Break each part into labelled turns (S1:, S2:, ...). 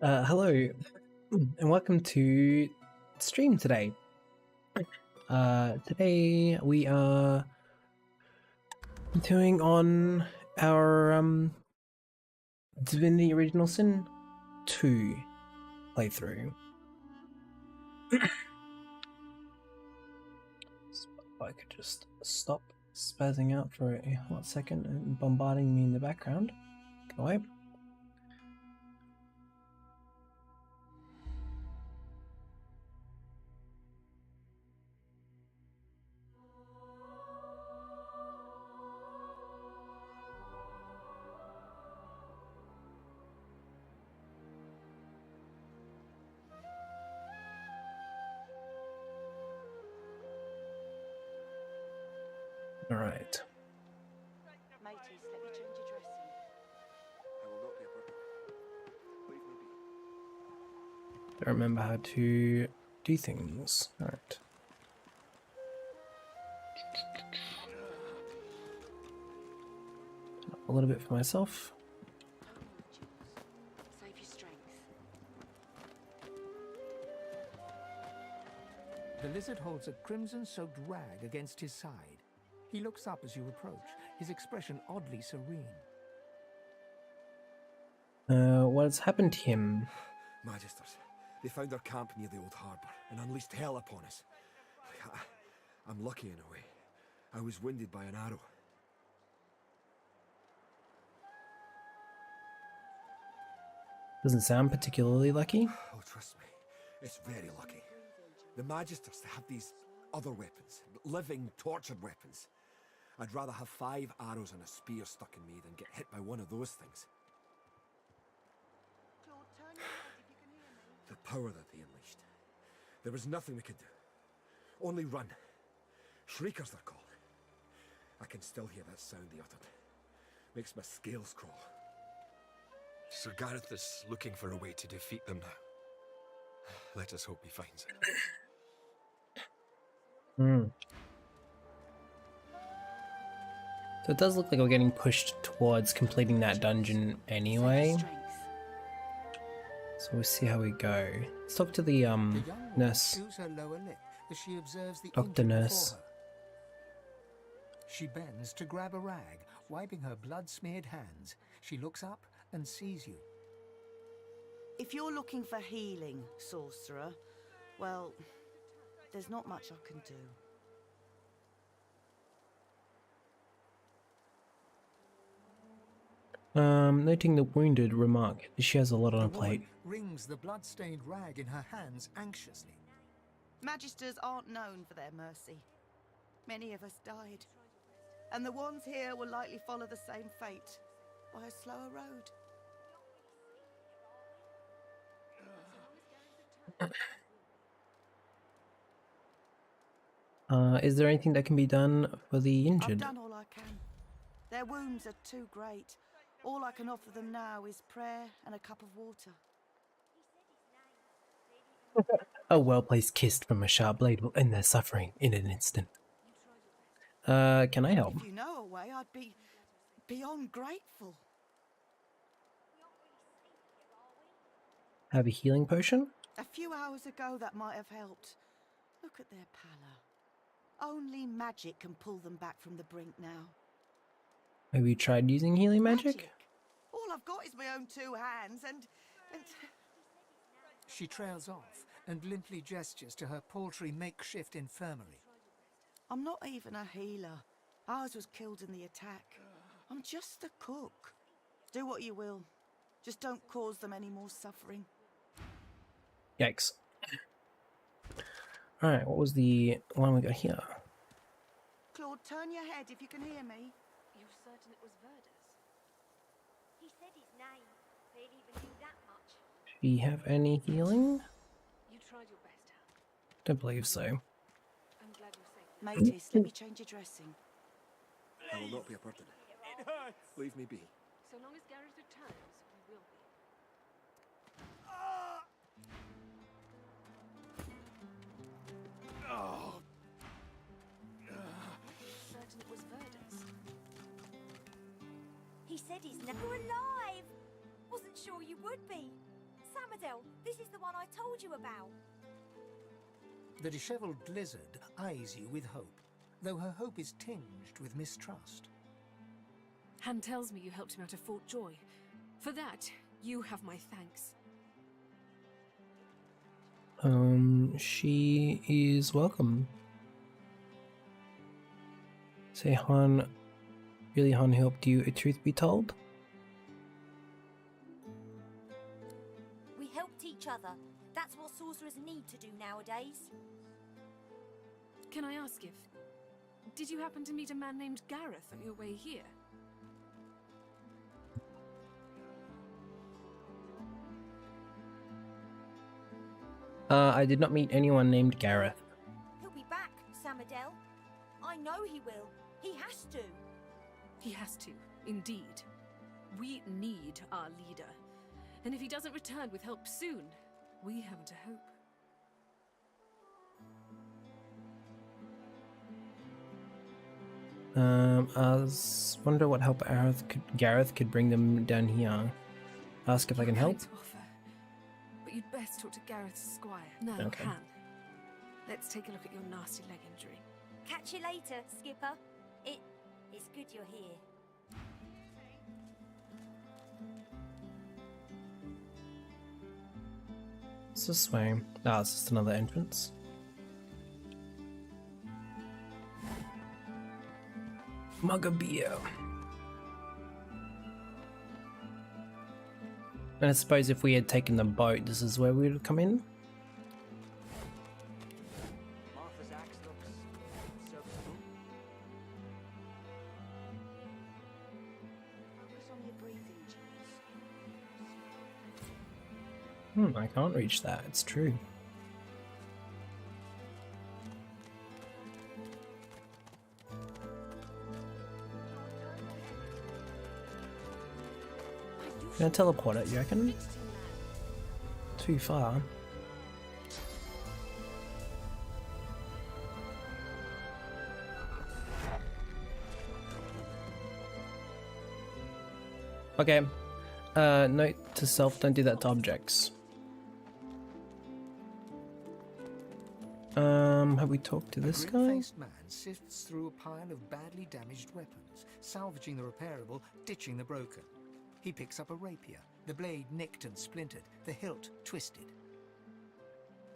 S1: Hello, and welcome to stream today. Today we are continuing on our Divinity Original Sin 2 playthrough. If I could just stop spazzing out for a hot second and bombarding me in the background. Go away. Alright.
S2: Mateys, let me change your dressing.
S3: I will not be a burden. Leave me be.
S1: Don't remember how to do things. Alright. A little bit for myself.
S2: Save your strength.
S4: The lizard holds a crimson-soaked rag against his side. He looks up as you approach, his expression oddly serene.
S1: What has happened to him?
S3: Magisters, they found our camp near the old harbour and unleashed hell upon us. I'm lucky in a way. I was wounded by an arrow.
S1: Doesn't sound particularly lucky.
S3: Oh, trust me, it's very lucky. The Magisters have these other weapons, living, tortured weapons. I'd rather have 5 arrows and a spear stuck in me than get hit by one of those things.
S2: Claude, turn your head if you can hear me.
S3: The power that they unleashed. There was nothing we could do. Only run. Shriekers they're called. I can still hear that sound they uttered. Makes my scales crawl.
S5: Sir Gareth is looking for a way to defeat them now. Let us hope he finds it.
S1: So it does look like we're getting pushed towards completing that dungeon anyway. So we'll see how we go. Let's talk to the
S4: The young
S1: nurse.
S4: woman chews her lower lip as she observes the
S1: Dr.
S4: injured
S1: Nurse.
S4: before her. She bends to grab a rag, wiping her blood-smeared hands. She looks up and sees you.
S2: If you're looking for healing, Sorcerer, well, there's not much I can do.
S1: Noting the wounded remark, she has a lot on her
S4: The woman
S1: plate.
S4: wrings the blood-stained rag in her hands anxiously.
S2: Magisters aren't known for their mercy. Many of us died. And the ones here will likely follow the same fate, by a slower road.
S1: Is there anything that can be done for the
S2: I've
S1: injured?
S2: done all I can. Their wounds are too great. All I can offer them now is prayer and a cup of water.
S1: A well-placed kiss from a sharp blade will end their suffering in an instant. Can I help?
S2: If you know a way, I'd be beyond grateful.
S1: Have a healing potion?
S2: A few hours ago, that might have helped. Look at their pallor. Only magic can pull them back from the brink now.
S1: Maybe you tried using healing magic?
S2: All I've got is my own 2 hands, and...
S4: She trails off and limply gestures to her paltry makeshift infirmary.
S2: I'm not even a healer. Ours was killed in the attack. I'm just a cook. Do what you will. Just don't cause them any more suffering.
S1: Yikes. Alright, what was the one we got here?
S2: Claude, turn your head if you can hear me.
S6: You're certain it was Verdus? He said his name. They even knew that much.
S1: Do you have any healing?
S6: You tried your best, Hal.
S1: Don't believe so.
S6: I'm glad you're safe.
S2: Mateys, let me change your dressing.
S3: I will not be a burden. Leave me be.
S6: So long as Gareth returns, we will be.
S3: Oh.
S6: Certain it was Verdus?
S7: He said he's never alive. Wasn't sure you would be. Samadel, this is the one I told you about.
S4: The dishevelled lizard eyes you with hope, though her hope is tinged with mistrust.
S8: Han tells me you helped him out of Fort Joy. For that, you have my thanks.
S1: She is welcome. Say Han, really Han helped you, a truth be told?
S7: We helped each other. That's what sorcerers need to do nowadays.
S8: Can I ask if... Did you happen to meet a man named Gareth on your way here?
S1: I did not meet anyone named Gareth.
S7: He'll be back, Samadel. I know he will. He has to.
S8: He has to, indeed. We need our leader. And if he doesn't return with help soon, we haven't a hope.
S1: I wonder what help Gareth could bring them down here. Ask if I can help.
S8: To offer, but you'd best talk to Gareth's squire. Now,
S1: Okay.
S8: Han, let's take a look at your nasty leg injury.
S7: Catch you later, Skipper. It's good you're here.
S1: It's this way. Ah, it's just another entrance. Mug of beer. And I suppose if we had taken the boat, this is where we would come in.
S9: Martha's axe looks serviceable.
S2: Focus on your breathing, Jules.
S1: I can't reach that, it's true. Can I teleport it, you reckon? Too far. Okay. Note to self, don't do that to objects. Have we talked to this guy?
S4: Grim-faced man sifts through a pile of badly damaged weapons, salvaging the repairable, ditching the broken. He picks up a rapier, the blade nicked and splintered, the hilt twisted.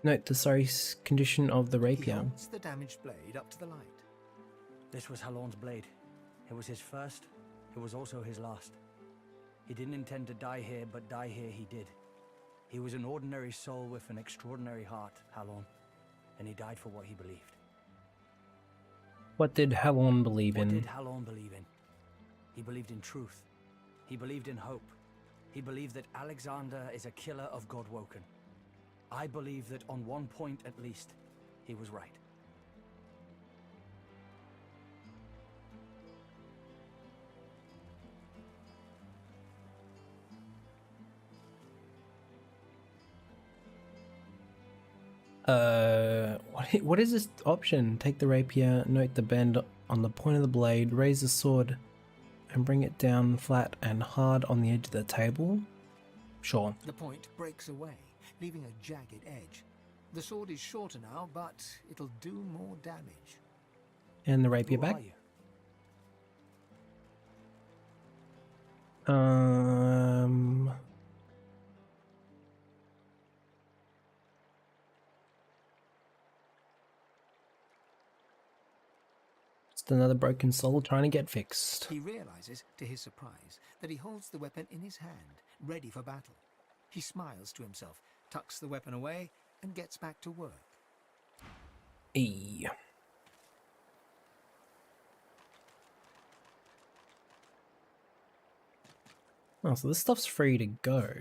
S1: Note the sorry condition of the
S4: He
S1: rapier.
S4: holds the damaged blade up to the light.
S9: This was Halon's blade. It was his first, it was also his last. He didn't intend to die here, but die here he did. He was an ordinary soul with an extraordinary heart, Halon, and he died for what he believed.
S1: What did Halon believe
S9: What
S1: in?
S9: did Halon believe in? He believed in truth. He believed in hope. He believed that Alexander is a killer of Godwoken. I believe that on one point at least, he was right.
S1: What is this option? Take the rapier, note the bend on the point of the blade, raise the sword, and bring it down flat and hard on the edge of the table? Sure.
S4: The point breaks away, leaving a jagged edge. The sword is shorter now, but it'll do more damage.
S1: And the rapier
S9: Who
S1: back?
S9: are you?
S1: Just another broken soul trying to get fixed.
S4: He realizes, to his surprise, that he holds the weapon in his hand, ready for battle. He smiles to himself, tucks the weapon away, and gets back to work.
S1: E. Oh, so this stuff's free to go.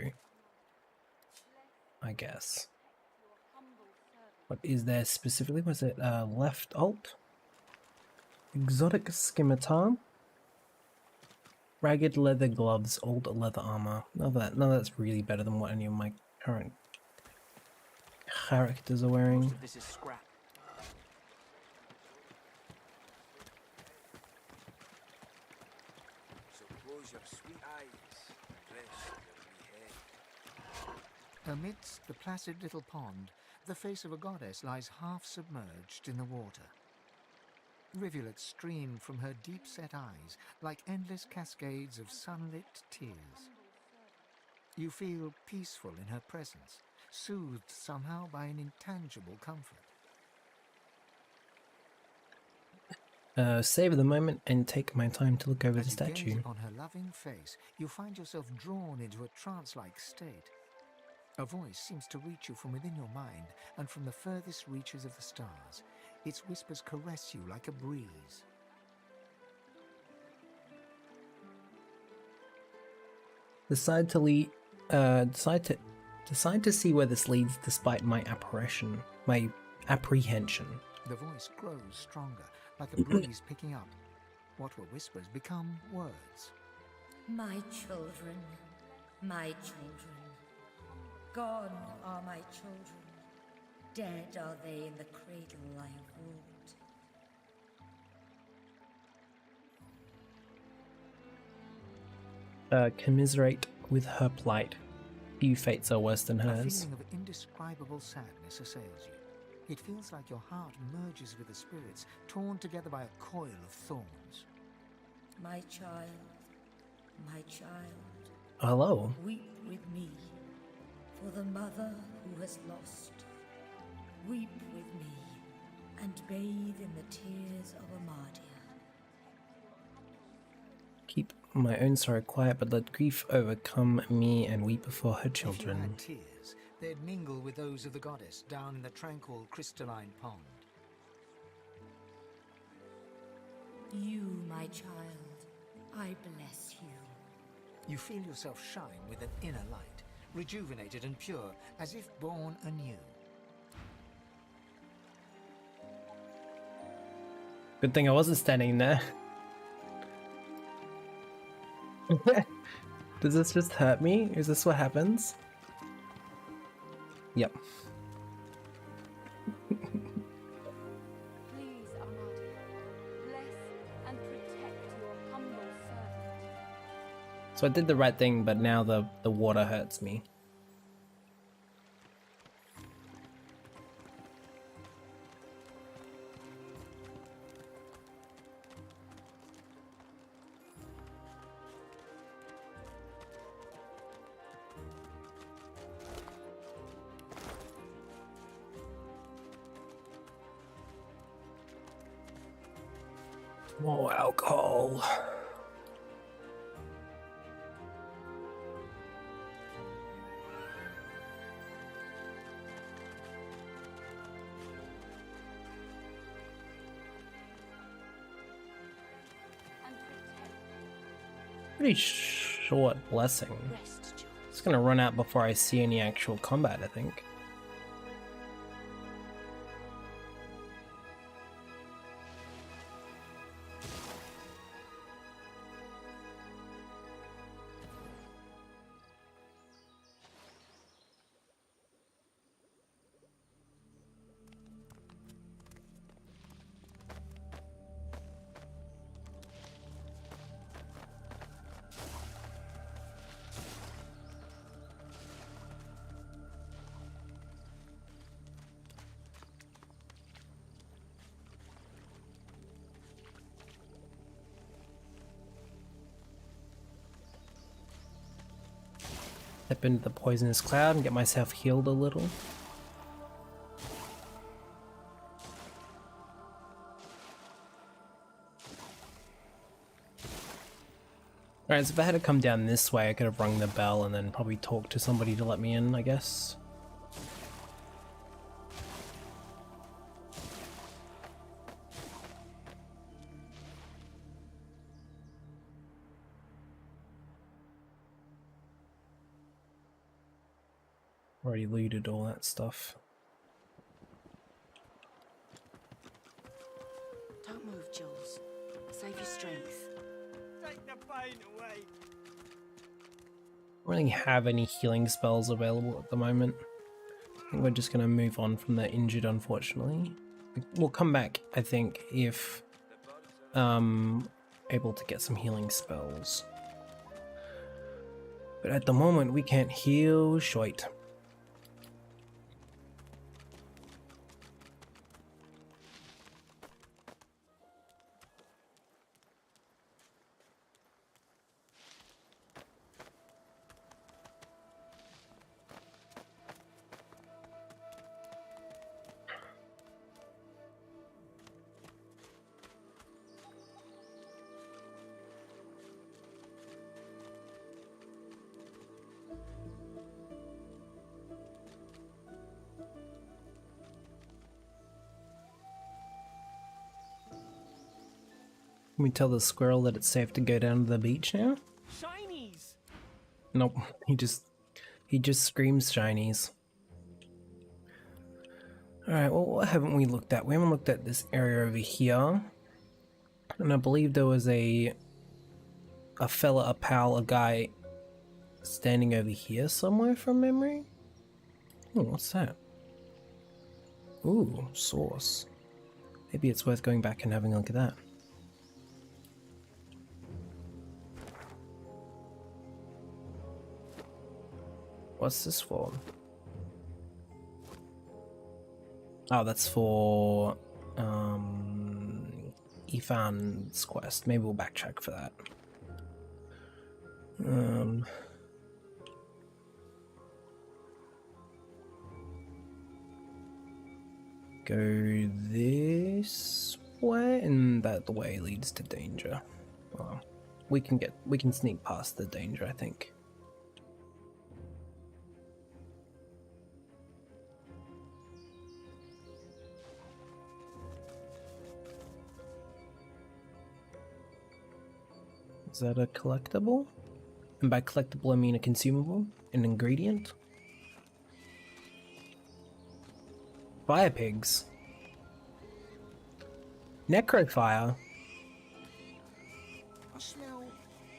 S1: I guess. What is there specifically? Was it left alt? Exotic scimitar? Ragged leather gloves, old leather armor. None of that's really better than what any of my current characters are wearing.
S9: Most of this is scrap.
S3: So close your sweet eyes and rest your wee head.
S4: Amidst the placid little pond, the face of a goddess lies half submerged in the water. Rivulets stream from her deep-set eyes like endless cascades of sunlit tears. You feel peaceful in her presence, soothed somehow by an intangible comfort.
S1: Savor the moment and take my time to look over the
S4: As you gaze
S1: statue.
S4: upon her loving face, you find yourself drawn into a trance-like state. A voice seems to reach you from within your mind and from the furthest reaches of the stars. Its whispers caress you like a breeze.
S1: Decide to see where this leads despite my apprehension.
S4: The voice grows stronger, like a breeze picking up. What were whispers become words.
S10: My children, my children. Gone are my children. Dead are they in the cradle I have wrought.
S1: Commiserate with her plight. Few fates are worse than
S4: A
S1: hers.
S4: feeling of indescribable sadness assails you. It feels like your heart merges with the spirits, torn together by a coil of thorns.
S10: My child, my child.
S1: Hello.
S10: Weep with me for the mother who has lost. Weep with me and bathe in the tears of Amadia.
S1: Keep my own sorrow quiet, but let grief overcome me and weep before her
S4: If you
S1: children.
S4: had tears, they'd mingle with those of the goddess down in the tranquil crystalline pond.
S10: You, my child, I bless you.
S4: You feel yourself shine with an inner light, rejuvenated and pure, as if born anew.
S1: Good thing I wasn't standing there. Does this just hurt me? Is this what happens? Yep.
S6: Please, Amadia, bless and protect your humble servant.
S1: So I did the right thing, but now the water hurts me. More alcohol. Pretty short blessing. It's gonna run out before I see any actual combat, I think. Step into the poisonous cloud and get myself healed a little. Alright, so if I had to come down this way, I could have rung the bell and then probably talked to somebody to let me in, I guess. Already looted all that stuff.
S2: Don't move, Jules. Save your strength.
S11: Take the pain away.
S1: I don't really have any healing spells available at the moment. I think we're just going to move on from the injured, unfortunately. We'll come back, I think, if able to get some healing spells. But at the moment, we can't heal shite. Can we tell the squirrel that it's safe to go down to the beach now?
S11: Shinies!
S1: Nope. He just screams shinies. Alright, well, what haven't we looked at? We haven't looked at this area over here. And I believe there was a fella, a pal, a guy standing over here somewhere from memory. Oh, what's that? Ooh, sauce. Maybe it's worth going back and having a look at that. What's this for? Oh, that's for Ethan's quest. Maybe we'll backtrack for that. Go this way, and that the way leads to danger. Well, we can sneak past the danger, I think. Is that a collectible? And by collectible I mean a consumable? An ingredient? Fire pigs. Necrofire.
S3: I smell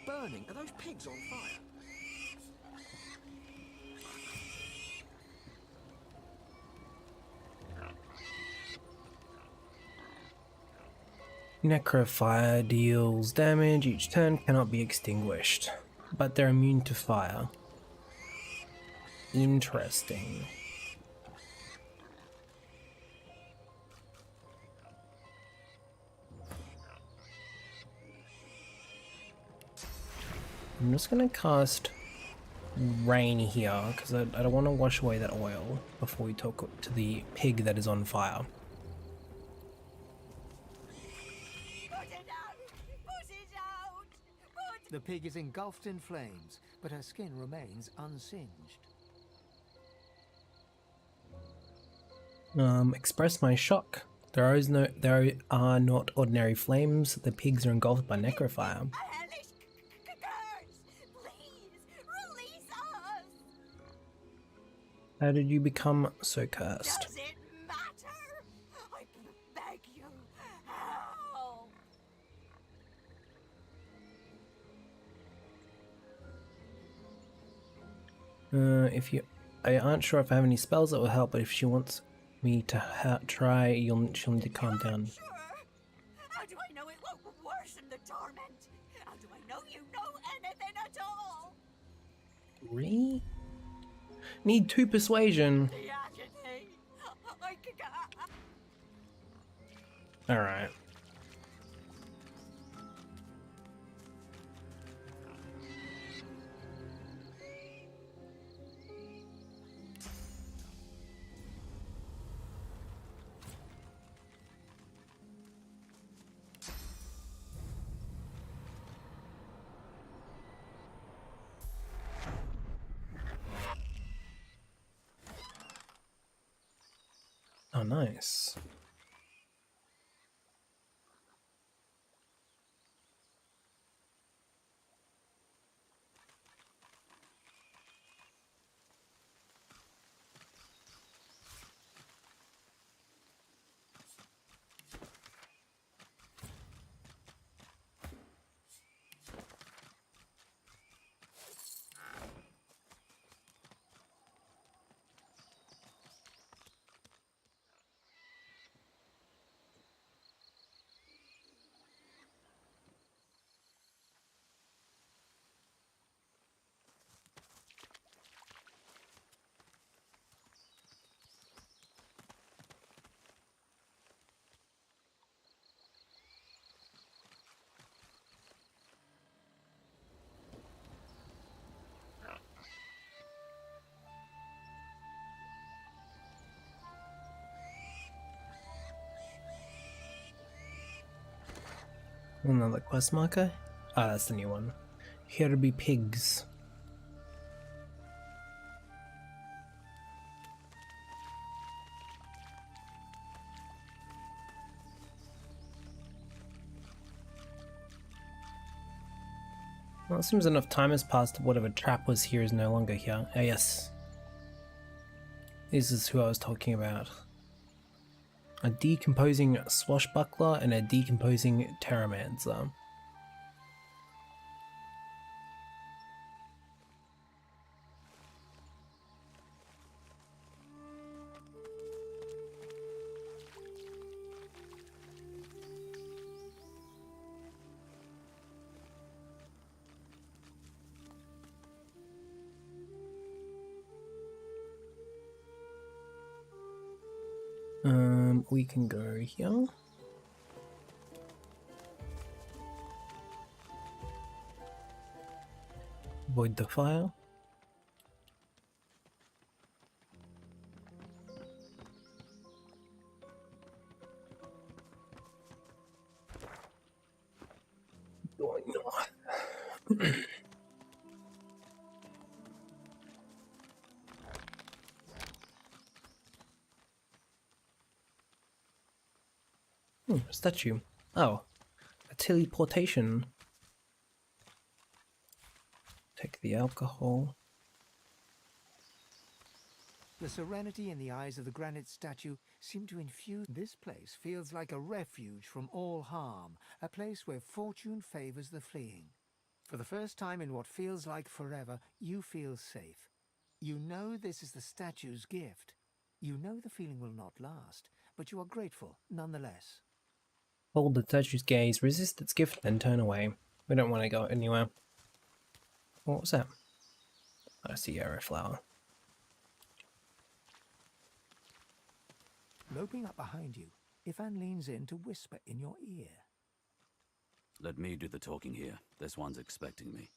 S3: burning. Are those pigs on fire?
S1: Necrofire deals damage each turn, cannot be extinguished, but they're immune to fire. Interesting. I'm just gonna cast rain here because I don't want to wash away that oil before we talk to the pig that is on fire.
S4: The pig is engulfed in flames, but her skin remains unsinged.
S1: Express my shock. There are not ordinary flames. The pigs are engulfed by necrofire. How did you become so cursed?
S6: Does it matter? I beg you, help!
S1: If you, I aren't sure if I have any spells that will help, but if she wants me to try, she'll need to calm down.
S6: Sure. How do I know it won't worsen the torment? How do I know you know anything at all?
S1: Really? Need 2 persuasion.
S6: The agony.
S1: Alright. Oh, nice. Another quest marker? Ah, that's the new one. Here to be pigs. Well, it seems enough time has passed. Whatever trap was here is no longer here. Ah, yes. This is who I was talking about. A decomposing swashbuckler and a decomposing terramancer. We can go here. Avoid the fire. Statue. Oh, a teleportation. Take the alcohol.
S4: The serenity in the eyes of the granite statue seemed to infuse. This place feels like a refuge from all harm, a place where fortune favors the fleeing. For the first time in what feels like forever, you feel safe. You know this is the statue's gift. You know the feeling will not last, but you are grateful nonetheless.
S1: Hold the statue's gaze, resist its gift, then turn away. We don't want to go anywhere. What was that? I see arrow flower.
S4: Loping up behind you, Ifan leans in to whisper in your ear.
S12: Let me do the talking here. This one's expecting me.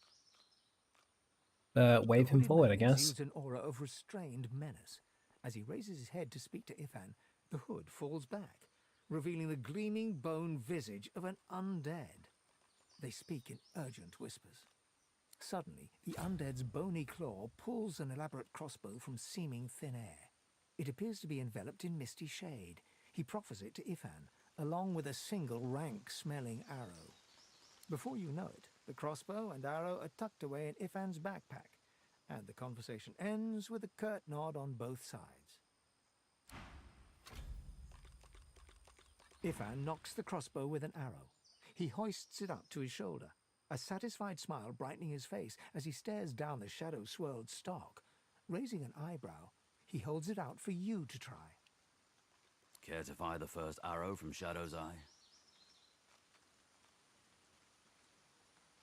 S1: Wave him forward, I guess.
S4: Exudes an aura of restrained menace. As he raises his head to speak to Ifan, the hood falls back, revealing the gleaming bone visage of an undead. They speak in urgent whispers. Suddenly, the undead's bony claw pulls an elaborate crossbow from seeming thin air. It appears to be enveloped in misty shade. He proffers it to Ifan, along with a single rank-smelling arrow. Before you know it, the crossbow and arrow are tucked away in Ifan's backpack, and the conversation ends with a curt nod on both sides. Ifan knocks the crossbow with an arrow. He hoists it up to his shoulder, a satisfied smile brightening his face as he stares down the shadow-swirled stock. Raising an eyebrow, he holds it out for you to try.
S12: Care to fire the first arrow from Shadow's Eye?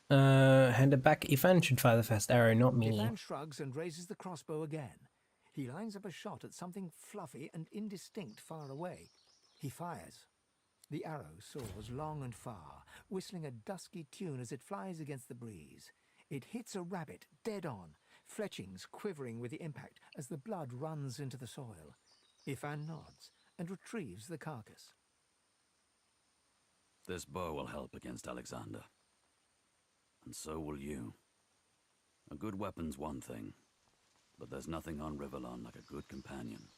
S1: Hand it back. Ifan should fire the first arrow, not me.
S4: Ifan shrugs and raises the crossbow again. He lines up a shot at something fluffy and indistinct far away. He fires. The arrow soars long and far, whistling a dusky tune as it flies against the breeze. It hits a rabbit dead on, fletchings quivering with the impact as the blood runs into the soil. Ifan nods and retrieves the carcass.
S12: This bow will help against Alexander. And so will you. A good weapon's one thing, but there's nothing on Rivellon like a good companion.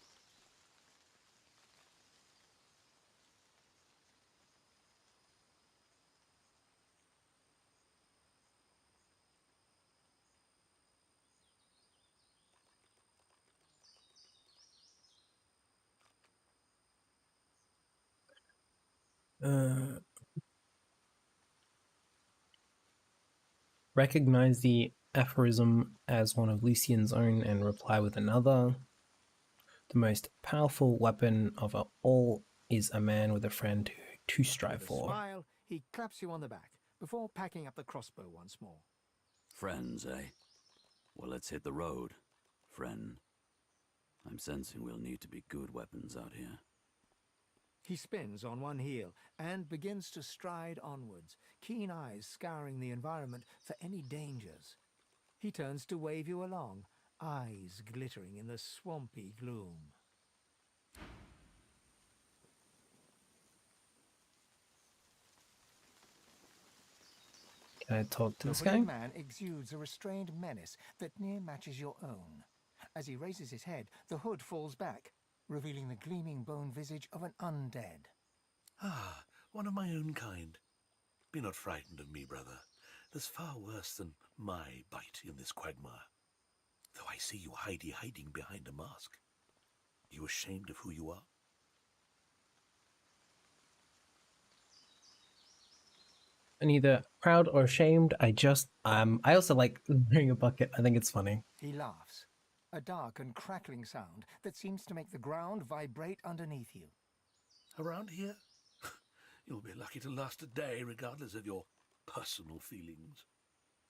S1: Recognize the aphorism as one of Lucian's own and reply with another. The most powerful weapon of all is a man with a friend to strive for.
S4: With a smile, he claps you on the back before packing up the crossbow once more.
S12: Friends, eh? Well, let's hit the road, friend. I'm sensing we'll need to be good weapons out here.
S4: He spins on one heel and begins to stride onwards, keen eyes scouring the environment for any dangers. He turns to wave you along, eyes glittering in the swampy gloom.
S1: Can I talk to this
S4: The
S1: guy?
S4: hooded man exudes a restrained menace that near matches your own. As he raises his head, the hood falls back, revealing the gleaming bone visage of an undead.
S13: Ah, one of my own kind. Be not frightened of me, brother. There's far worse than my bite in this quagmire. Though I see you hiding behind a mask. You ashamed of who you are?
S1: Neither proud or ashamed. I also like wearing a bucket. I think it's funny.
S4: He laughs, a dark and crackling sound that seems to make the ground vibrate underneath you.
S13: Around here? You'll be lucky to last a day, regardless of your personal feelings.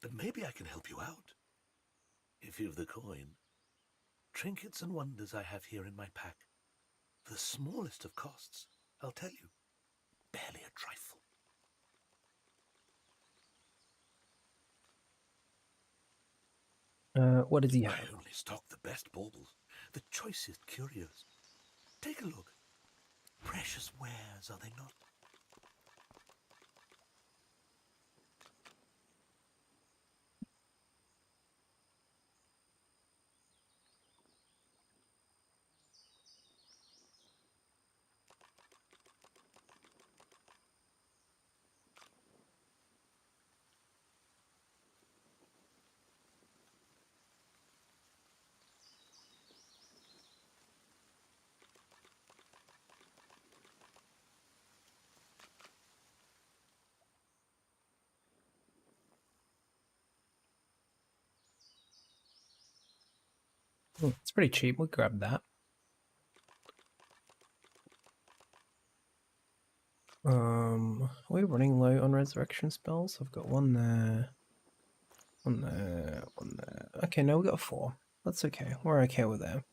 S13: But maybe I can help you out. If you've the coin. Trinkets and wonders I have here in my pack. For the smallest of costs, I'll tell you. Barely a trifle.
S1: What does he have?
S13: I only stock the best baubles, the choicest curios. Take a look. Precious wares, are they not?
S1: It's pretty cheap. We'll grab that. Are we running low on resurrection spells? I've got one there. One there. One there. Okay, no, we got 4. That's okay. We're okay with that.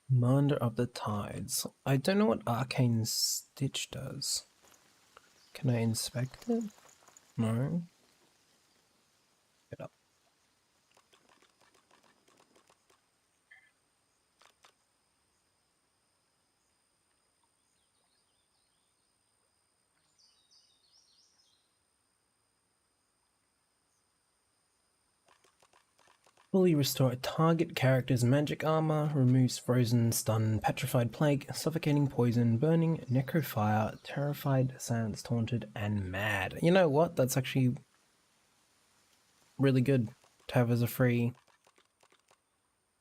S1: Commander of the Tides. I don't know what Arcane Stitch does. Can I inspect it? No. Get up. Fully restore a target character's magic armor, removes frozen, stun, petrified plague, suffocating poison, burning, necrofire, terrified, silence, taunted, and mad. You know what? That's actually really good to have as a free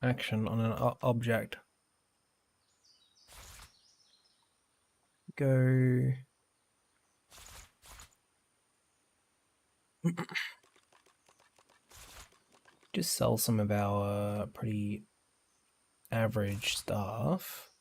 S1: action on an object. Go. Just sell some of our pretty average stuff.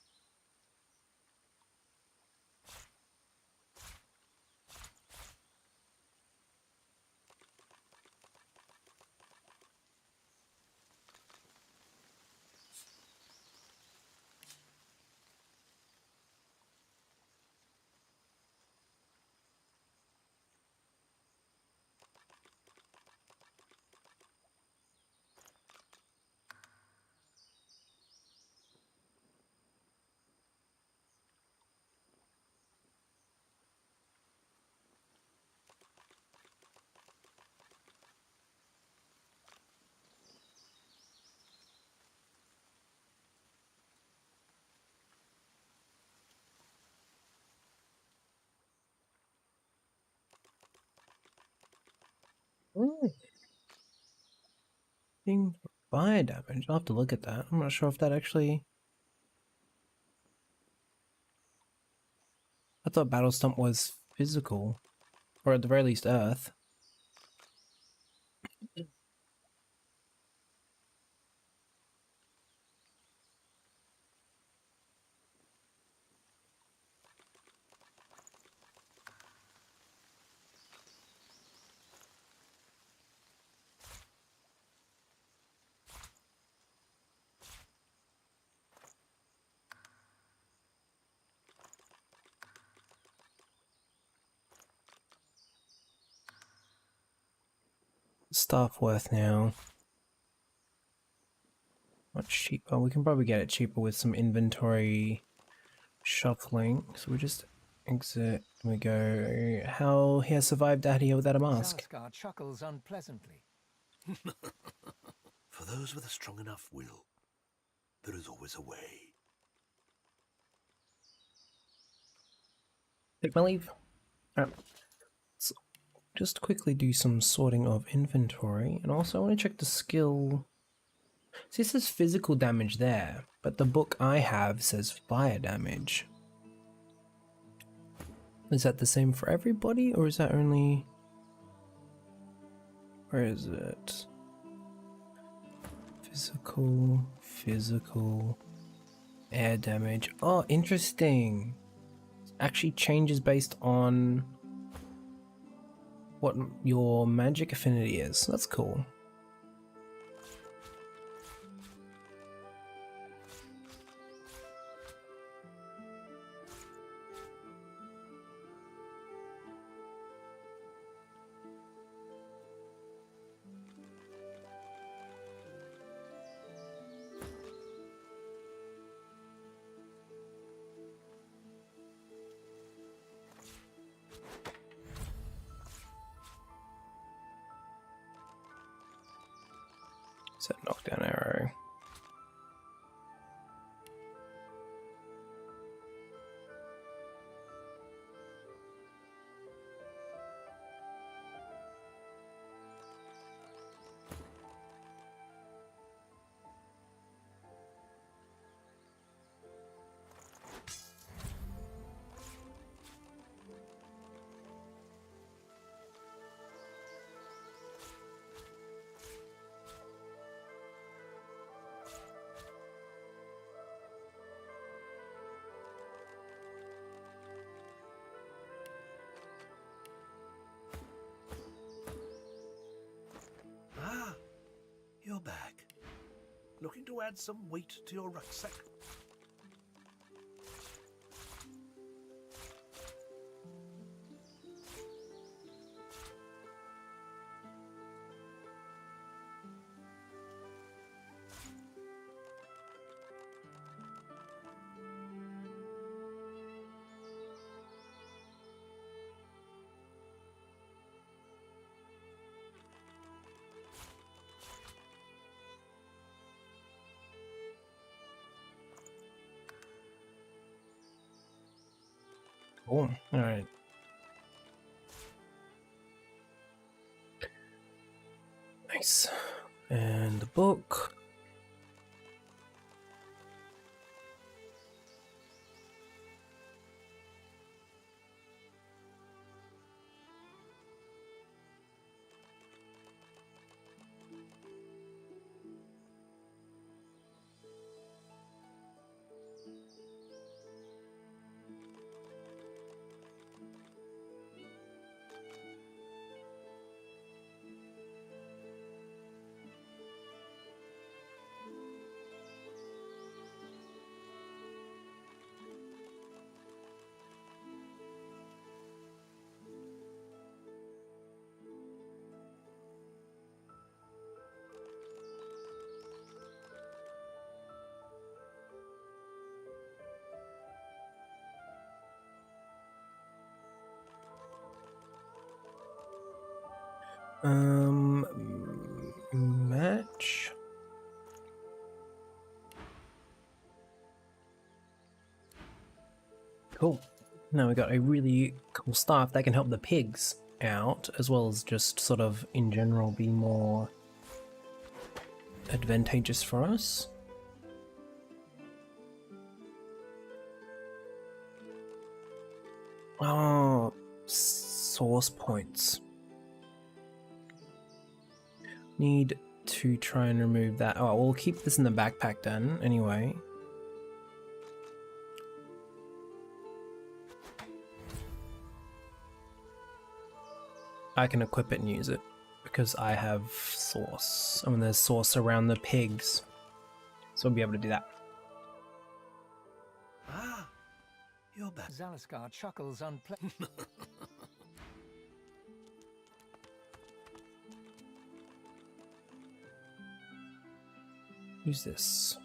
S1: fire damage. I'll have to look at that. I'm not sure if that actually... I thought Battle Stomp was physical. Or at the very least earth. Stuff worth now. Much cheaper. We can probably get it cheaper with some inventory shuffling. So we just exit. We go. How he has survived out here without a mask.
S4: Sarsgaard chuckles unpleasantly.
S13: For those with a strong enough will, there is always a way.
S1: Take my leave. Alright. So just quickly do some sorting of inventory. And also I want to check the skill. See, it says physical damage there, but the book I have says fire damage. Is that the same for everybody, or is that only... Where is it? Physical, air damage. Oh, interesting. It actually changes based on what your magic affinity is. That's cool. Set knockdown arrow.
S13: Ah, you're back. Looking to add some weight to your rucksack?
S1: Cool. Alright. Nice. And the book. Match. Cool. Now we got a really cool staff that can help the pigs out, as well as just sort of in general be more advantageous for us. Oh, source points. Need to try and remove that. Oh, we'll keep this in the backpack then, anyway. I can equip it and use it because I have source. I mean, there's source around the pigs, so we'll be able to do that.
S13: Ah, you're back.
S4: Zalaskar chuckles unpleasant.
S1: Use this.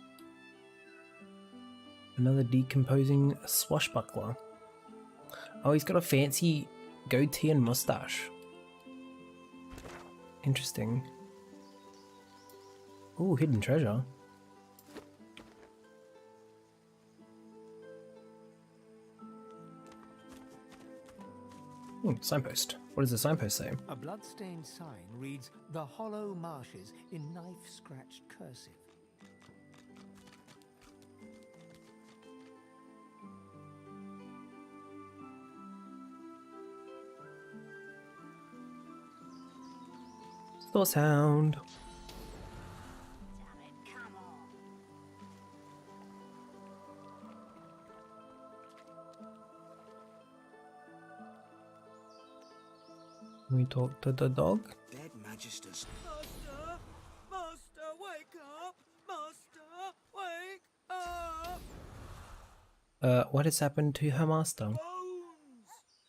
S1: Another decomposing swashbuckler. Oh, he's got a fancy goatee and mustache. Interesting. Ooh, hidden treasure. Signpost. What does the signpost say?
S4: A blood-stained sign reads, "The Hollow Marshes," in knife-scratched cursive.
S1: Store sound.
S6: Damn it, come on.
S1: We talk to the dog.
S11: Dead Magisters.
S2: Master! Master, wake up! Master, wake up!
S1: What has happened to her master?
S2: Bones!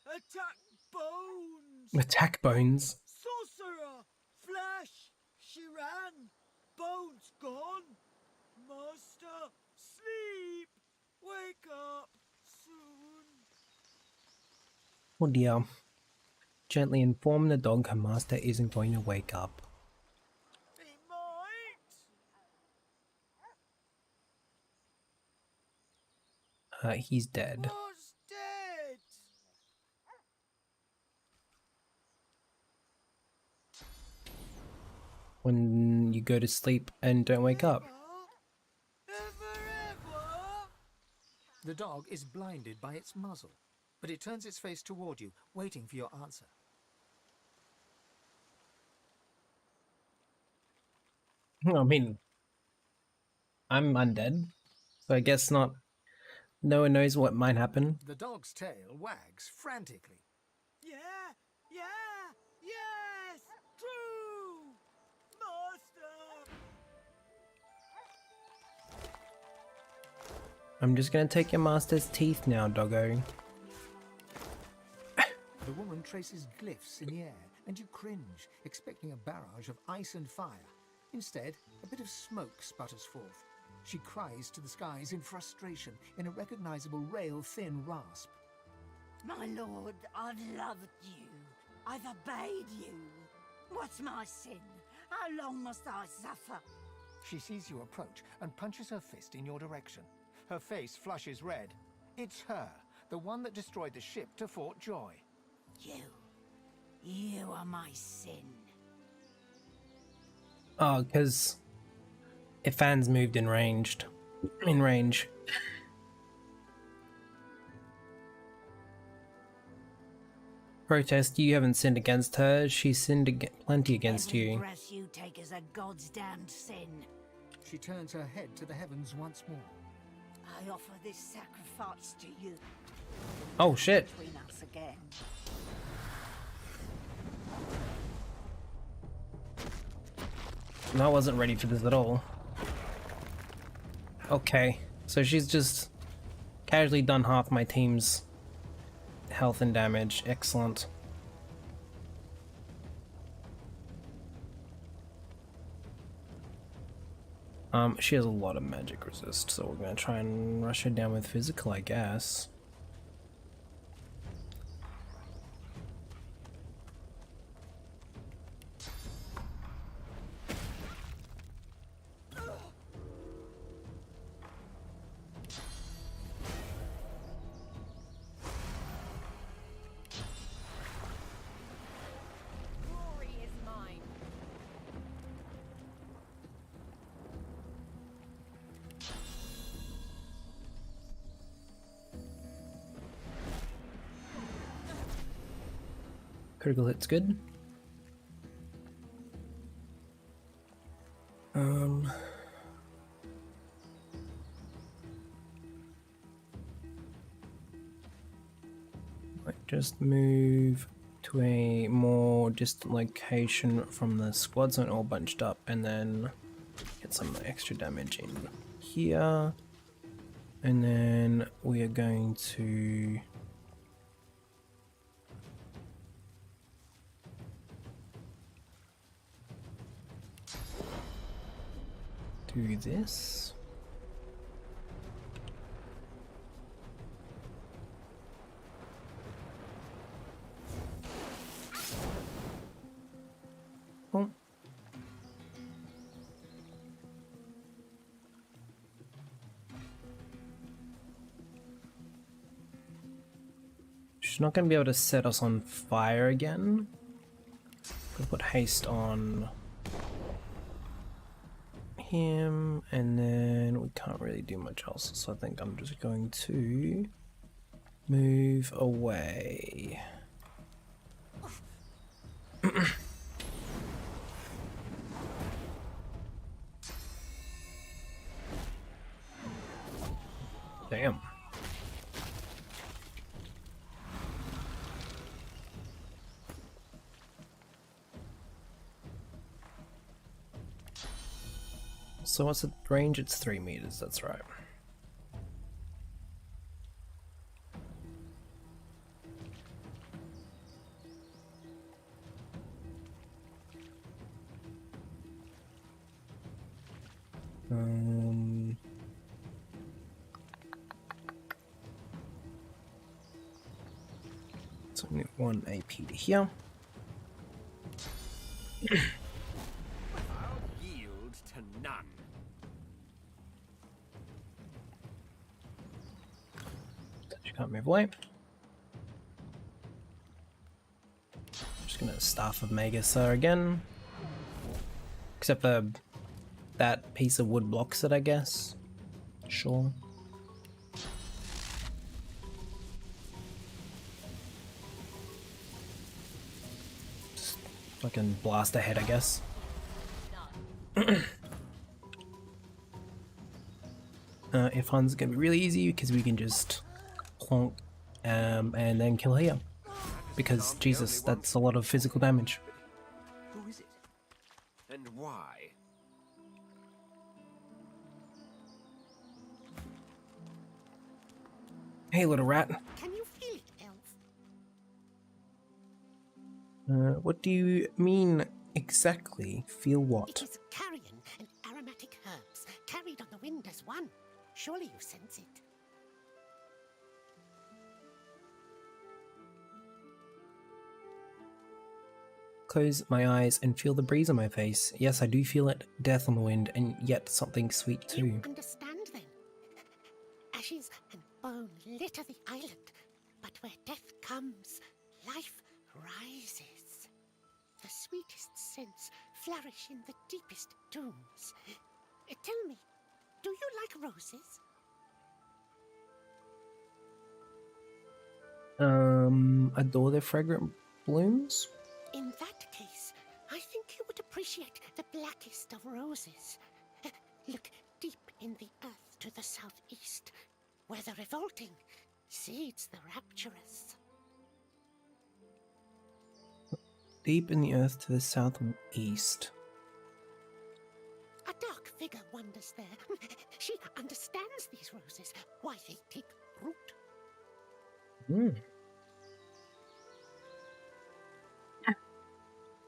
S2: Attack bones!
S1: Attack bones.
S2: Sorcerer! Flash! She ran! Bones gone! Master, sleep! Wake up soon!
S1: Oh dear. Gently inform the dog her master isn't going to wake up.
S2: He might!
S1: He's dead.
S2: Was dead!
S1: When you go to sleep and don't wake up.
S4: The dog is blinded by its muzzle, but it turns its face toward you, waiting for your answer.
S1: I mean, I'm undead, so I guess not. No one knows what might happen.
S4: The dog's tail wags frantically.
S2: Yeah! Yeah! Yes! True! Master!
S1: I'm just gonna take your master's teeth now, doggo.
S4: The woman traces glyphs in the air, and you cringe, expecting a barrage of ice and fire. Instead, a bit of smoke sputters forth. She cries to the skies in frustration, in a recognizable rail-thin rasp.
S6: My lord, I've loved you. I've obeyed you. What's my sin? How long must I suffer?
S4: She sees you approach and punches her fist in your direction. Her face flushes red. It's her, the one that destroyed the ship to Fort Joy.
S6: You are my sin.
S1: Oh, because if fans moved in range. Protest, you haven't sinned against her. She sinned plenty against
S6: Every
S1: you.
S6: breath you take is a god's damned sin.
S4: She turns her head to the heavens once more.
S6: I offer this sacrifice to you.
S1: Oh shit.
S6: Between us again.
S1: I wasn't ready for this at all. Okay, so she's just casually done half my team's health and damage. Excellent. She has a lot of magic resist, so we're gonna try and rush her down with physical, I guess. Critical hit's good. Might just move to a more distant location from the squad so it all bunched up, and then get some extra damage in here. And then we are going to do this. Oh. She's not going to be able to set us on fire again. We'll put haste on him, and then we can't really do much else, so I think I'm just going to move away. Damn. So what's the range? It's 3 meters, that's right. So we need 1 AP to here.
S11: I'll yield to none.
S1: She can't move away. Just gonna Staff of Magus again. Except for that piece of wood blocks it, I guess. Sure. Just fucking blast ahead, I guess. If Han's gonna be really easy because we can just plonk and then kill here. Because Jesus, that's a lot of physical damage.
S11: Who is it? And why?
S1: Hey, little rat.
S14: Can you feel it, elf?
S1: What do you mean exactly? Feel what?
S14: It is carrion and aromatic herbs, carried on the wind as one. Surely you sense it.
S1: Close my eyes and feel the breeze on my face. Yes, I do feel it. Death on the wind, and yet something sweet too.
S14: You understand then? Ashes and bone litter the island, but where death comes, life rises. The sweetest scents flourish in the deepest tombs. Tell me, do you like roses?
S1: Adore their fragrant blooms?
S14: In that case, I think you would appreciate the blackest of roses. Look deep in the earth to the southeast, where the revolting seeds the rapturous.
S1: Deep in the earth to the southeast.
S14: A dark figure wanders there. She understands these roses, why they take root.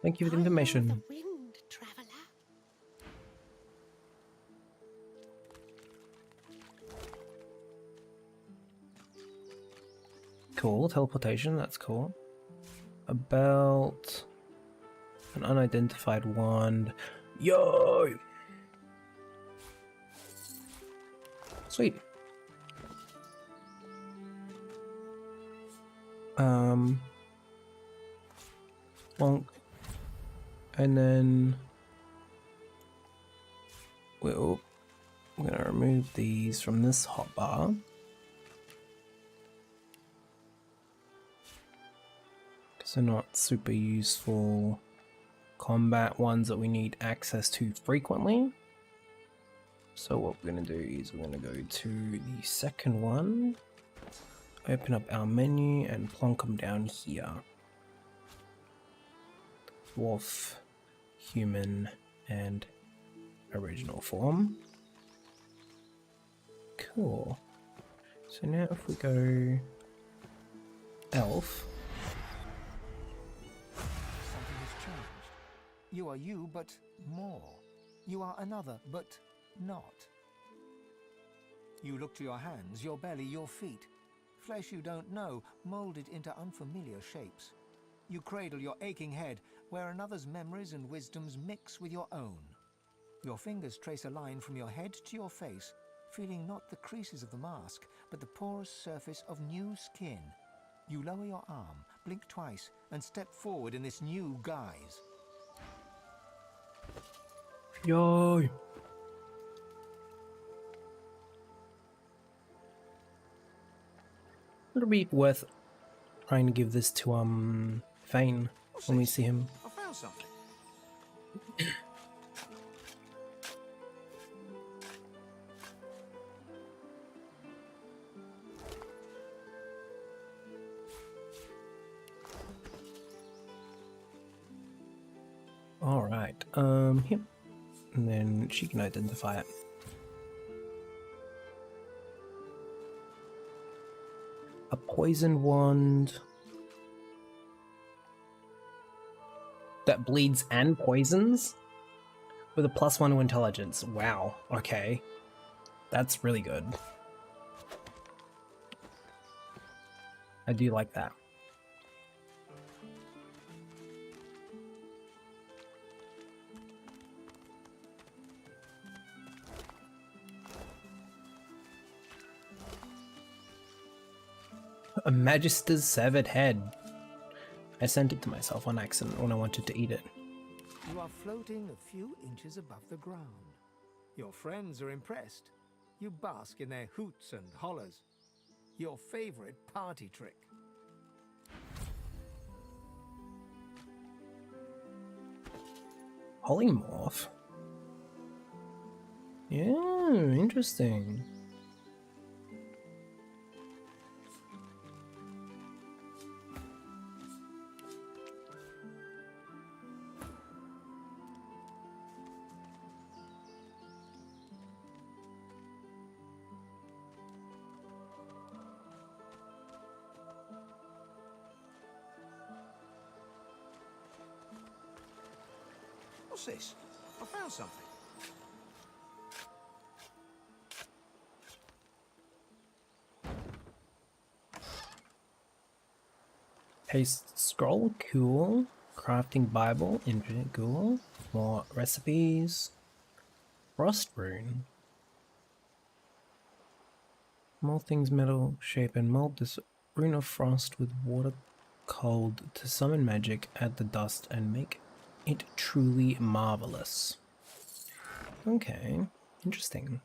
S1: Thank you for the information.
S14: The wind, traveler.
S1: Cool, teleportation, that's cool. A belt. An unidentified wand. Yo! Sweet. Bonk. And then we're gonna remove these from this hotbar. So not super useful combat ones that we need access to frequently. So what we're going to do is we're going to go to the second one, open up our menu and plonk them down here. Dwarf, human, and original form. Cool. So now if we go elf.
S4: Something has changed. You are you, but more. You are another, but not. You look to your hands, your belly, your feet. Flesh you don't know, molded into unfamiliar shapes. You cradle your aching head, where another's memories and wisdoms mix with your own. Your fingers trace a line from your head to your face, feeling not the creases of the mask, but the porous surface of new skin. You lower your arm, blink twice, and step forward in this new guise.
S1: Yo! It'll be worth trying to give this to Fane when we see him.
S11: I found something.
S1: Alright, yep. And then she can identify it. A poison wand that bleeds and poisons with a +1 to intelligence. Wow, okay. That's really good. I do like that. A Magister's severed head. I sent it to myself on accident when I wanted to eat it.
S4: You are floating a few inches above the ground. Your friends are impressed. You bask in their hoots and hollers. Your favorite party trick.
S1: Polymorph? Yeah, interesting.
S11: What's this? I found something.
S1: Paste scroll, cool. Crafting Bible, infinite, cool. More recipes. Frost rune. Mold things metal shape and mold this rune of frost with water cold to summon magic, add the dust and make it truly marvelous. Okay, interesting.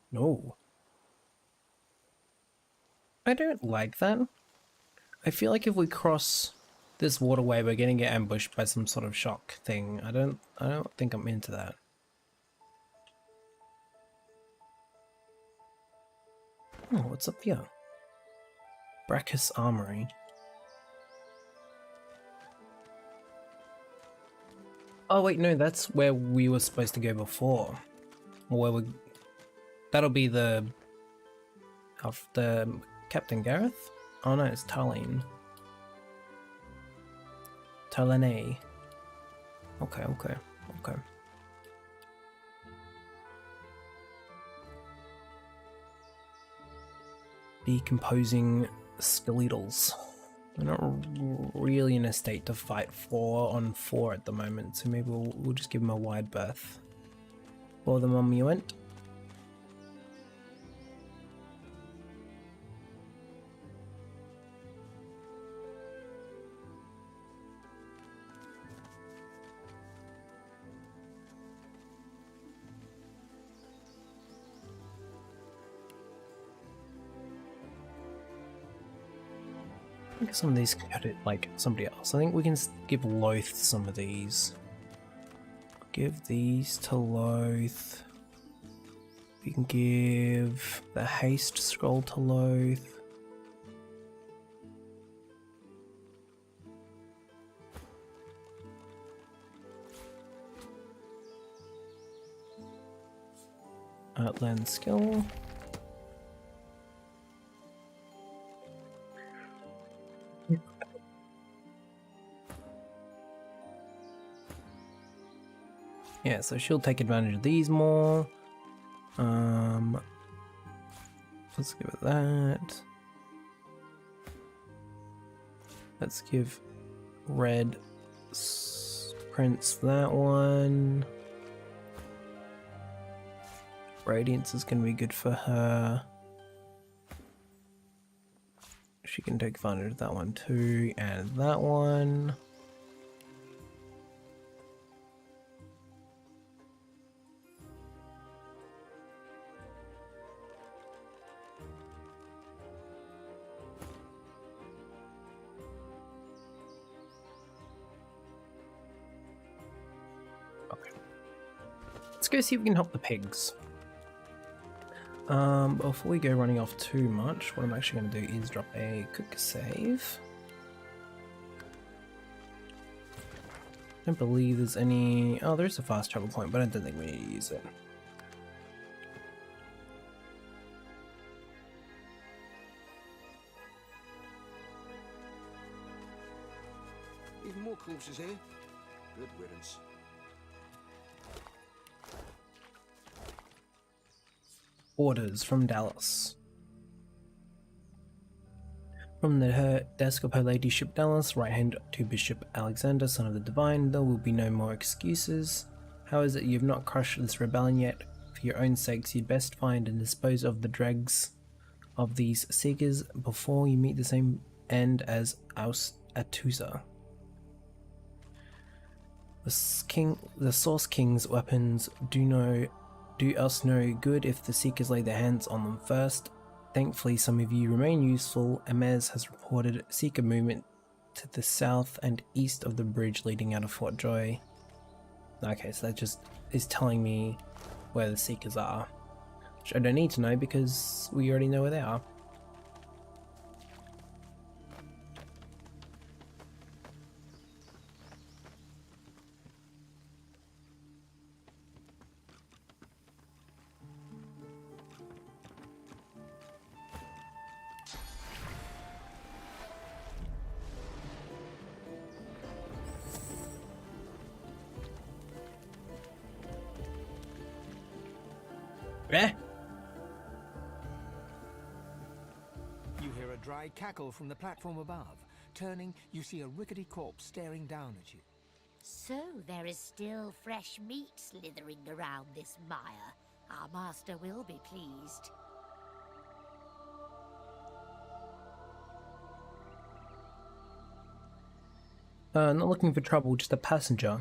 S1: No. I don't like that. I feel like if we cross this waterway, we're gonna get ambushed by some sort of shock thing. I don't think I'm into that. Oh, what's up here? Brachus Armory. Oh wait, no, that's where we were supposed to go before. Or where we... That'll be the Captain Gareth? Oh no, it's Tarlene. Tarlene. Okay. Decomposing skeletals. We're not really in a state to fight 4 on 4 at the moment, so maybe we'll just give him a wide berth. For the mummy went. I think some of these can cut it like somebody else. I think we can give Loth some of these. Give these to Loth. We can give the haste scroll to Loth. Outland skill. Yeah, so she'll take advantage of these more. Let's give it that. Let's give Red Prince that one. Radiance is going to be good for her. She can take advantage of that one too, and that one. Let's go see if we can help the pigs. Before we go running off too much, what I'm actually going to do is drop a quick save. I don't believe there's any... Oh, there's a fast travel point, but I don't think we need to use it.
S11: Even more corpses here. Good riddance.
S1: Orders from Dallas. From the desk of Her Ladyship Dallas, right hand to Bishop Alexander, son of the Divine, there will be no more excuses. How is it you have not crushed this rebellion yet? For your own sakes, you'd best find and dispose of the dregs of these seekers before you meet the same end as Atusa. The Source King's weapons do us no good if the Seekers lay their hands on them first. Thankfully, some of you remain useful. Emez has reported Seeker movement to the south and east of the bridge leading out of Fort Joy. Okay, so that just is telling me where the Seekers are, which I don't need to know because we already know where they are. Eh?
S4: You hear a dry cackle from the platform above. Turning, you see a rickety corpse staring down at you.
S10: So there is still fresh meat slithering around this mire. Our master will be pleased.
S1: Not looking for trouble, just a passenger.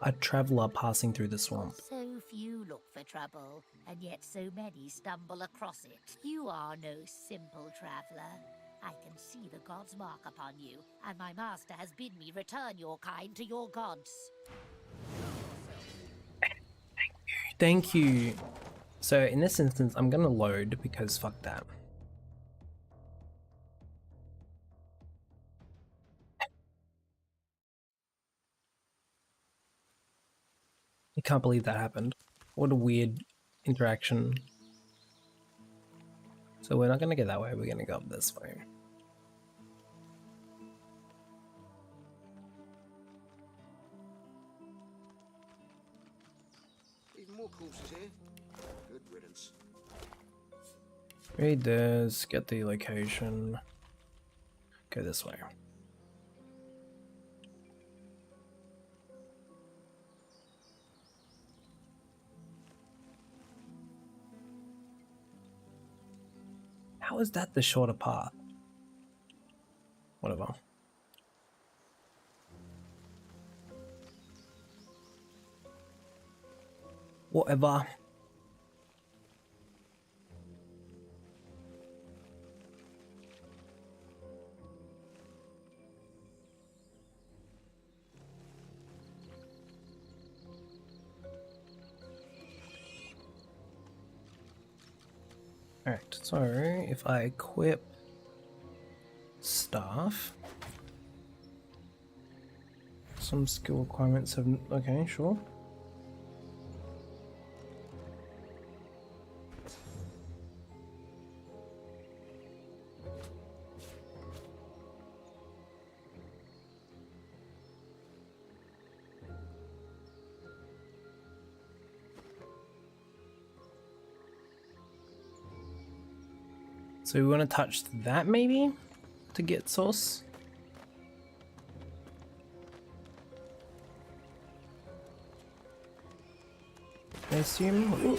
S1: A traveler passing through the swamp.
S10: So few look for trouble, and yet so many stumble across it. You are no simple traveler. I can see the god's mark upon you, and my master has bid me return your kind to your gods.
S1: Thank you. So in this instance, I'm gonna load because fuck that. I can't believe that happened. What a weird interaction. So we're not gonna go that way, we're gonna go up this way.
S11: Even more corpses here. Good riddance.
S1: Read this, get the location. Go this way. How is that the shorter path? Whatever. Whatever. Alright, so if I equip staff, some skill requirements have. Okay, sure. So we want to touch that maybe to get sauce. I assume.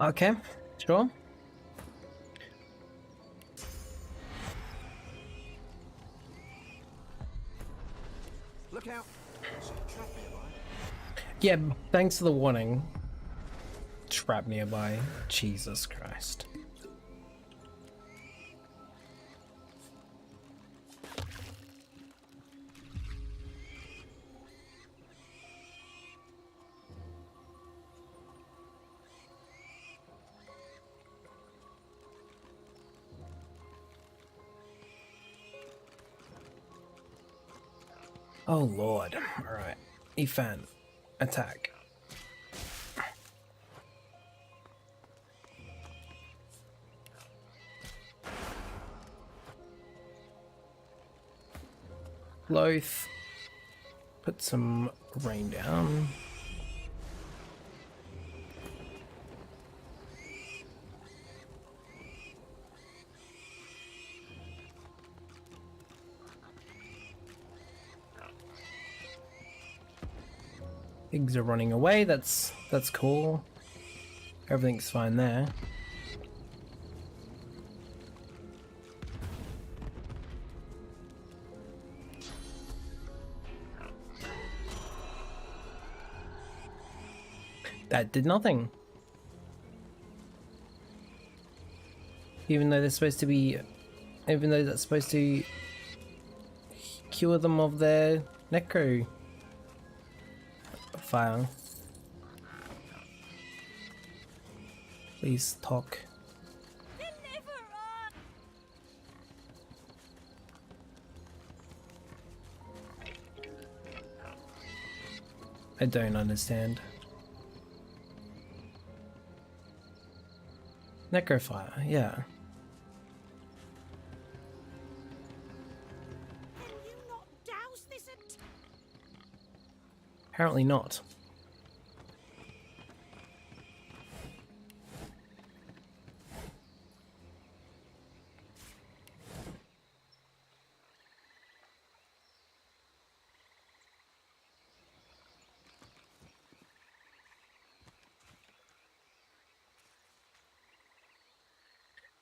S1: Okay, sure.
S11: Look out! See a trap nearby.
S1: Yeah, thanks for the warning. Trap nearby. Jesus Christ. Oh lord. Alright. Ethan. Attack. Loath. Put some rain down. Pigs are running away, that's cool. Everything's fine there. That did nothing. Even though that's supposed to cure them of their necro fire. Please talk. I don't understand. Necrofire, yeah.
S14: Can you not douse this
S1: Apparently not.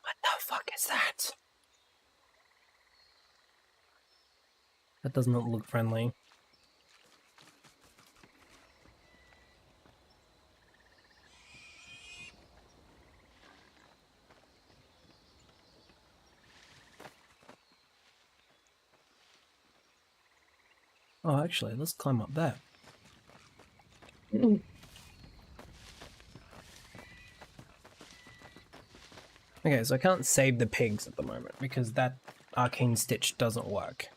S1: What the fuck is that? That does not look friendly. Oh, actually, let's climb up there. Okay, so I can't save the pigs at the moment because that arcane stitch doesn't work.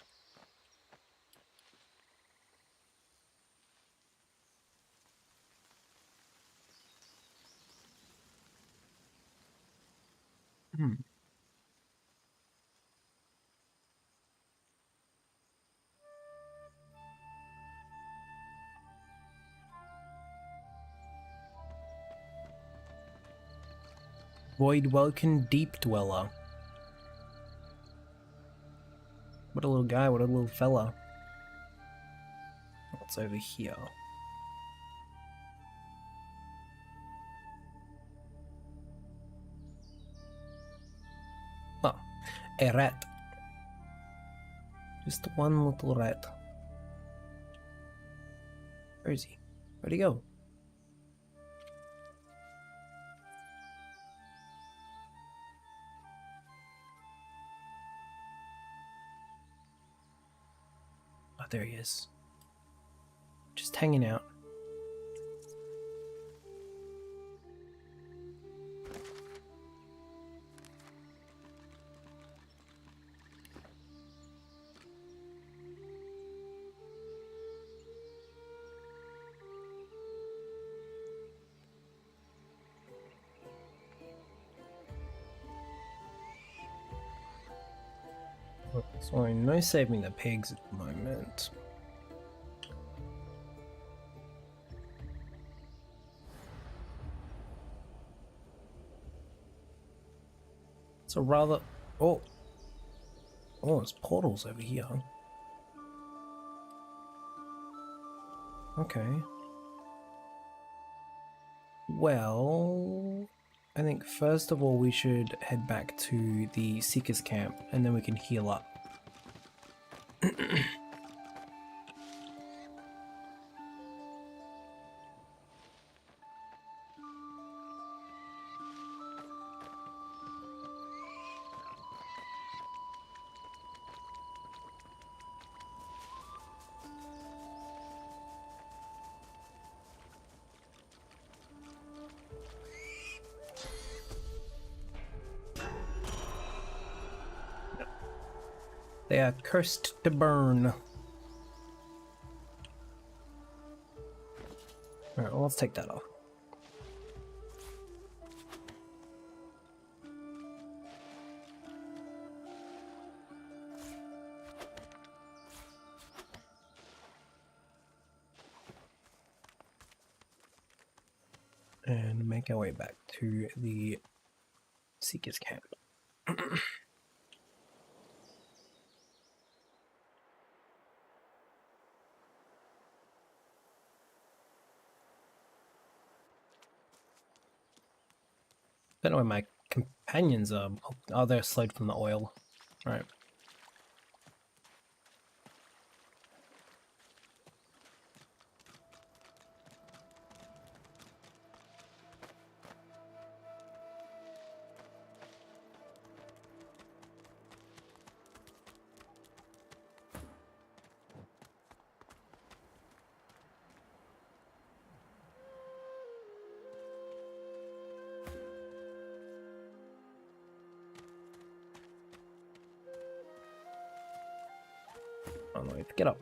S1: Void-Welkin Deep Dweller. What a little guy, what a little fella. What's over here? Oh, a rat. Just one little rat. Where is he? Where'd he go? Oh, there he is. Just hanging out. So no saving the pigs at the moment. It's a rather... Oh, there's portals over here. Okay. Well, I think first of all we should head back to the Seeker's camp and then we can heal up. They are cursed to burn. Alright, well, let's take that off. And make our way back to the Seeker's camp. Don't know where my companions are. Oh, they're slowed from the oil. Right. On the way, get up.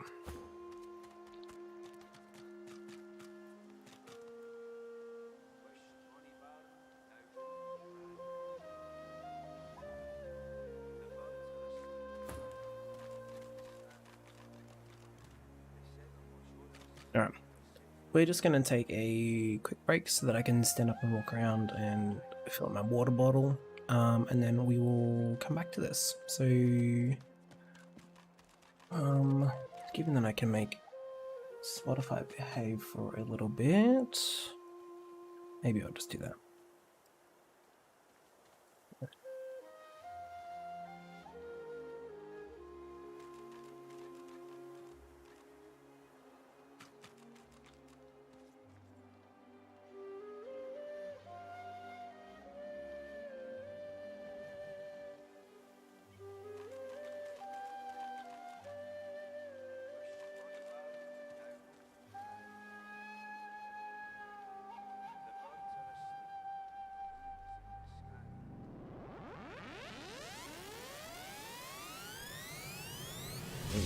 S1: Alright, we're just going to take a quick break so that I can stand up and walk around and fill up my water bottle, and then we will come back to this. So, given that I can make Spotify behave for a little bit, maybe I'll just do that.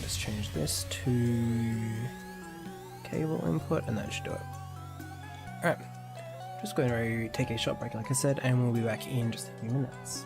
S1: Just change this to cable input and that should do it. Alright, just going to take a short break like I said, and we'll be back in just a few minutes.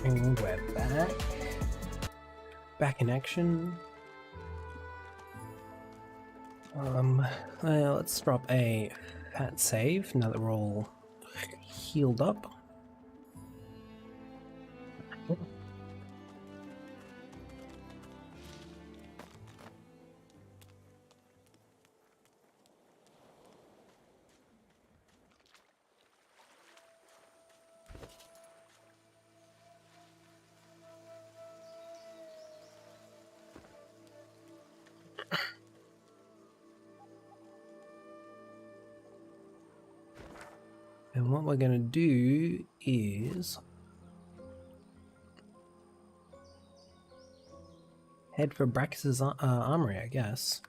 S1: And we're back. Back in action. Let's drop a fat save now that we're all healed up. And what we're going to do is head for Brax's armory, I guess.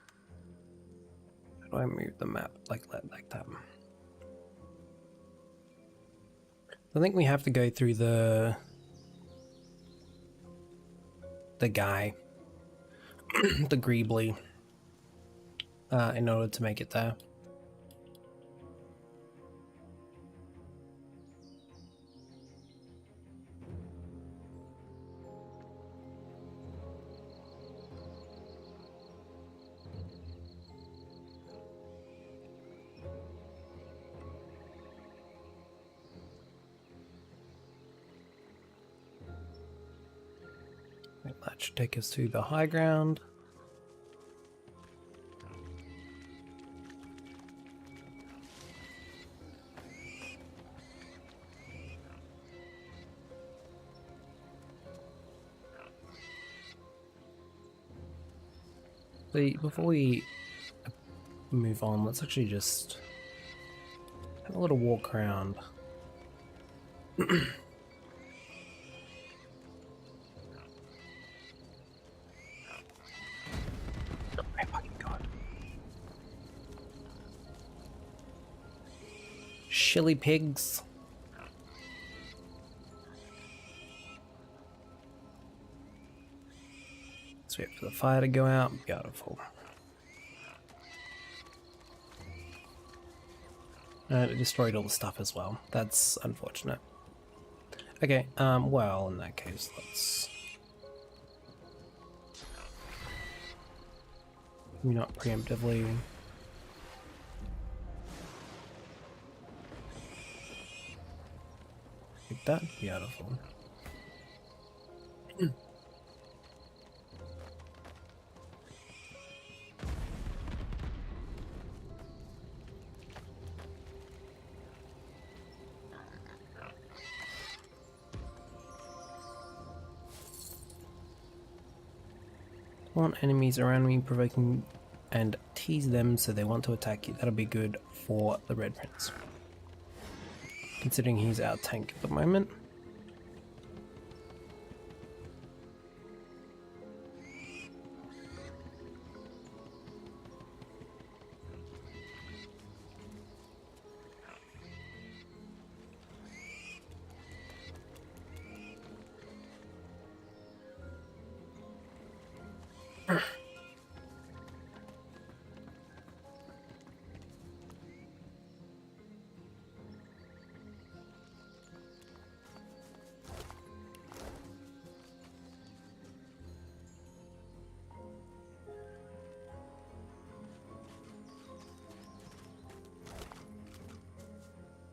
S1: How do I move the map like that? I think we have to go through the guy, the Greebly, in order to make it there. That should take us to the high ground. Before we move on, let's actually just have a little walk around. Chili pigs. Let's wait for the fire to go out. Beautiful. It destroyed all the stuff as well. That's unfortunate. Okay, well, in that case, let's... not preemptively... like that. Beautiful. Want enemies around me, provoking and tease them so they want to attack you. That'll be good for the Red Prince, considering he's our tank at the moment.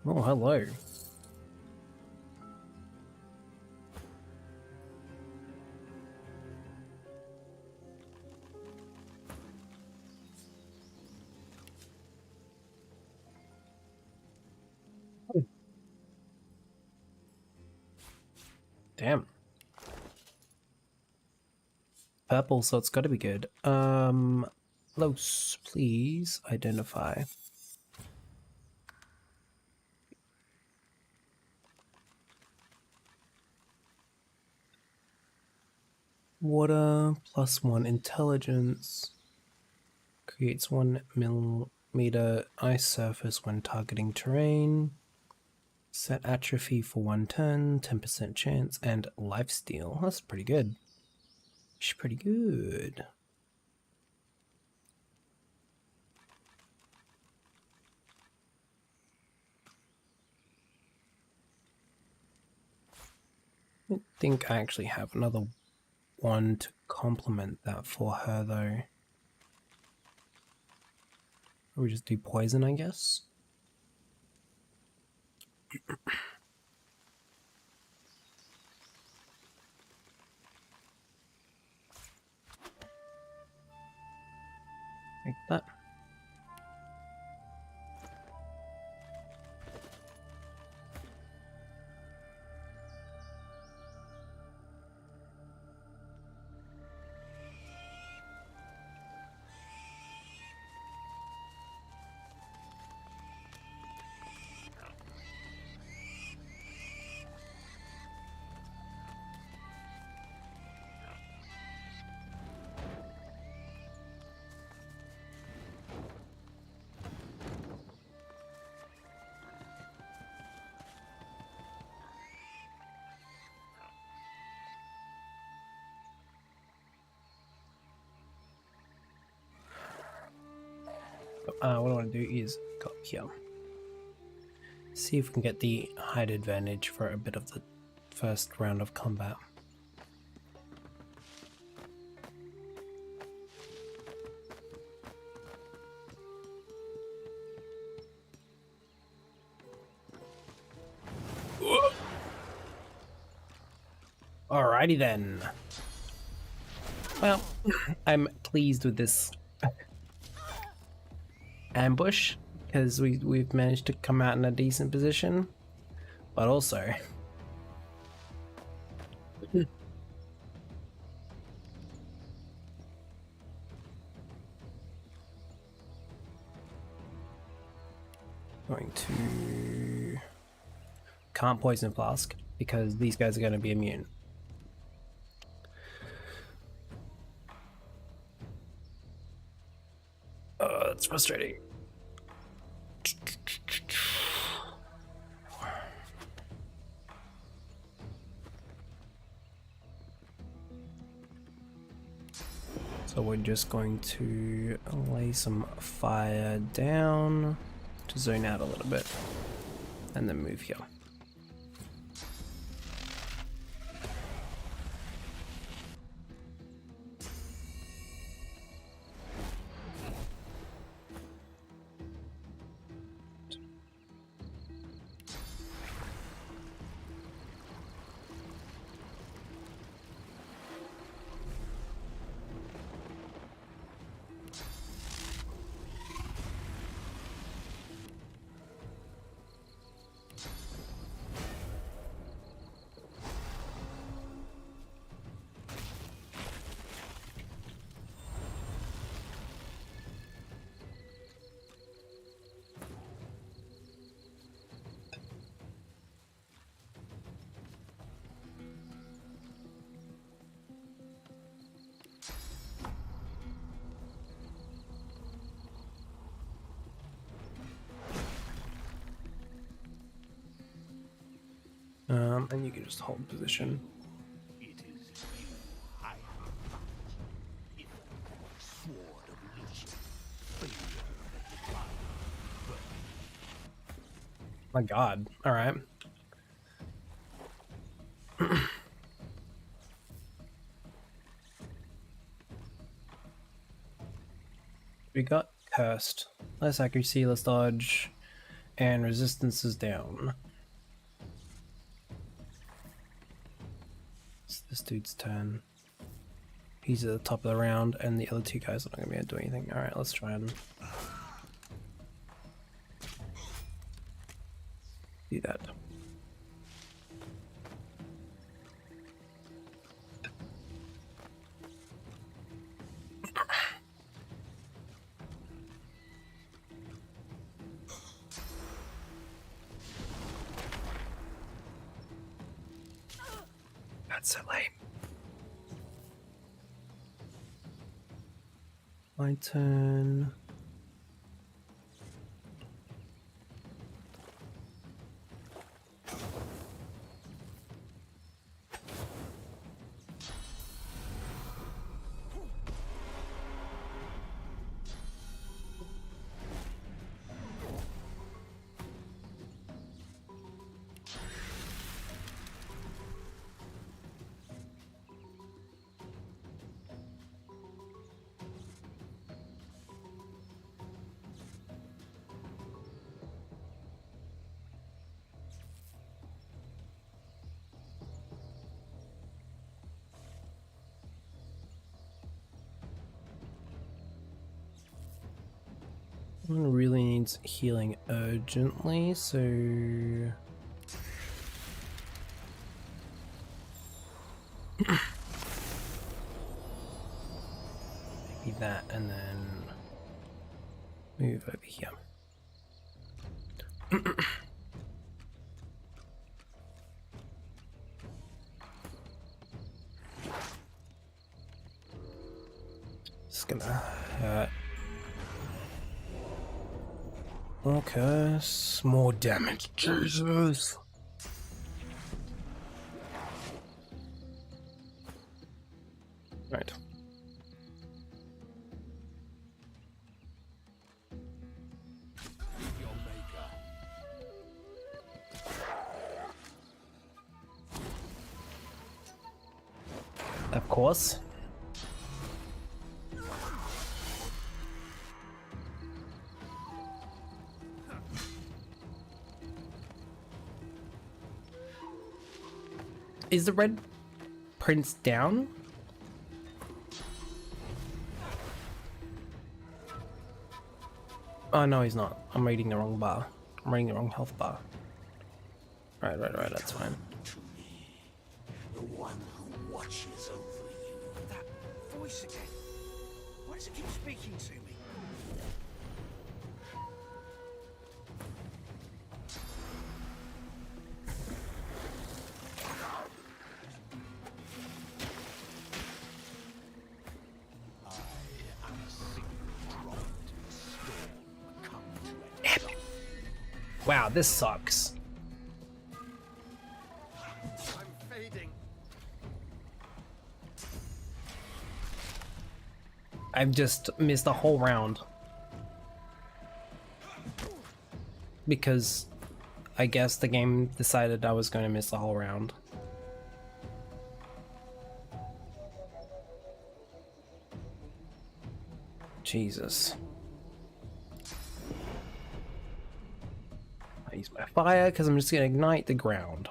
S1: Oh, hello. Damn. Purple, so it's got to be good. Los, please identify. Water, +1 intelligence. Creates 1mm ice surface when targeting terrain. Set atrophy for 1 turn, 10% chance, and lifesteal. That's pretty good. She's pretty good. I think I actually have another one to complement that for her though. Or we just do poison, I guess. Like that. What I want to do is go up here. See if we can get the height advantage for a bit of the first round of combat. Alrighty then. Well, I'm pleased with this ambush because we've managed to come out in a decent position, but also going to can't poison flask because these guys are going to be immune. Oh, that's frustrating. So we're just going to lay some fire down to zone out a little bit and then move here. And you can just hold position. My God. All right. We got cursed. Less accuracy, less dodge, and resistance is down. It's this dude's turn. He's at the top of the round, and the other two guys are not going to be able to do anything. Alright, let's try and do that. That's so lame. My turn. Someone really needs healing urgently, so maybe that, and then move over here. It's gonna hurt. More curse, more damage. Jesus. Right. Of course. Is the Red Prince down? Oh no, he's not. I'm reading the wrong bar. I'm reading the wrong health bar. Right, that's fine.
S11: The one who watches over you. That voice again. Why does it keep speaking to me?
S1: Wow, this sucks.
S11: I'm fading.
S1: I've just missed a whole round. Because I guess the game decided I was going to miss the whole round. Jesus. I use my fire because I'm just going to ignite the ground.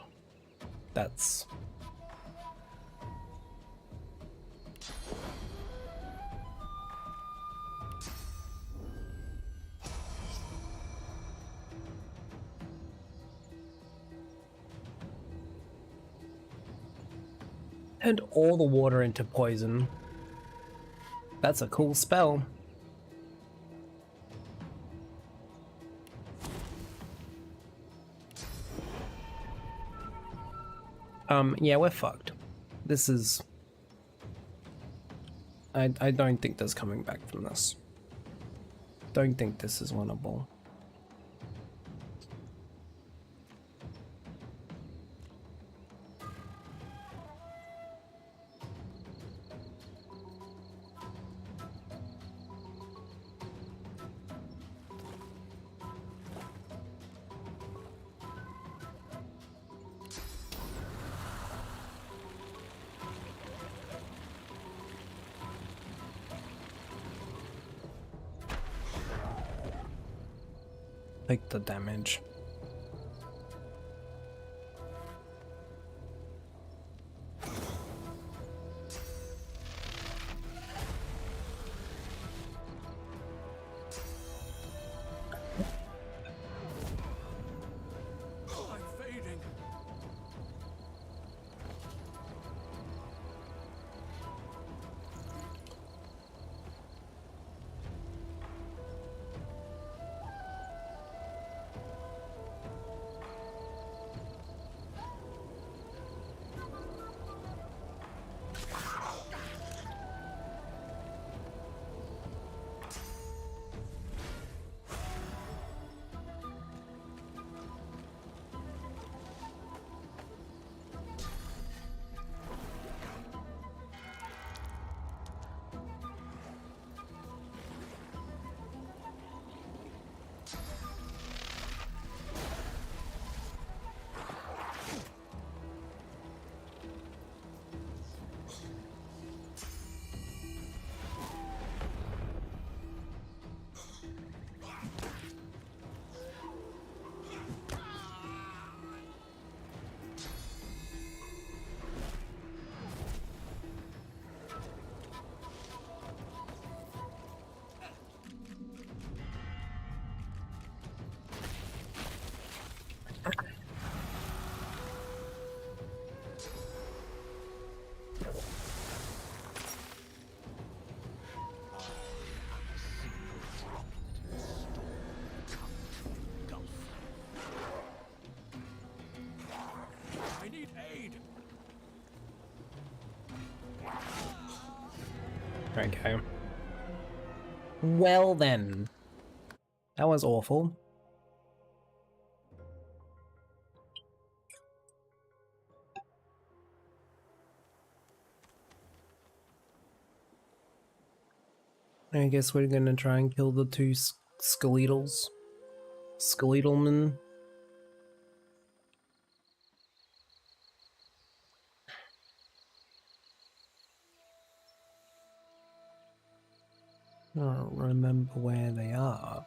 S1: That's... Turned all the water into poison. That's a cool spell. Yeah, we're fucked. This is... I don't think there's coming back from this. Don't think this is winnable. Take the damage.
S11: I'm fading.
S1: Okay. Well then. That was awful. I guess we're gonna try and kill the two skeletals. Skeletalmen. I don't remember where they are.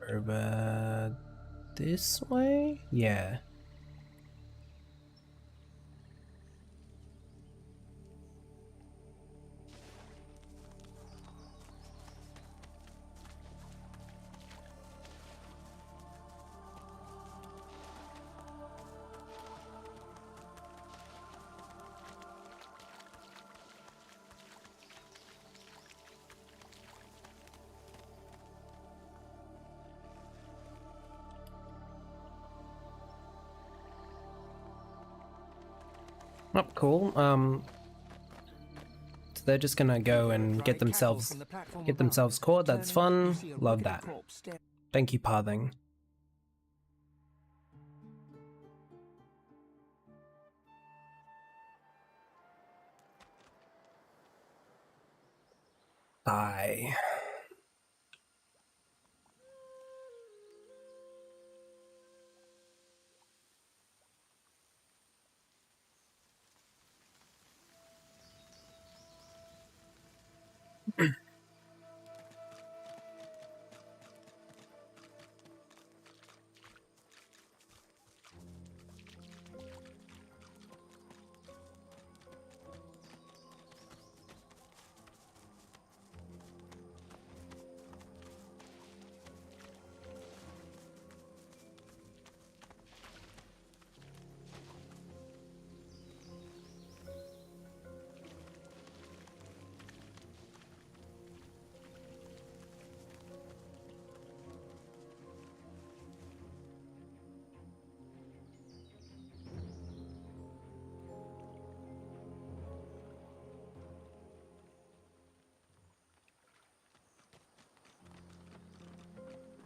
S1: Over this way? Yeah. Oh, cool. So they're just gonna go and get themselves caught. That's fun. Love that. Thank you, Pathing. Die.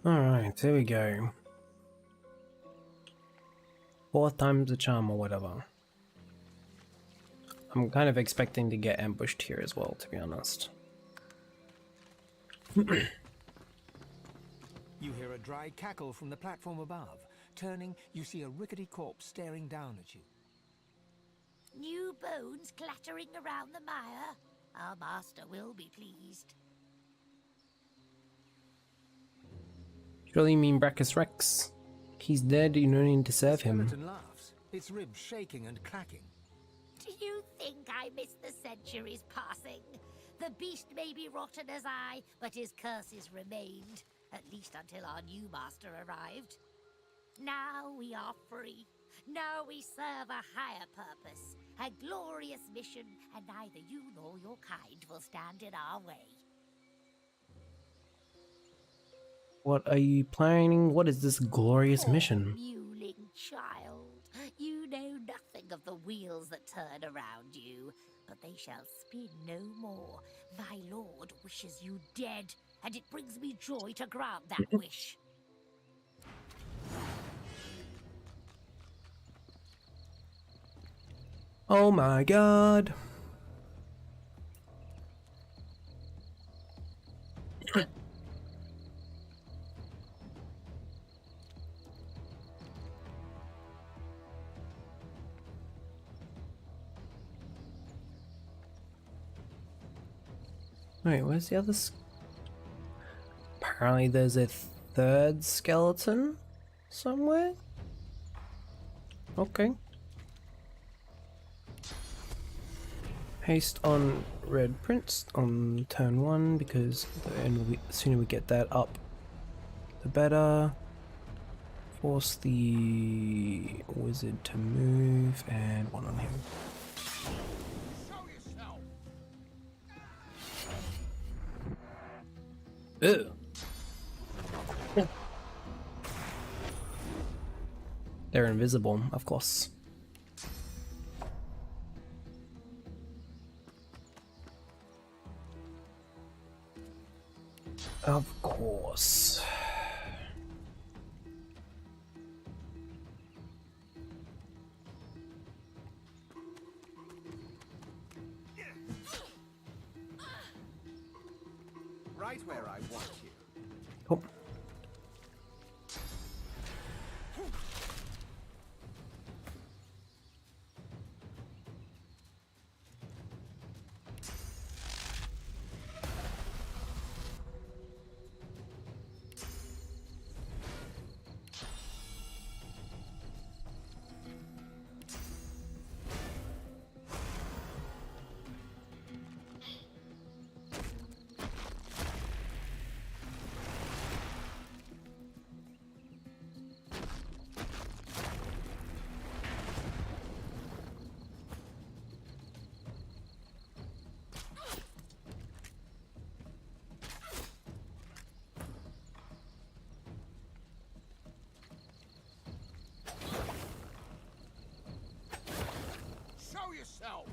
S1: Alright, here we go. 4th time's the charm or whatever. I'm kind of expecting to get ambushed here as well, to be honest.
S4: You hear a dry cackle from the platform above. Turning, you see a rickety corpse staring down at you.
S10: New bones clattering around the mire. Our master will be pleased.
S1: Surely you mean Brachus Rex? He's dead, you don't need to serve him.
S4: Skeleton laughs, its ribs shaking and cracking.
S10: Do you think I miss the centuries passing? The beast may be rotten as I, but his curses remained, at least until our new master arrived. Now we are free. Now we serve a higher purpose, a glorious mission, and neither you nor your kind will stand in our way.
S1: What are you planning? What is this glorious mission?
S10: Mewling child, you know nothing of the wheels that turn around you, but they shall spin no more. Thy lord wishes you dead, and it brings me joy to grant that wish.
S1: Oh my god. Wait, where's the other apparently there's a 3rd skeleton somewhere? Okay. Haste on red prince on turn 1 because the sooner we get that up, the better. Force the wizard to move and 1 on him. Ew. They're invisible, of course. Of course.
S15: Right where I want you.
S1: Oh.
S15: Show yourself!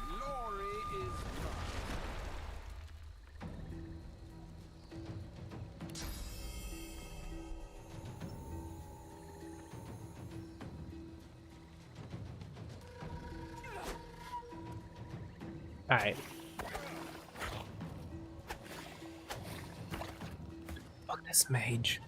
S15: Glory is mine.
S1: Alright. Fuck this mage.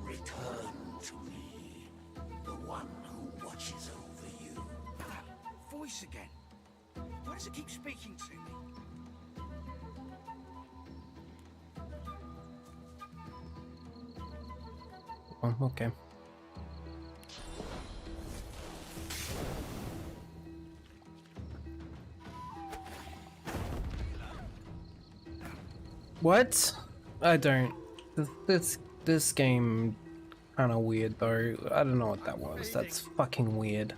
S11: Return to me, the one who watches over you.
S15: That voice again. Why does it keep speaking to me?
S1: Oh, okay. What? I don't. This game kind of weird though. I don't know what that was. That's fucking weird.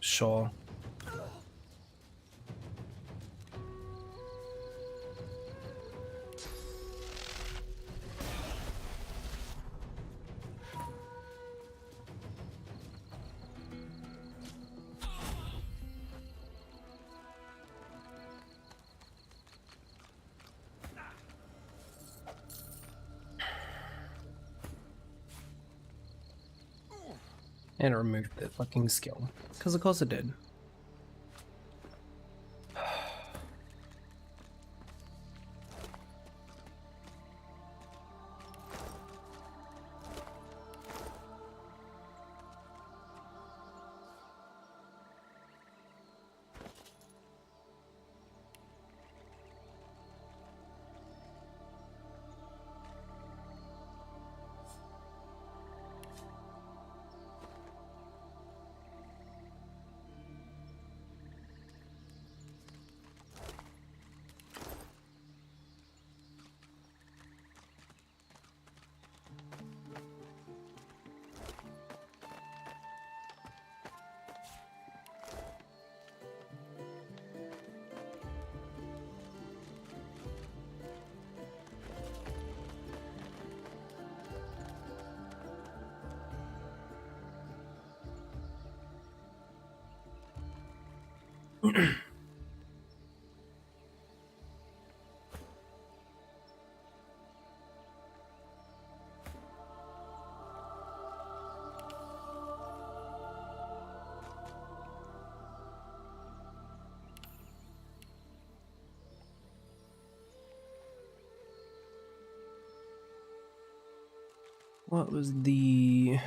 S1: Sure. And it removed the fucking skill. Because of course it did. What was the...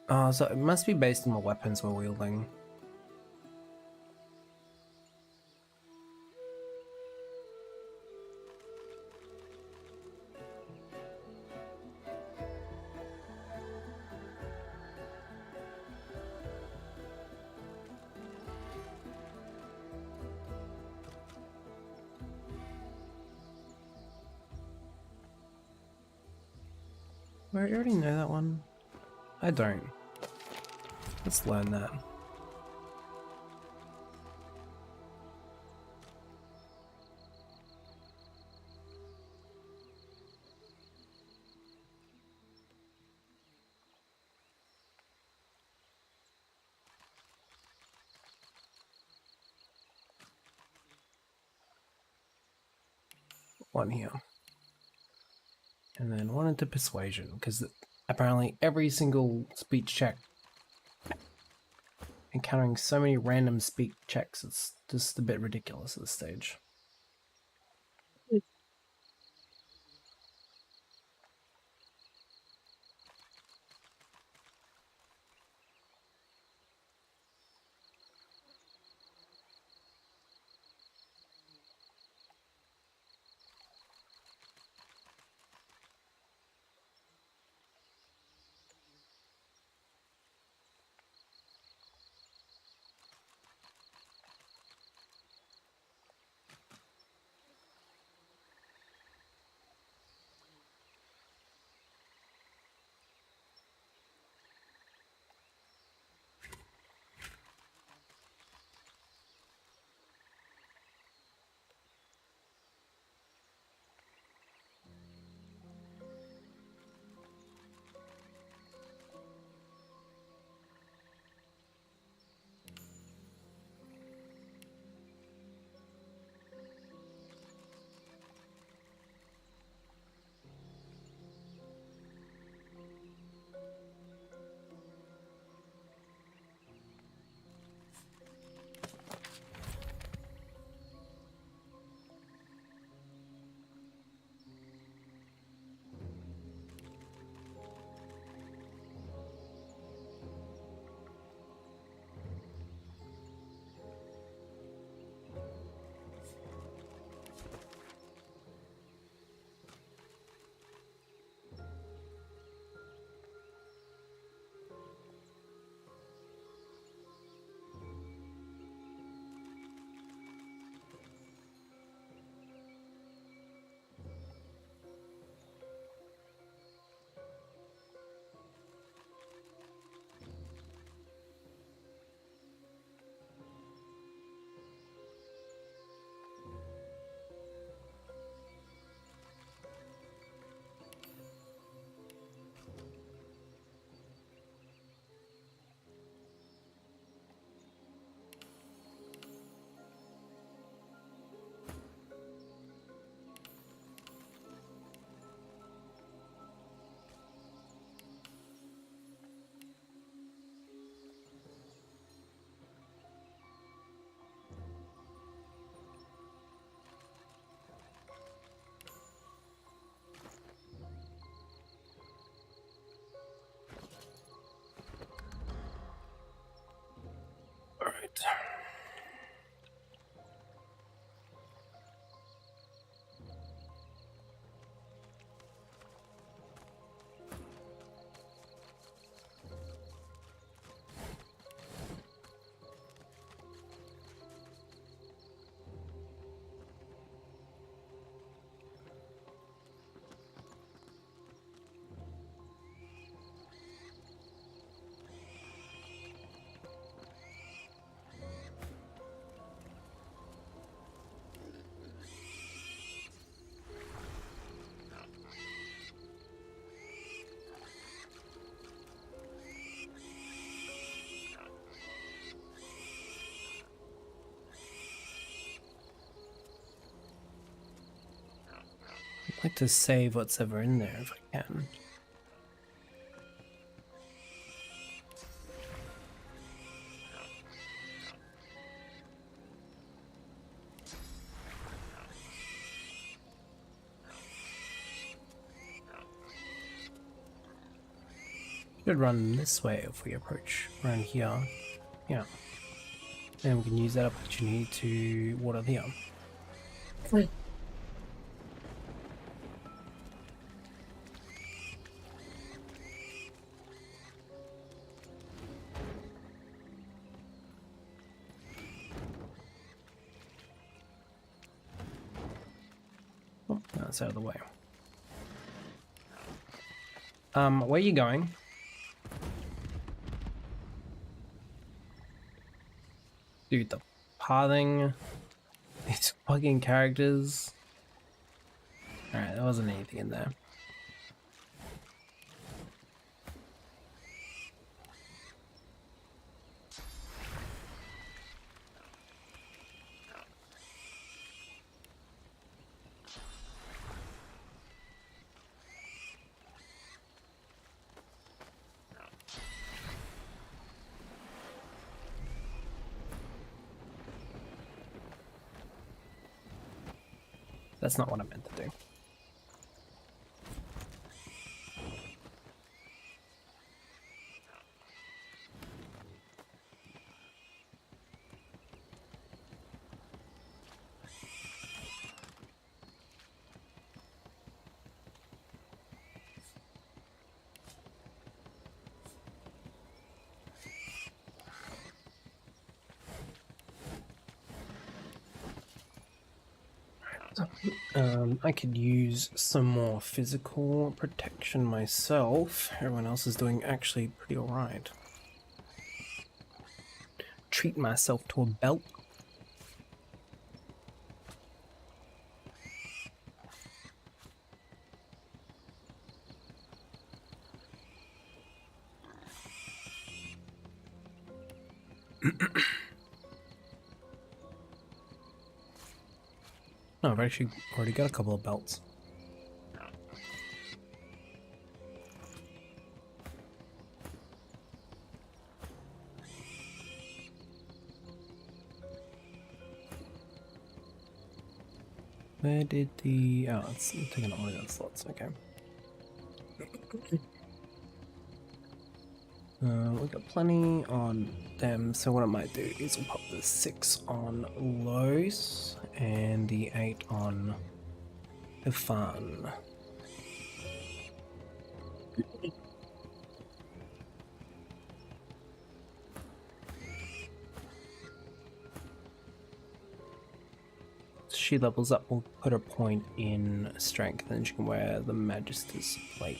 S1: so it must be based on the weapons we're wielding. I already know that one. I don't. Let's learn that. One here. And then one into persuasion, because apparently every single speech check, encountering so many random speech checks, it's just a bit ridiculous at this stage. I'd like to save what's ever in there if I can. Should run this way if we approach around here. Yeah. And we can use that opportunity to water the arm. Oh, that's out of the way. Where are you going? Dude, the pathing, these fucking characters. Alright, there wasn't anything in there. That's not what I meant to do. I could use some more physical protection myself. Everyone else is doing actually pretty alright. Treat myself to a belt. No, I've actually already got a couple of belts. Where did the... oh, it's taking up one of those slots, okay. We've got plenty on them, so what I might do is we'll pop the 6 on Los and the 8 on the Fun. She levels up, we'll put a point in strength and she can wear the Magister's plate.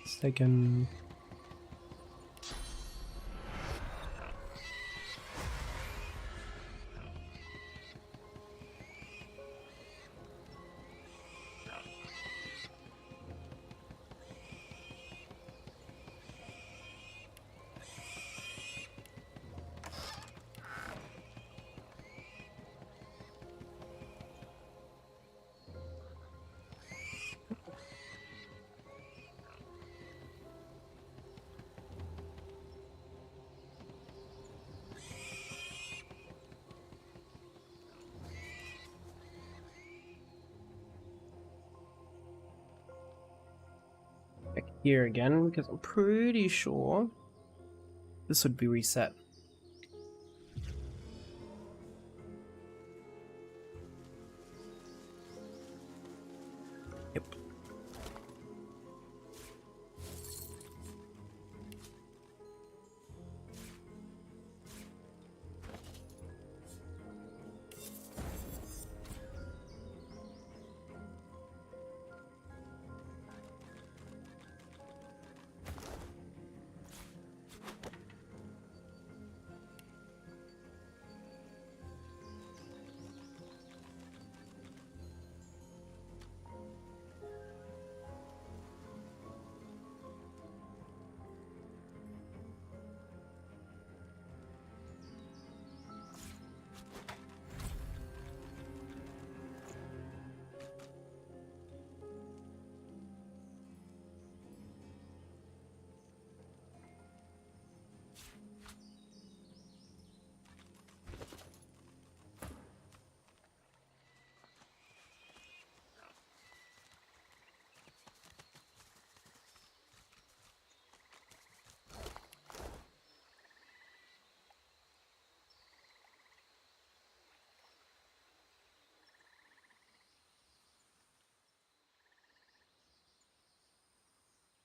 S1: It's taken... here again, because I'm pretty sure this would be reset. Yep.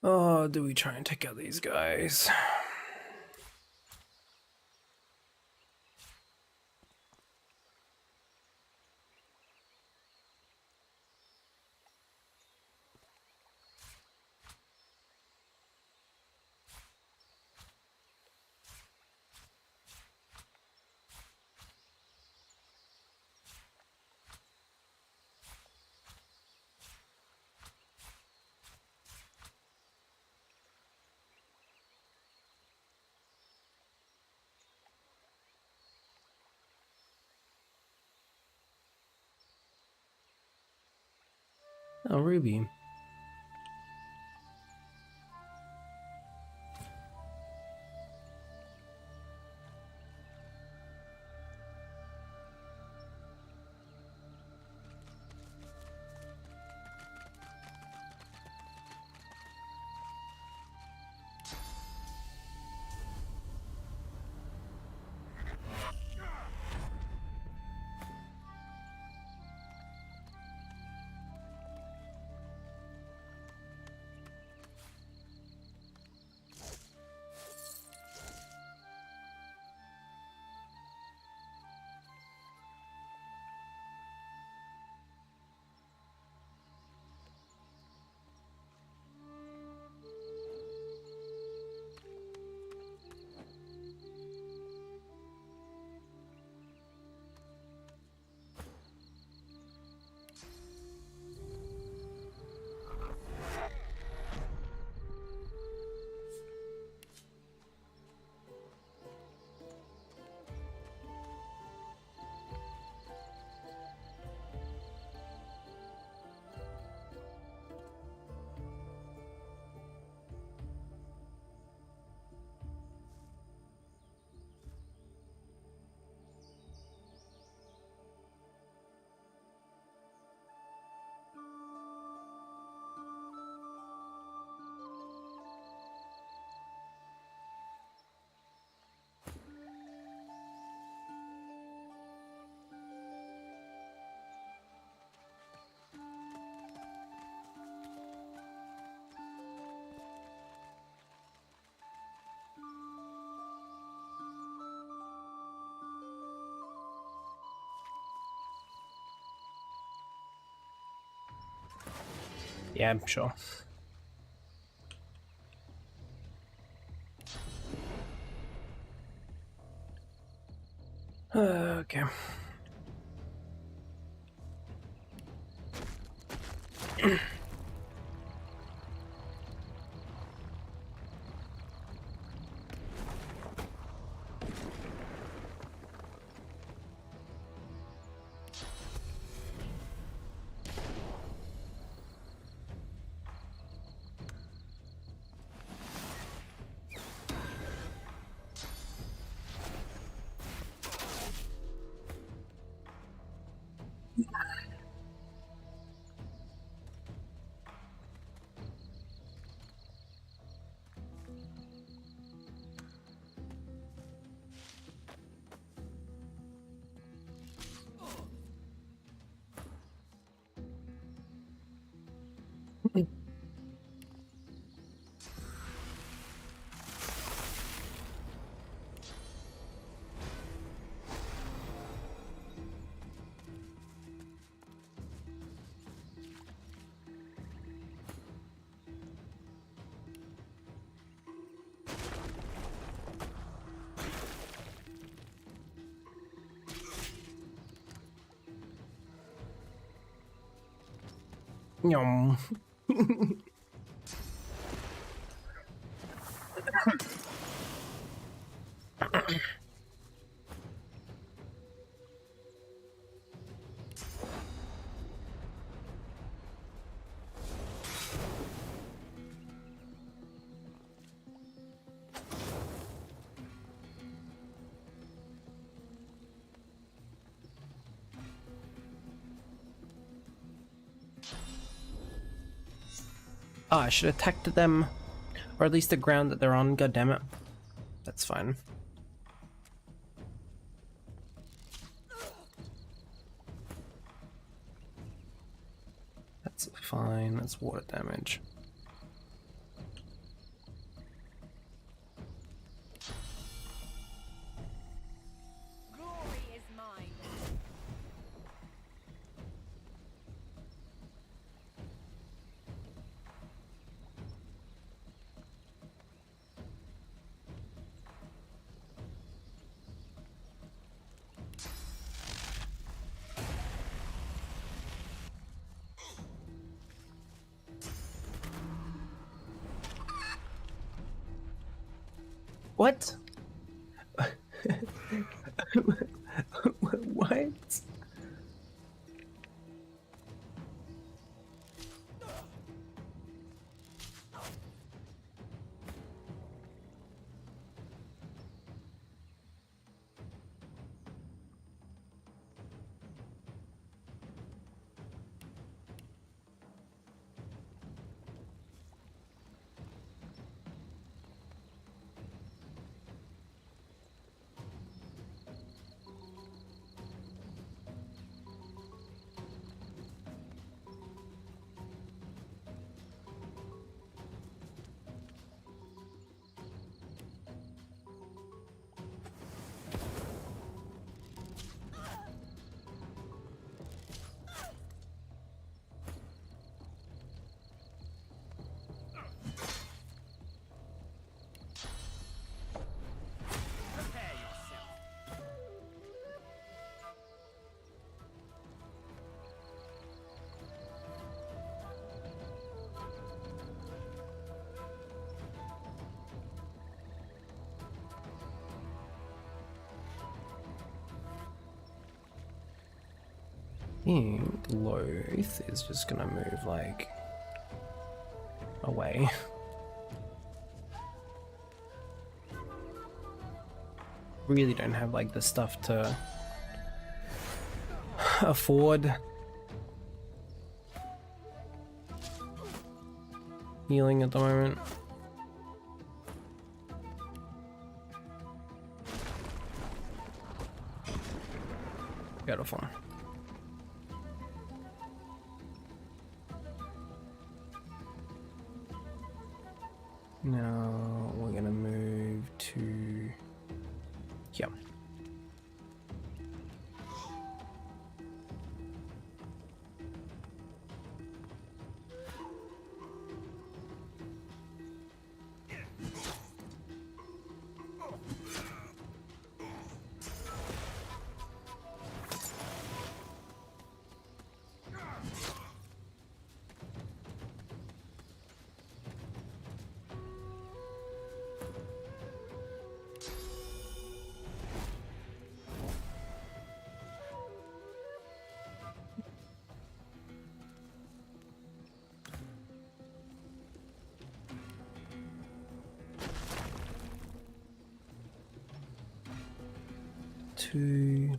S1: Oh, do we try and take out these guys? Oh, Ruby. Yeah, I'm sure. Okay. Yum. Oh, I should have attacked them, or at least the ground that they're on. God damn it. That's fine. That's fine. That's water damage. What? What? I think Loth is just gonna move like away. Really don't have like the stuff to afford healing at the moment. Beautiful. Now we're gonna move to here. Two.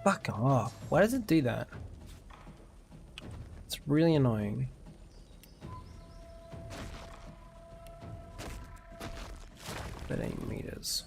S1: Fuck off. Why does it do that? It's really annoying. That 8 meters.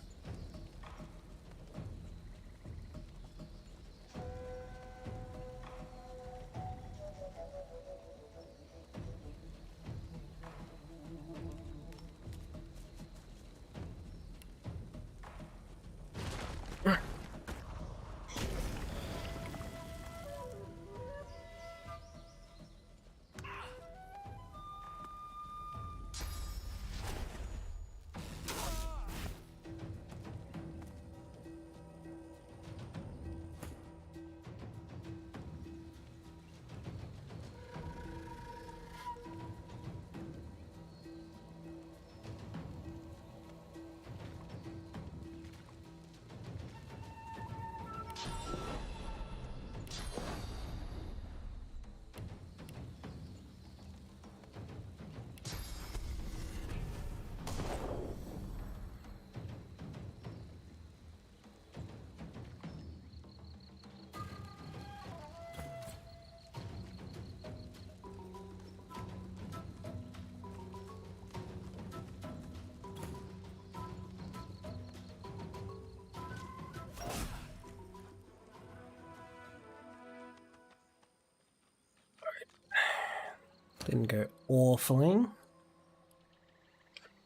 S1: Didn't go awfully.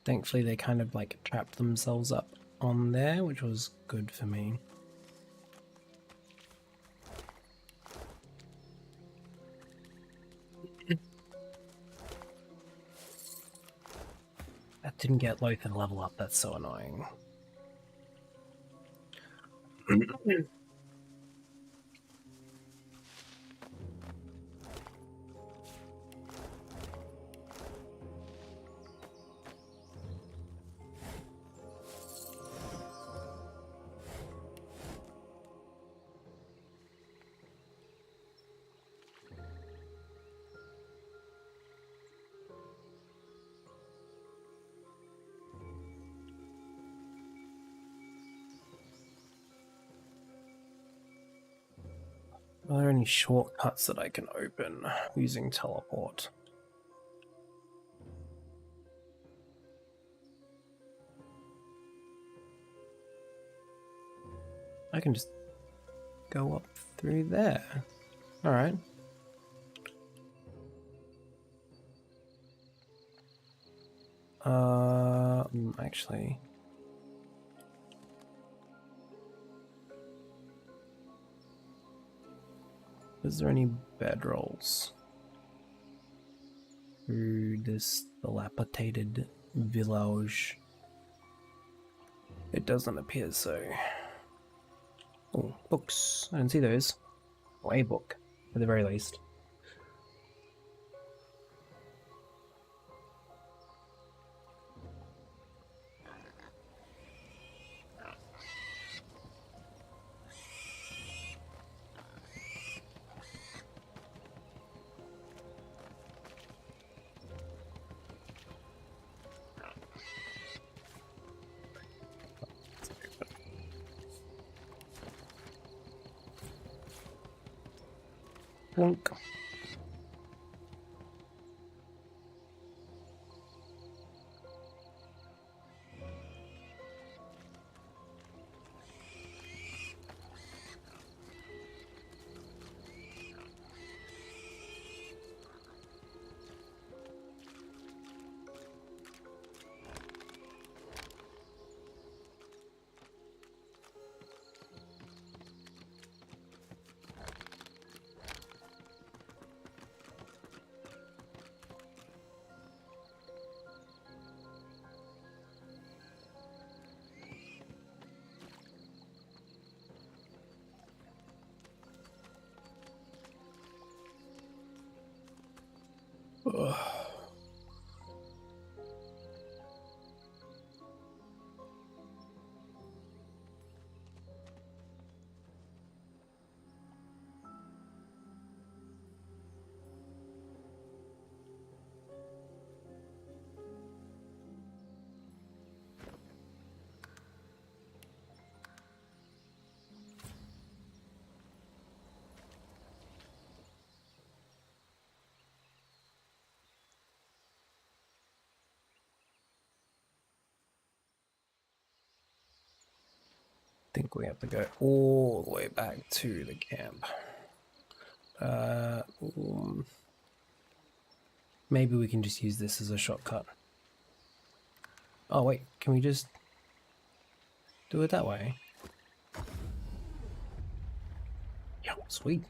S1: Thankfully they kind of like trapped themselves up on there, which was good for me. That didn't get Loth and level up, that's so annoying. Are there any shortcuts that I can open using teleport? I can just go up through there. Alright. Actually... Is there any bedrolls through this dilapidated village? It doesn't appear so. Oh, books. I didn't see those. Or a book, at the very least. Plunk. Ugh. Think we have to go all the way back to the camp. Maybe we can just use this as a shortcut. Oh wait, can we just do it that way? Yeah, sweet.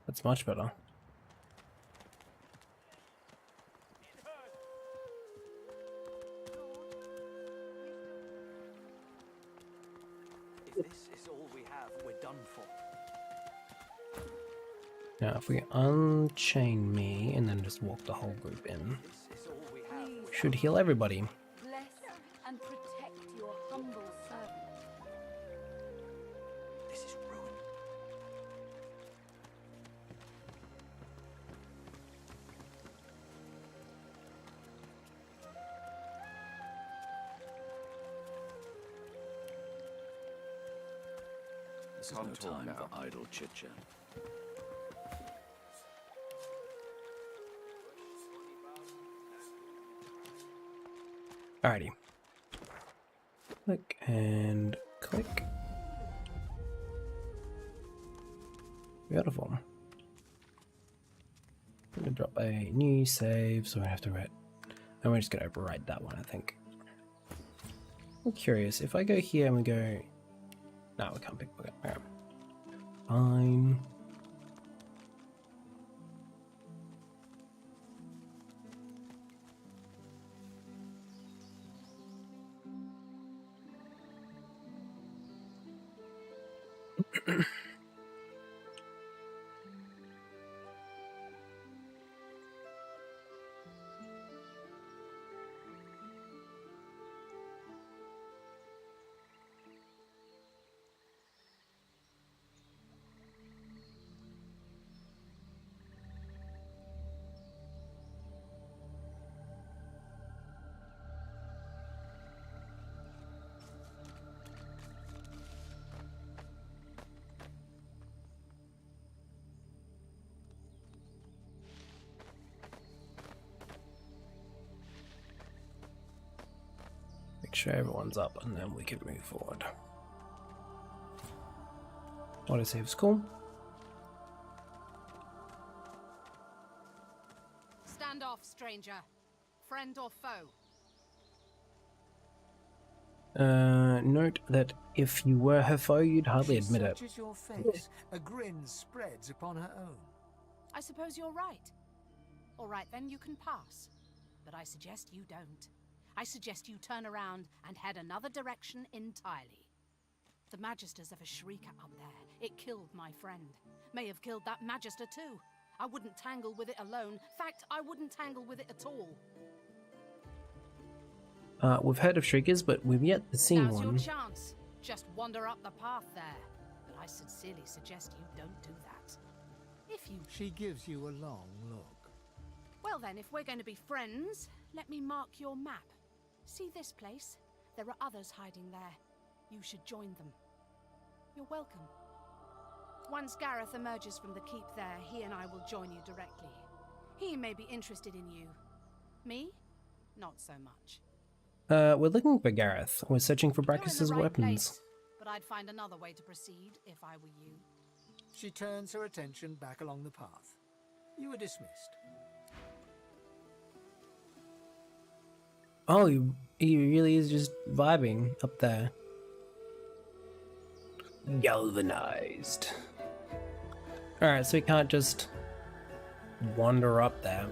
S1: That's much better.
S9: If this is all we have, we're done for.
S1: Now, if we unchain me and then just walk the whole group in, we should heal everybody.
S16: Bless and protect your humble servant.
S9: This is ruin.
S12: This is no time for idle chit-chat.
S1: Alrighty. Click and click. Beautiful. I'm gonna drop a new save, so I have to write. And we're just gonna override that one, I think. I'm curious, if I go here and we go... No, we can't pick it. Alright. Fine. sure everyone's up, and then we can move forward. Autosave's cool.
S17: Stand off, stranger. Friend or foe?
S1: Note that if you were her foe, you'd hardly admit it.
S4: She searches your face. A grin spreads upon her own.
S17: I suppose you're right. All right, then you can pass. But I suggest you don't. I suggest you turn around and head another direction entirely. The Magisters have a shrieker up there. It killed my friend. May have killed that Magister too. I wouldn't tangle with it alone. Fact, I wouldn't tangle with it at all.
S1: We've heard of shriekers, but we've yet to see
S17: Now's
S1: one.
S17: your chance. Just wander up the path there. But I sincerely suggest you don't do that. If you...
S4: She gives you a long look.
S17: Well then, if we're going to be friends, let me mark your map. See this place? There are others hiding there. You should join them. You're welcome. Once Gareth emerges from the keep there, he and I will join you directly. He may be interested in you. Me? Not so much.
S1: We're looking for Gareth. We're searching for
S17: You're in the
S1: Brachus's
S17: right
S1: weapons.
S17: place, but I'd find another way to proceed if I were you.
S4: She turns her attention back along the path. You are dismissed.
S1: Oh, he really is just vibing up there. Galvanized. Alright, so we can't just wander up there.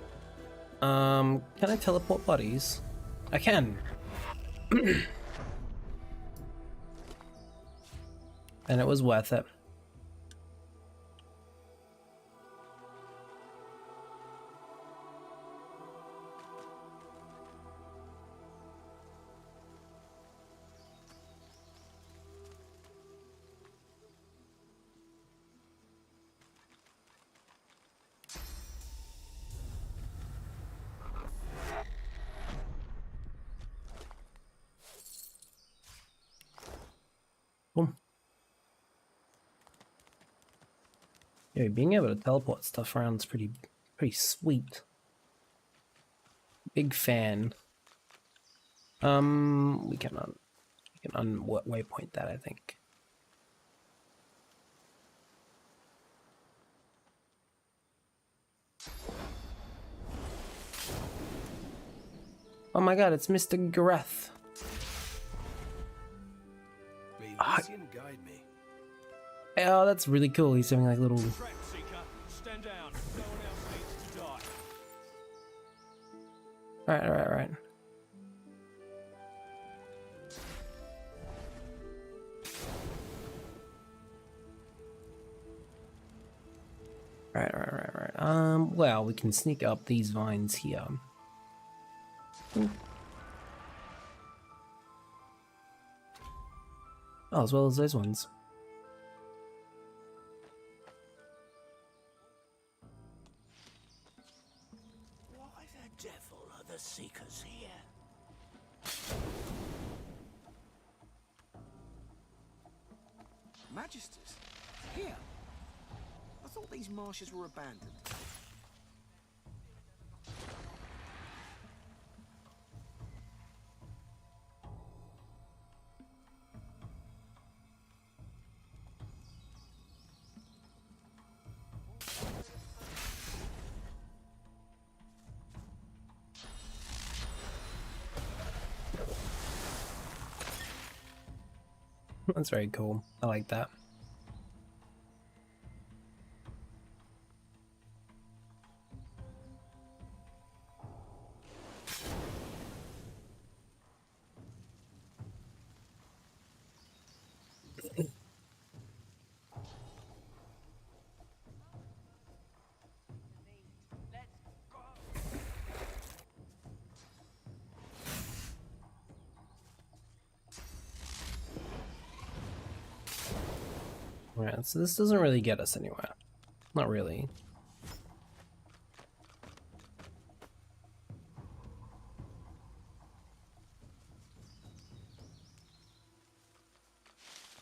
S1: Can I teleport bodies? I can. And it was worth it. Cool. Yeah, being able to teleport stuff around is pretty sweet. Big fan. We can waypoint that, I think. Oh my god, it's Mr. Gareth.
S5: May Lucian guide me.
S1: Oh, that's really cool. He's having like little...
S18: Trap seeker, stand down. No one else needs to die.
S1: Right. Right. Well, we can sneak up these vines here. Oh, as well as those ones.
S11: Why the devil are the Seekers here?
S15: Magisters? Here? I thought these marshes were abandoned.
S1: That's very cool. I like that. Right, so this doesn't really get us anywhere. Not really.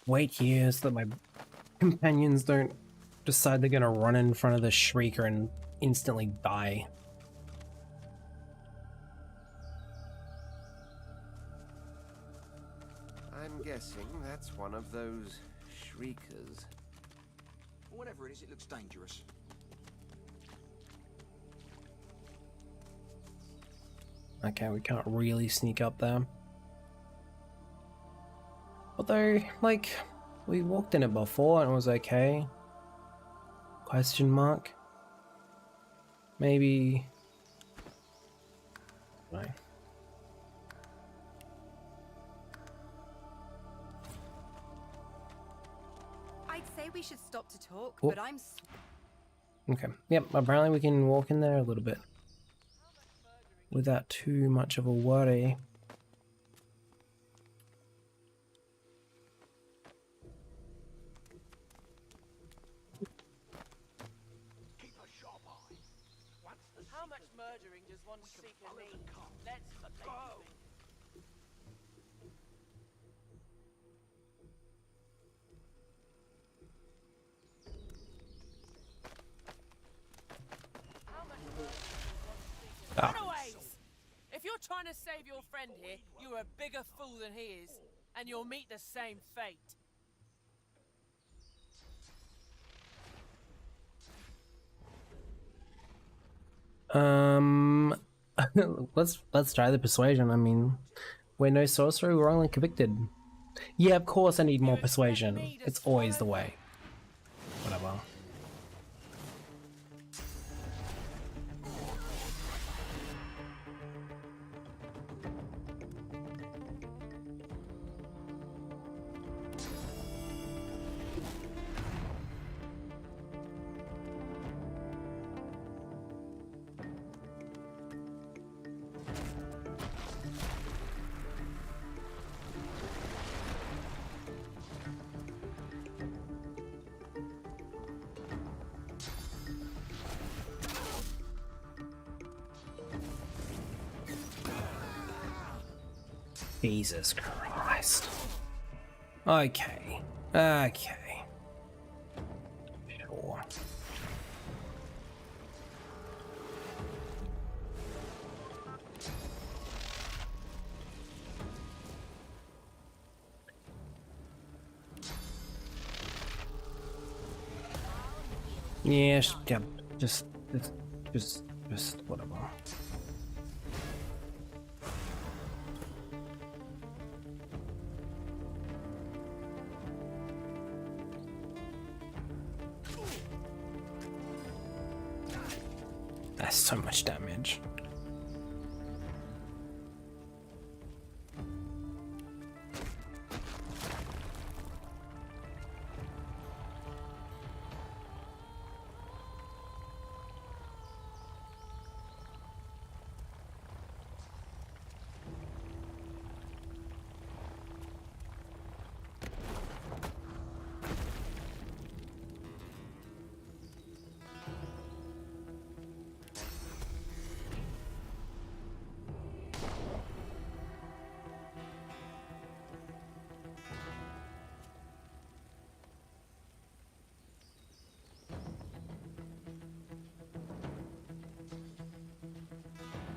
S1: Wait here so that my companions don't decide they're gonna run in front of the Shrieker and instantly die.
S19: guessing that's one of those shriekers.
S15: Whatever it is, it looks dangerous.
S1: Okay, we can't really sneak up there. Although, like, we walked in it before and it was okay. Question mark? Maybe... No.
S20: I'd say we should stop to talk,
S1: Oh.
S20: but I'm...
S1: Okay, yep, apparently we can walk in there a little bit. Without too much of a worry.
S21: How much murdering does one seeker need? Let's go! Runaways! If you're trying to save your friend here, you're a bigger fool than he is, and you'll meet the same fate.
S1: Let's try the persuasion. I mean, we're no sorcerer, we're only convicted. Yeah, of course I need more persuasion. It's always the way. Whatever. Jesus Christ. Okay. Okay. Sure. Yeah, just whatever. That's so much damage.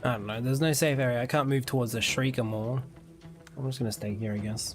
S1: I don't know, there's no safe area. I can't move towards the Shrieker more. I'm just gonna stay here, I guess.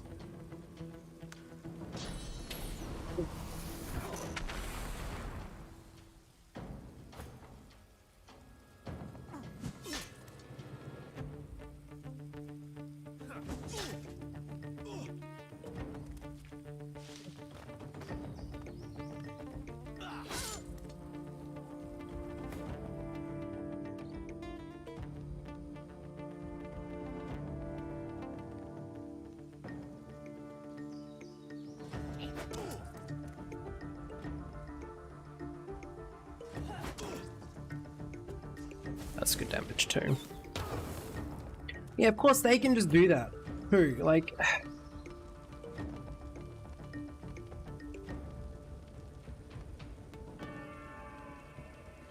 S1: That's good damage too. Yeah, of course they can just do that. Who? Like...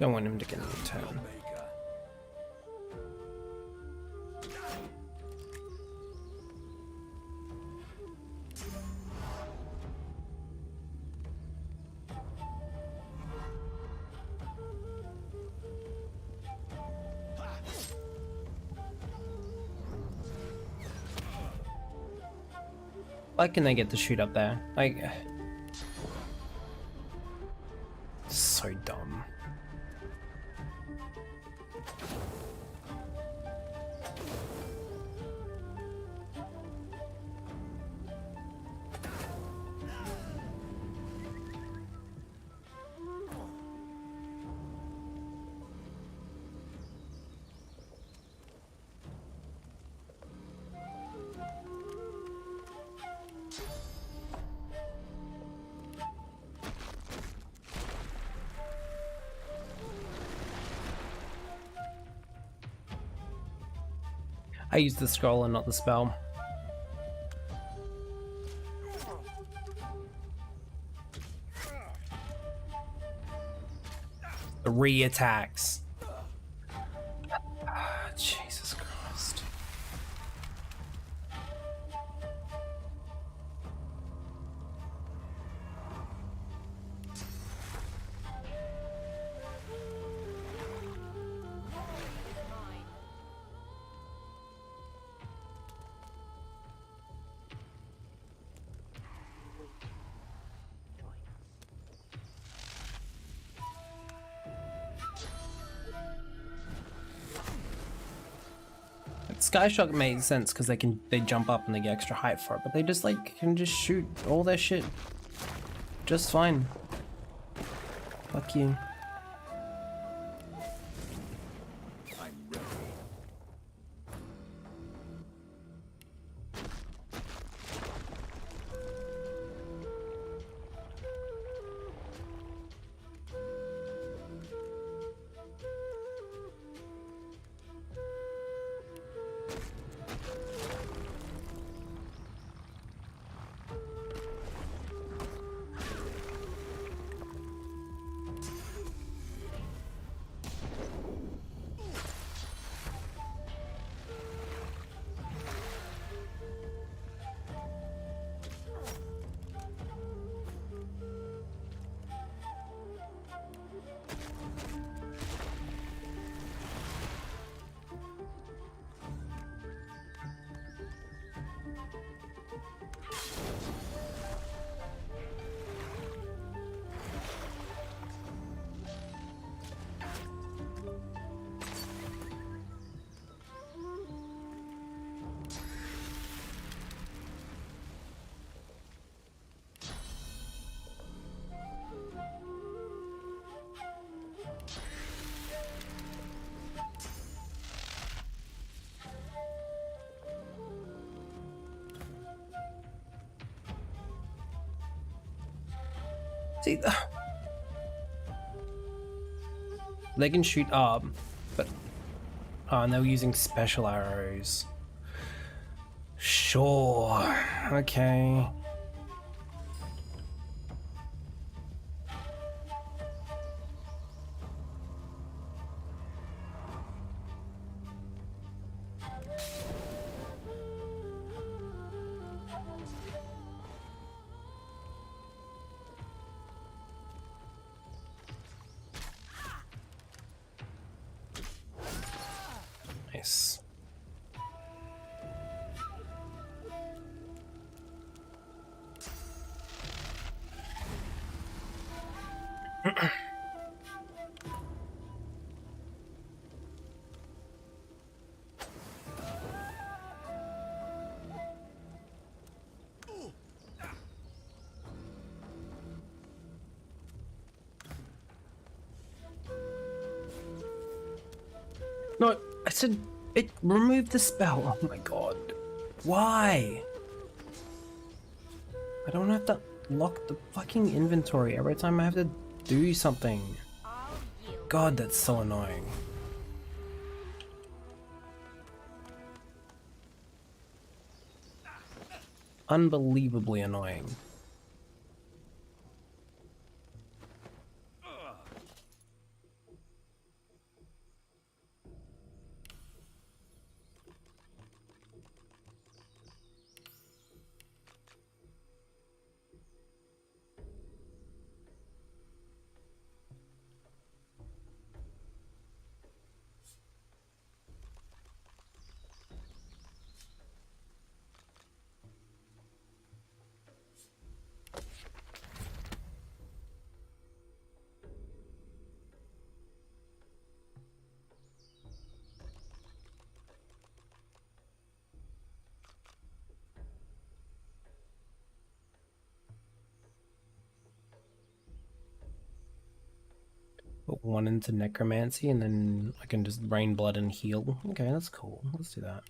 S1: Don't want him to get in the turn. Why can they get to shoot up there? Like, so dumb. I used the scroll and not the spell. The re-attacks. Jesus Christ. Skyshock made sense because they jump up and they get extra height for it, but they just like can just shoot all their shit just fine. Fuck you. See, they can shoot up, but and they were using special arrows. Sure, okay. Nice. No, I said it removed the spell. Oh my god. Why? I don't have to lock the fucking inventory every time I have to do something. God, that's so annoying. Unbelievably annoying. one into necromancy and then I can just rain blood and heal. Okay, that's cool. Let's do that.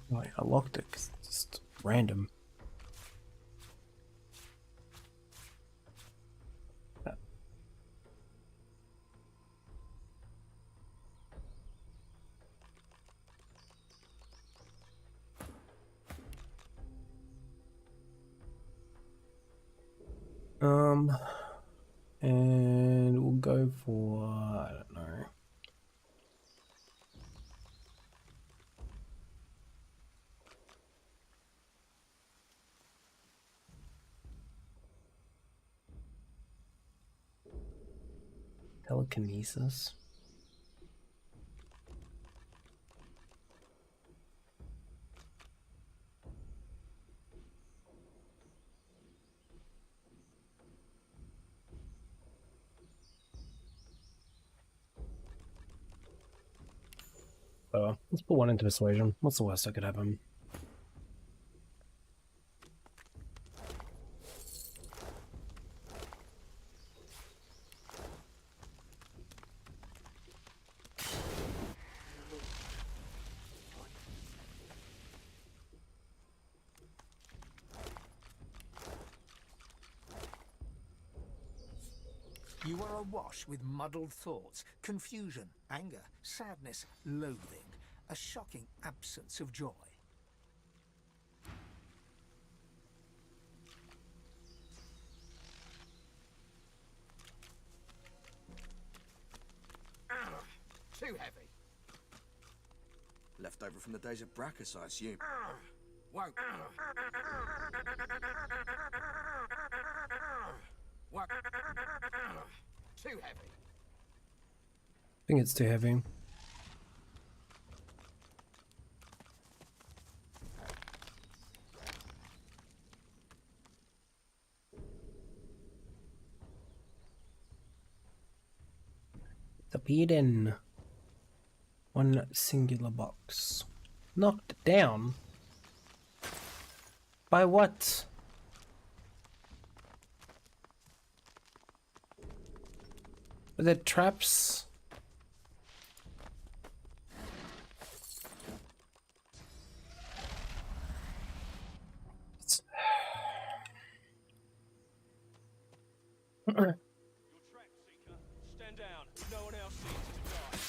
S1: Right, I locked it because it's just random. And we'll go for, I don't know. Telekinesis. Let's put one into persuasion. What's the worst that could happen?
S4: You are awash with muddled thoughts, confusion, anger, sadness, loathing, a shocking absence of joy.
S15: Too heavy.
S11: Left over from the days of Brackus, I assume.
S15: Won't. Won't. Too heavy.
S1: I think it's too heavy. Appeared in one singular box. Knocked down? By what? Were there traps?
S18: Stand down. No one else needs to die.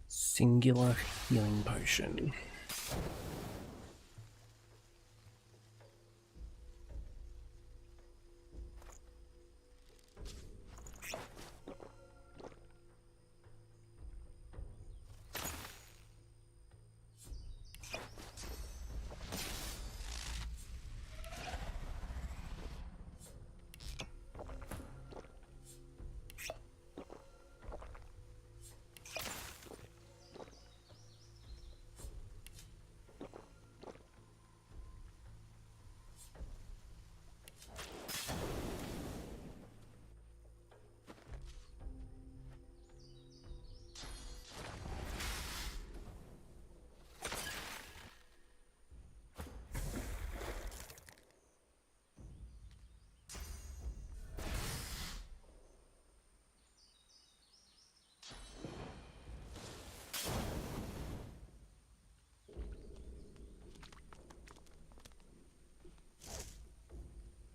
S1: Singular healing potion.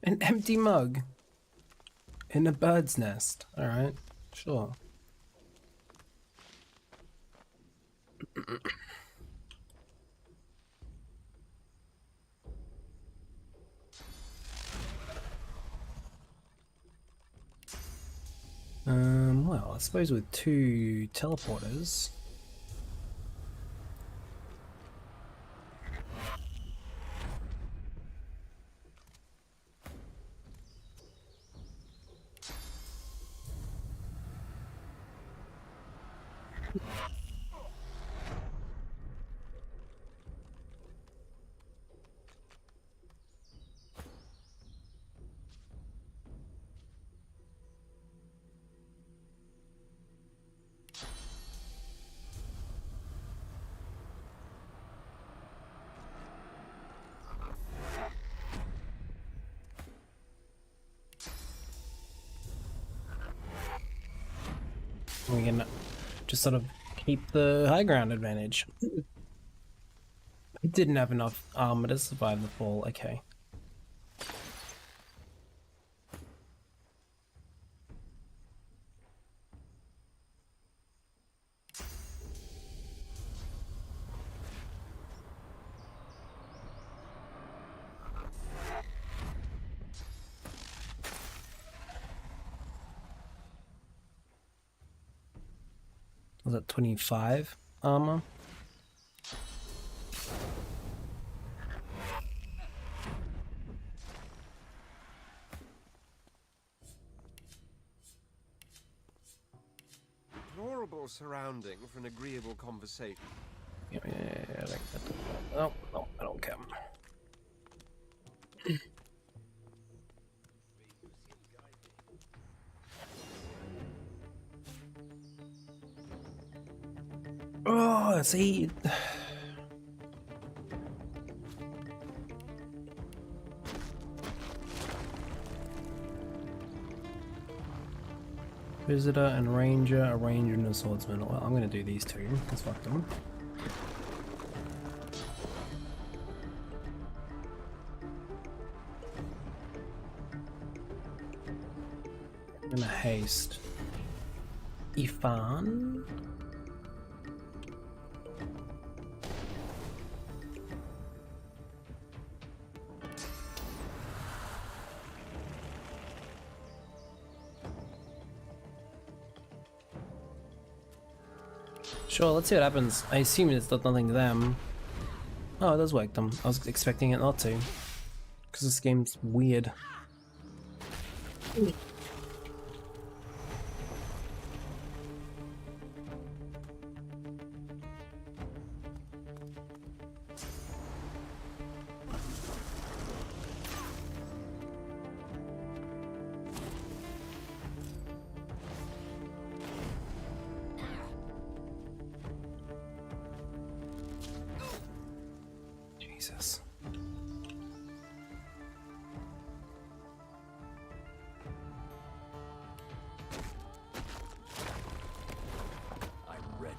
S1: An empty mug in a bird's nest. Alright, sure. Well, I suppose with 2 teleporters. We can just sort of keep the high ground advantage. He didn't have enough armor to survive the fall, okay. Was that 25 armor?
S19: Deplorable surrounding for an agreeable conversation.
S1: Yeah, oh, no, I don't care. Oh, see. Visitor and ranger, a ranger and a swordsman. Well, I'm gonna do these 2, because fuck them. I'm gonna haste. Ifan. Sure, let's see what happens. I assume it's done nothing to them. Oh, it does work them. I was expecting it not to. Because this game's weird. Jesus.
S12: I'm ready.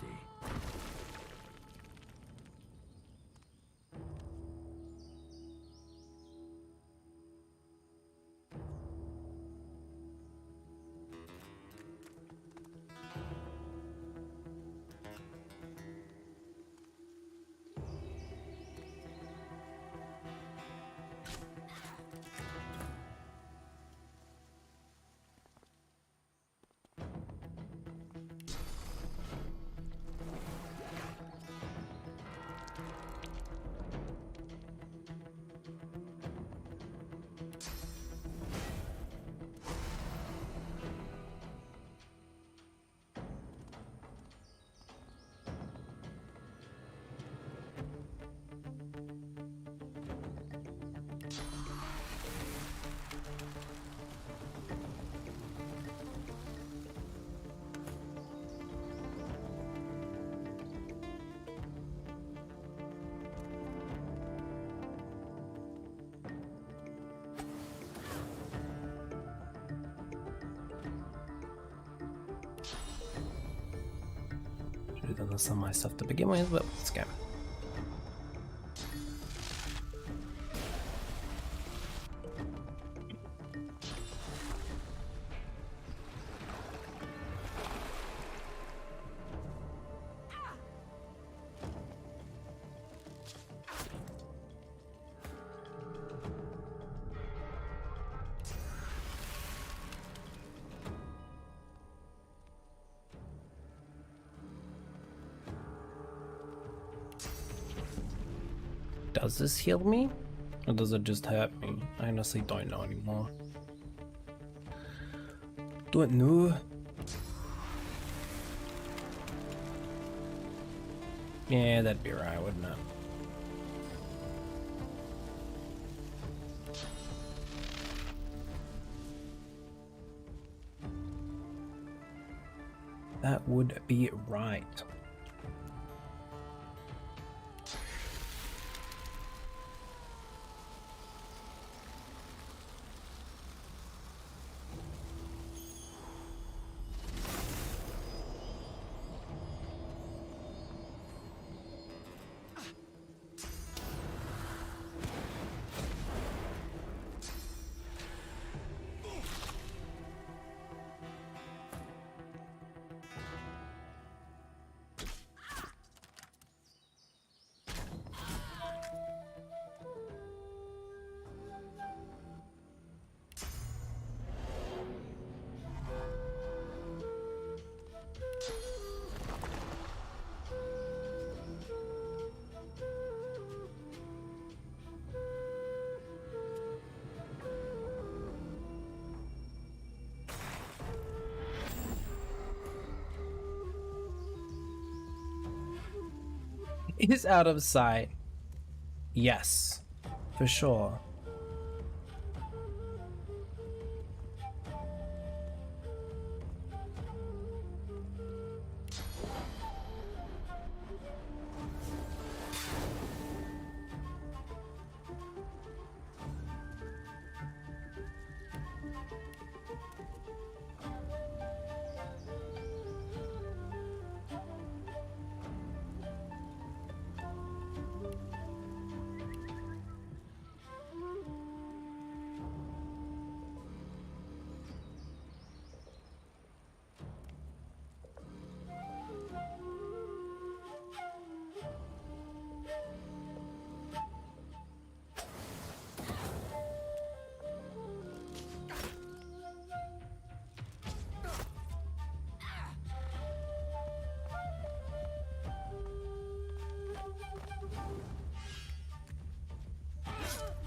S12: Should have done some of my stuff to begin with, but let's go.
S1: Does this heal me? Or does it just hurt me? I honestly don't know anymore. Don't know. Yeah, that'd be right, wouldn't it? That would be right. Is out of sight. Yes, for sure.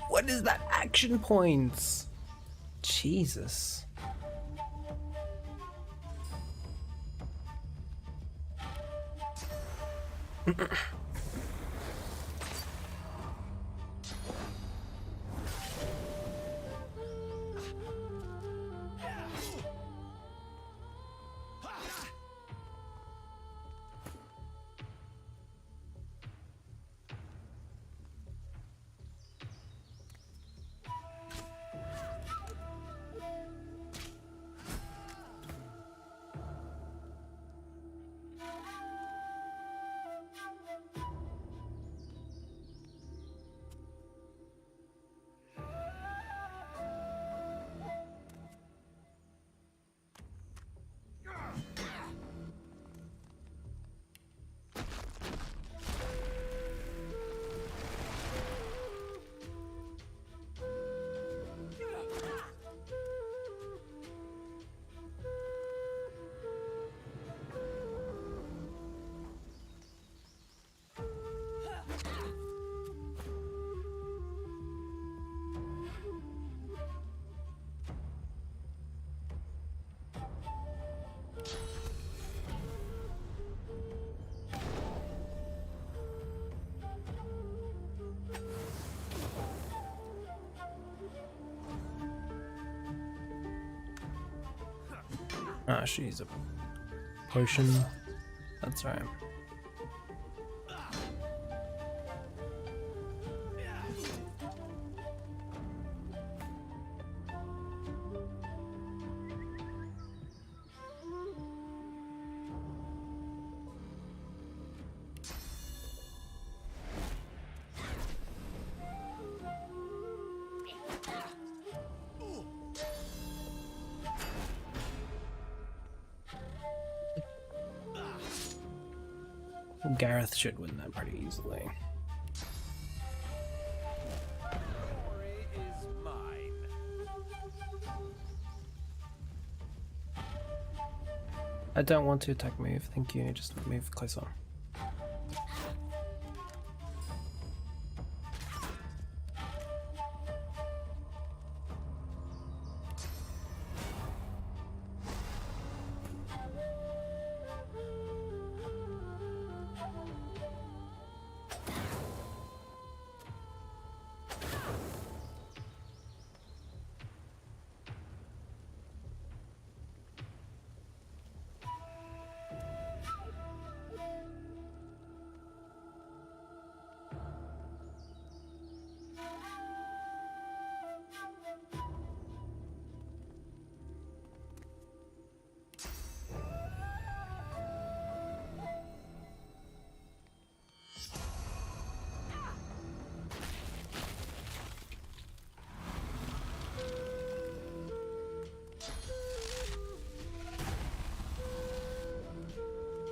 S1: What is that action points? Jesus. Ah, she's a potion. That's right. Gareth should win that pretty easily.
S18: Glory is mine.
S1: I don't want to attack move, thank you, just move closer.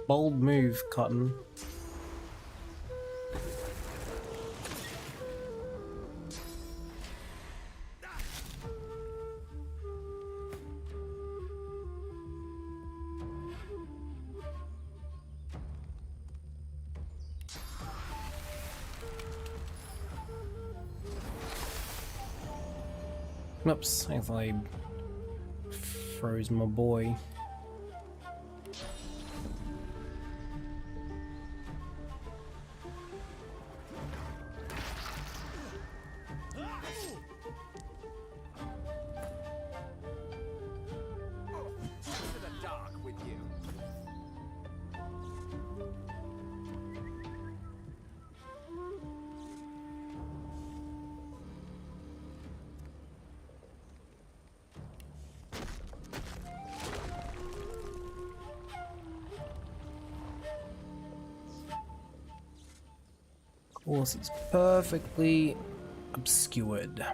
S1: Bold move, Cotton. Oops, I thought I froze my boy.
S3: To the dark with you.
S1: Of course, it's perfectly obscured.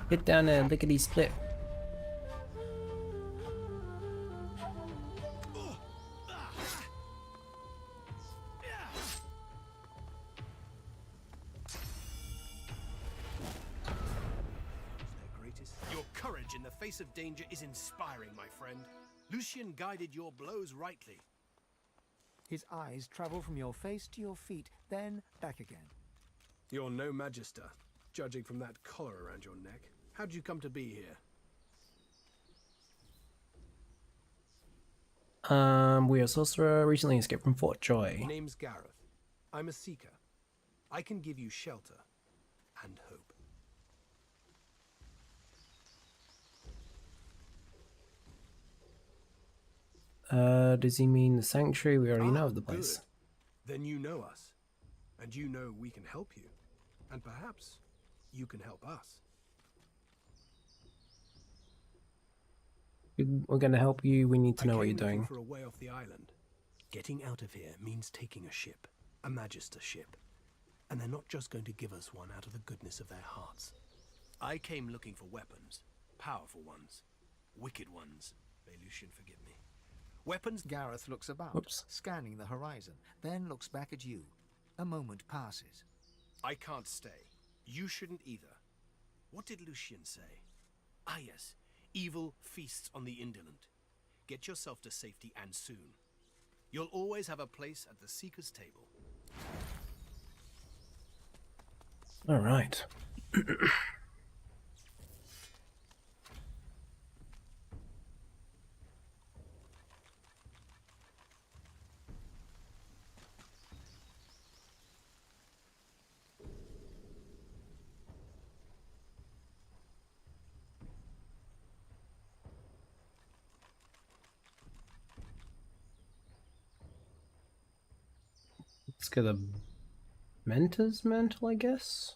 S1: Get down there, lickety split.
S8: Your courage in the face of danger is inspiring, my friend. Lucian guided your blows rightly.
S4: His eyes travel from your face to your feet, then back again.
S8: You're no magister, judging from that collar around your neck. How'd you come to be here?
S1: We are Sorcerer, recently escaped from Fort Joy.
S8: Name's Gareth. I'm a seeker. I can give you shelter and hope.
S1: Does he mean the sanctuary? We already know of the place.
S8: Good. Then you know us. And you know we can help you. And perhaps you can help us.
S1: We're gonna help you, we need to know what you're doing.
S8: For a way off the island. Getting out of here means taking a ship. A magister ship. And they're not just going to give us one out of the goodness of their hearts. I came looking for weapons. Powerful ones. Wicked ones. May Lucian forgive me. Weapons.
S4: Gareth looks about,
S1: Oops.
S4: scanning the horizon, then looks back at you. A moment passes.
S8: I can't stay. You shouldn't either. What did Lucian say? Ah yes, evil feasts on the indolent. Get yourself to safety and soon. You'll always have a place at the Seeker's table.
S1: Alright. Let's get a Mentor's mantle, I guess.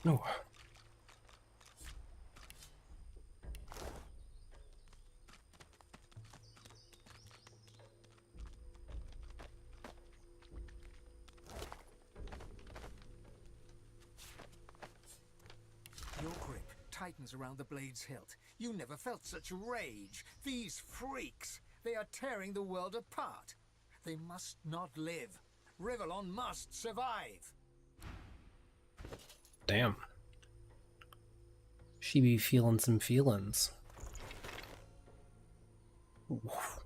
S1: No.
S11: Your grip
S4: tightens around the blade's hilt. You never felt such rage. These freaks, they are tearing the world apart. They must not live. Rivellon must survive.
S1: Damn. She be feeling some feelings. Oof.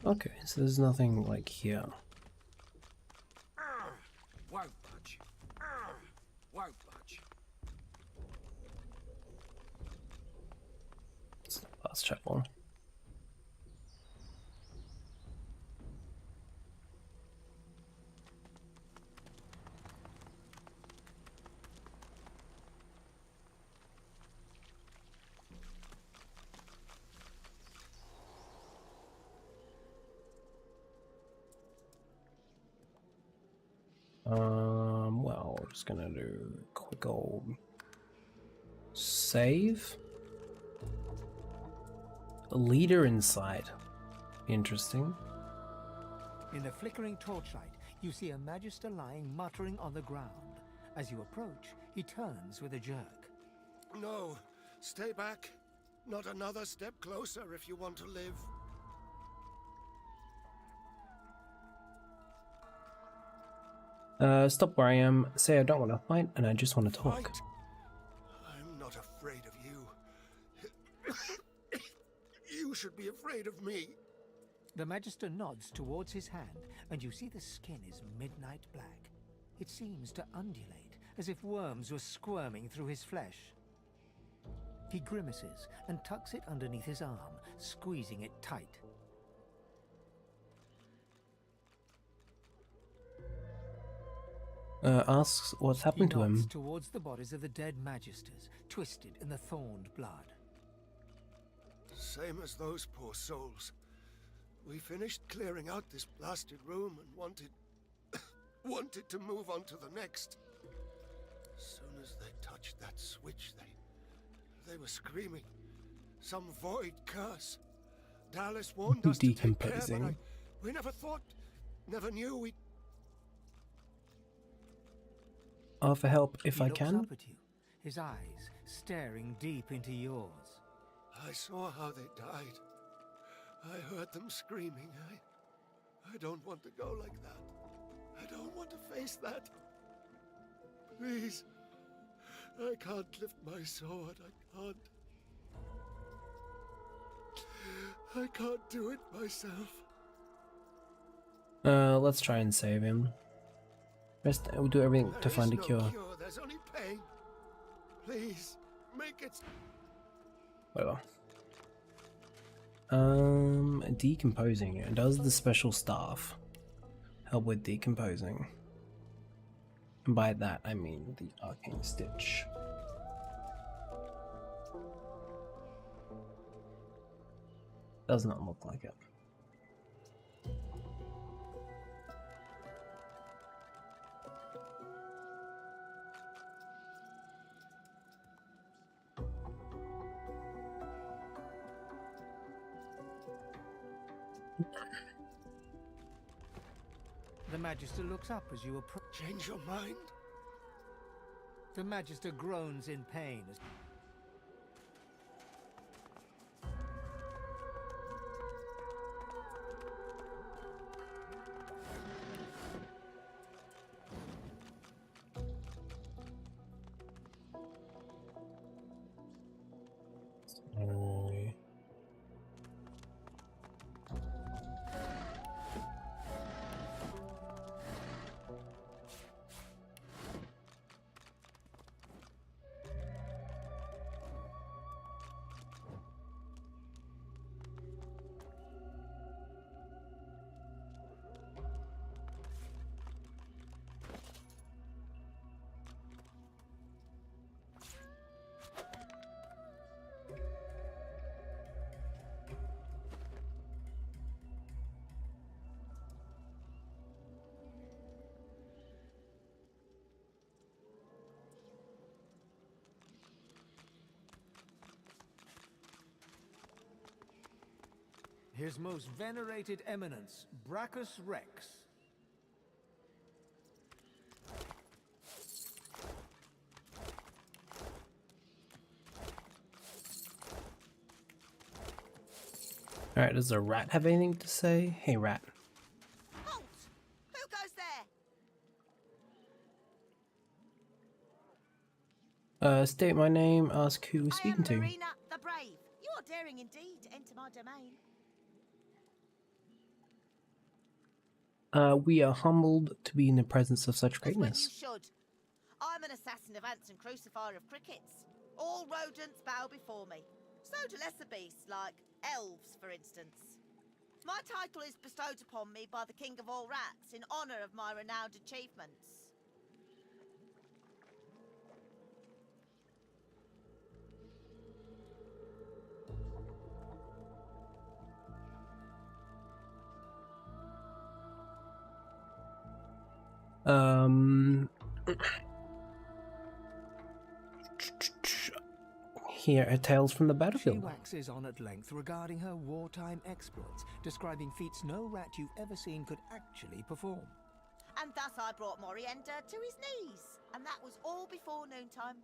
S1: Okay, so there's nothing like here.
S15: Won't budge. Won't budge.
S1: It's the fast travel. Well, we're just gonna do a quick old save. A leader inside. Interesting.
S4: In the flickering torchlight, you see a Magister lying muttering on the ground. As you approach, he turns with a jerk.
S11: No, stay back. Not another step closer if you want to live.
S1: Stop where I am. Say I don't want to fight, and I just want to talk.
S11: Fight? I'm not afraid of you. You should be afraid of me.
S4: The Magister nods towards his hand, and you see the skin is midnight black. It seems to undulate, as if worms were squirming through his flesh. He grimaces and tucks it underneath his arm, squeezing it tight.
S1: Asks what's happened to
S4: He nods
S1: him.
S4: towards the bodies of the dead Magisters, twisted in the thorned blood.
S11: Same as those poor souls. We finished clearing out this blasted room and wanted to move on to the next. As soon as they touched that switch, they were screaming. Some void curse. Dallas warned us to take care, but we never thought, never knew we'd...
S1: Offer help if I
S4: He looks
S1: can.
S4: up at you, his eyes staring deep into yours.
S11: I saw how they died. I heard them screaming. I don't want to go like that. I don't want to face that. Please. I can't lift my sword. I can't do it myself.
S1: Let's try and save him. We'll do everything to find a cure.
S11: There's only pain. Please, make it.
S1: Whatever. Decomposing. Does the special staff help with decomposing? And by that I mean the arcane stitch. Does not look like it.
S4: The Magister looks up as you approach.
S11: Change your mind?
S4: The Magister groans in pain as...
S7: His most venerated eminence, Brachus Rex.
S1: Alright, does the rat have anything to say? Hey, rat.
S2: Halt! Who goes there?
S1: State my name, ask who we're speaking to.
S2: Marina the Brave. You are daring indeed to enter my domain.
S1: We are humbled to be in the presence of such
S2: As when you
S1: greatness.
S2: should. I'm an assassin of ants and crucifier of crickets. All rodents bow before me. So do lesser beasts, like elves, for instance. My title is bestowed upon me by the King of all Rats in honour of my renowned achievements.
S1: Here are tales from the
S7: She
S1: battlefield.
S7: waxes on at length regarding her wartime exploits, describing feats no rat you've ever seen could actually perform.
S2: And thus I brought Morienda to his knees. And that was all before noontime.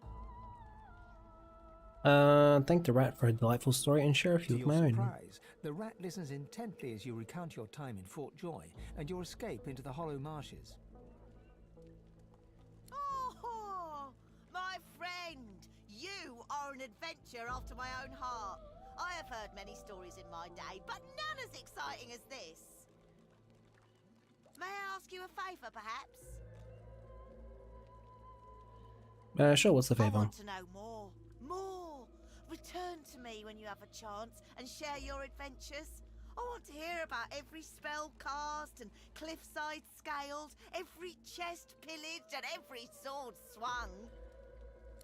S1: Thank the rat for a delightful story and share a few
S7: To
S1: of my
S7: your
S1: own.
S7: surprise, the rat listens intently as you recount your time in Fort Joy and your escape into the hollow marshes.
S2: Oh, my friend, you are an adventure after my own heart. I have heard many stories in my day, but none as exciting as this. May I ask you a favour, perhaps?
S1: Sure, what's the
S2: I
S1: favor?
S2: want to know more. More. Return to me when you have a chance and share your adventures. I want to hear about every spell cast and cliffside scaled, every chest pillaged and every sword swung.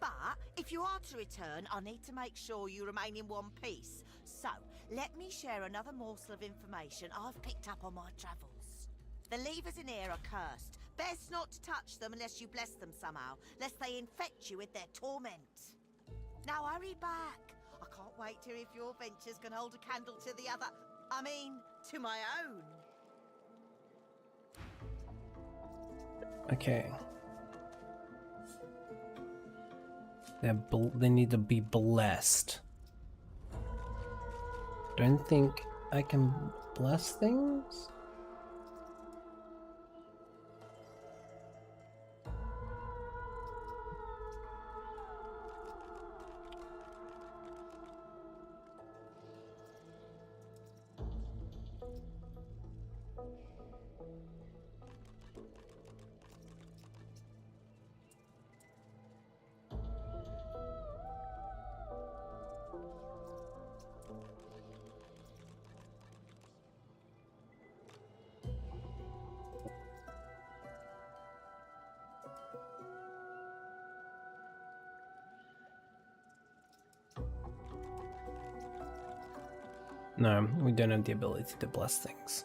S2: But if you are to return, I need to make sure you remain in one piece. So, let me share another morsel of information I've picked up on my travels. The levers in here are cursed. Best not to touch them unless you bless them somehow, lest they infect you with their torment. Now hurry back. I can't wait to hear if your ventures can hold a candle to the other. I mean, to my own.
S1: Okay. They need to be blessed. Don't think I can bless things? No, we don't have the ability to bless things.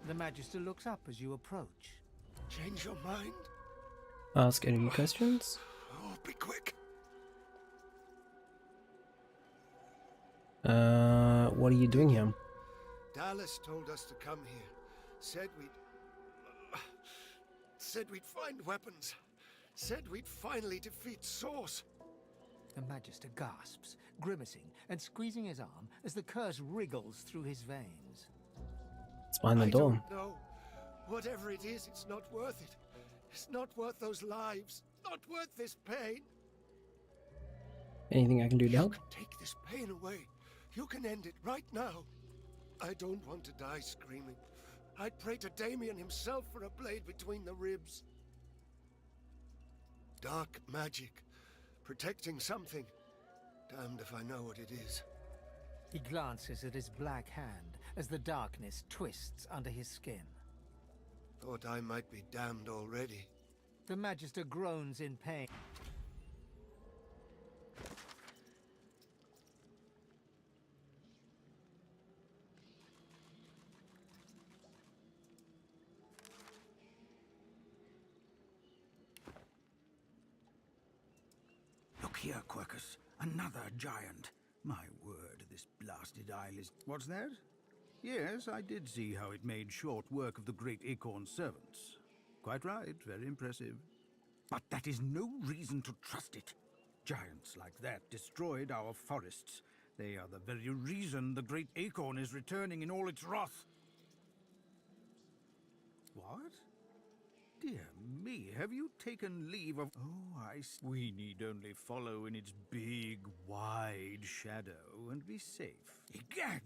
S7: The Magister looks up as you approach.
S11: Change your mind?
S1: Ask any questions?
S11: Oh, be quick.
S1: What are you doing here?
S11: Dallas told us to come here. Said we'd find weapons. Said we'd finally defeat Source.
S7: The Magister gasps, grimacing and squeezing his arm as the curse wriggles through his veins.
S1: It's behind the
S11: I
S1: door.
S11: don't know. Whatever it is, it's not worth it. It's not worth those lives. Not worth this pain.
S1: Anything I can do to help?
S11: Take this pain away. You can end it right now. I don't want to die screaming. I'd pray to Damien himself for a blade between the ribs. Dark magic. Protecting something. Damned if I know what it is.
S7: He glances at his black hand as the darkness twists under his skin.
S11: Thought I might be damned already.
S7: The Magister groans in pain.
S15: Look here, Quercus. Another giant. My word, this blasted isle is... What's that?
S13: Yes, I did see how it made short work of the great acorn servants. Quite right, very impressive. But that is no reason to trust it. Giants like that destroyed our forests. They are the very reason the great acorn is returning in all its wrath. What? Dear me, have you taken leave of... Oh, we need only follow in its big, wide shadow and be safe. Egad!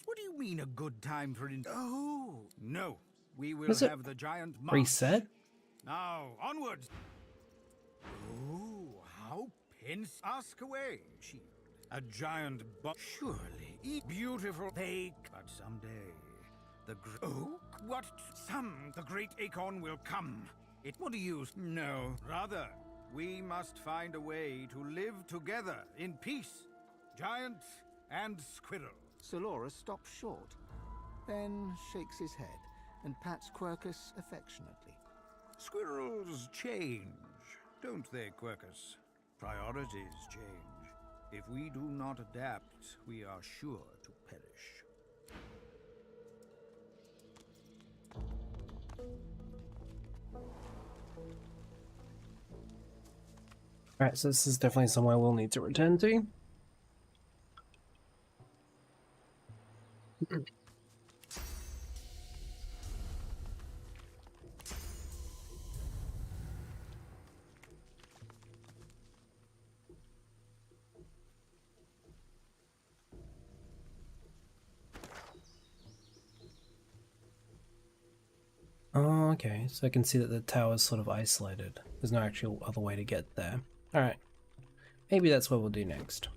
S13: What do you mean a good time for Oh! No, we will
S1: Was it
S13: have the giant march.
S1: reset?
S13: Now, onwards! Oh, how Pince ask away, Shield. A giant surely, beautiful they... But someday, the great acorn will come. What do you... No, rather, we must find a way to live together in peace. Giant and squirrel.
S4: Solora stops short, then shakes his head and pats Quercus affectionately.
S13: Squirrels change, don't they, Quercus? Priorities change. If we do not adapt, we are sure to perish.
S1: Alright, so this is definitely somewhere we'll need to return to. Oh, okay, so I can see that the tower's sort of isolated. There's no actual other way to get there. Alright, maybe that's what we'll do next.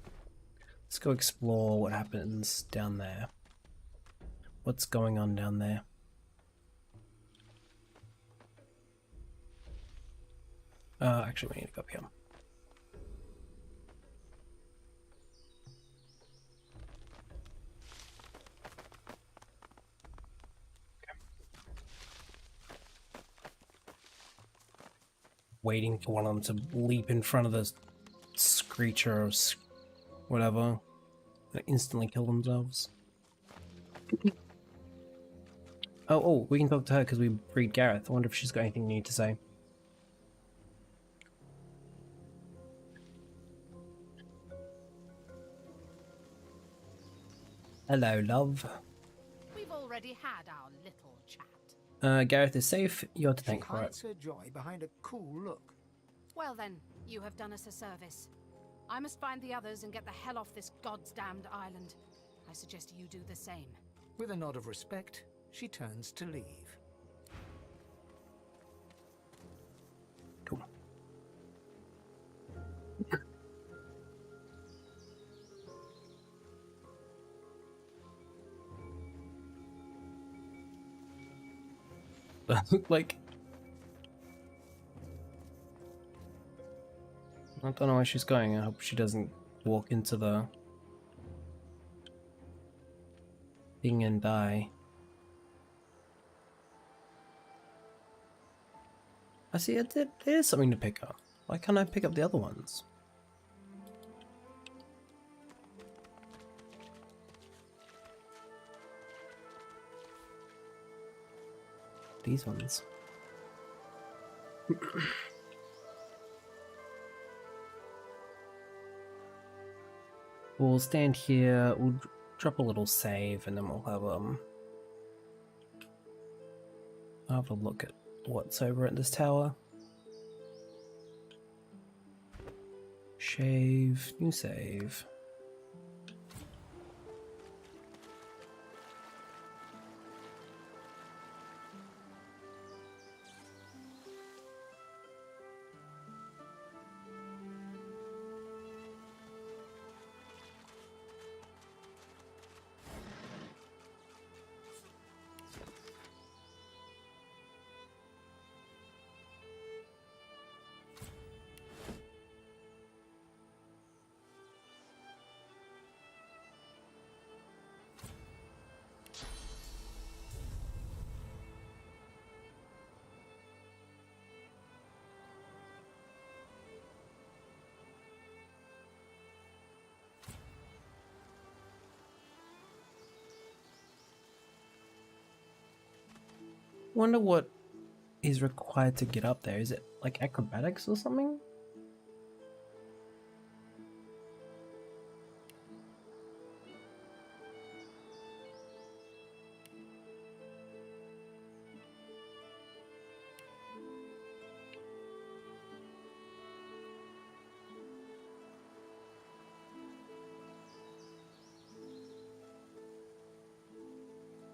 S1: Let's go explore what happens down there. What's going on down there? Actually, we need to go up here. Waiting for one of them to leap in front of the screecher or whatever. They instantly kill themselves. Oh, we can talk to her because we breed Gareth. I wonder if she's got anything new to say. Hello, love.
S17: We've already had our little chat.
S1: Gareth is safe. You're to thank
S4: She
S1: for it.
S4: hides her joy behind a cool look.
S17: Well then, you have done us a service. I must find the others and get the hell off this goddamned island. I suggest you do the same.
S4: With a nod of respect, she turns to leave.
S1: Cool. That looked like... I don't know where she's going. I hope she doesn't walk into the thing and die. I see it. There's something to pick up. Why can't I pick up the other ones? These ones. We'll stand here, we'll drop a little save, and then we'll have I'll have a look at what's over at this tower. Shave, new save. Wonder what is required to get up there. Is it like acrobatics or something?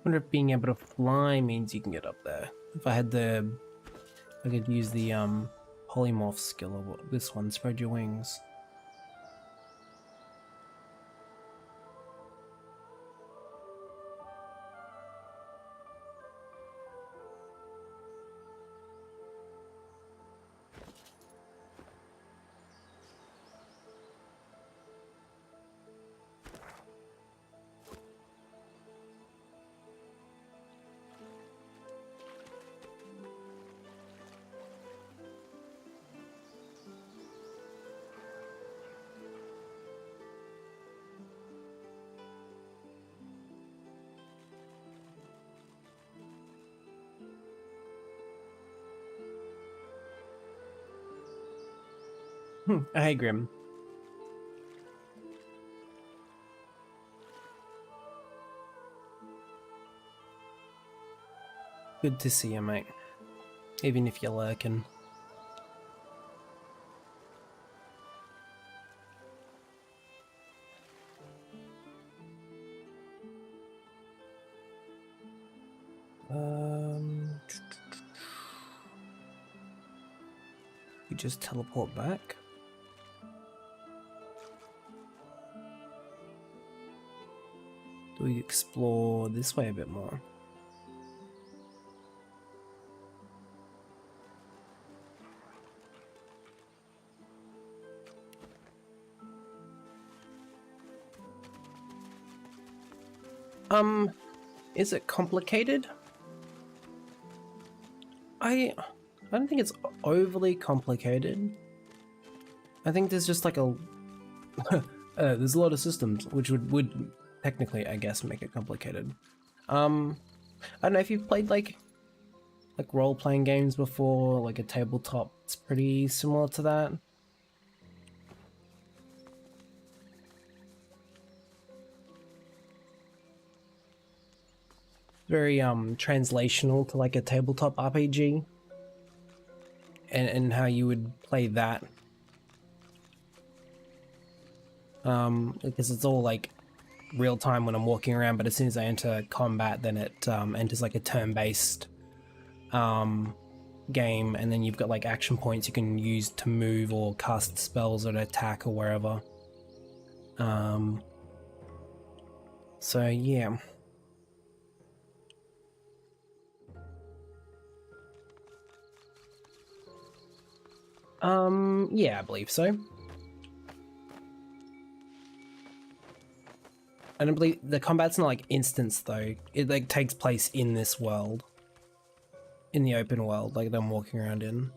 S1: Wonder if being able to fly means you can get up there. If I had the, I could use the polymorph skill or what, this one, spread your wings. Hey, Grim. Good to see you, mate. Even if you're lurking. We just teleport back. Do we explore this way a bit more? Is it complicated? I don't think it's overly complicated. I think there's just like a there's a lot of systems which would technically, I guess, make it complicated. I don't know if you've played like role-playing games before, like a tabletop. It's pretty similar to that. Very translational to like a tabletop RPG, and how you would play that. Because it's all like real time when I'm walking around, but as soon as I enter combat, then it enters like a turn-based game, and then you've got like action points you can use to move or cast spells or to attack or wherever. So yeah. Yeah, I believe so. I don't believe the combat's not like instance though. It like takes place in this world. In the open world, like that I'm walking around in.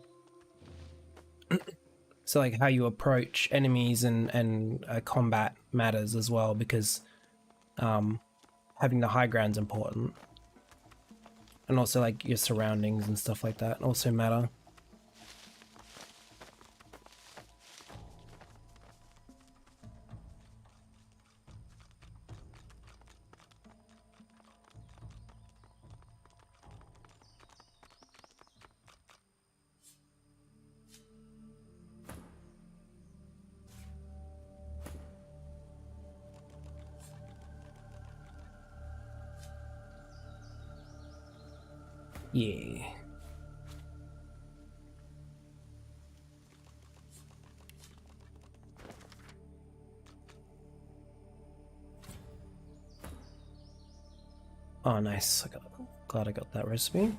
S1: So like how you approach enemies and combat matters as well, because having the high ground's important. And also like your surroundings and stuff like that also matter. Yeah. Oh, nice. Glad I got that recipe.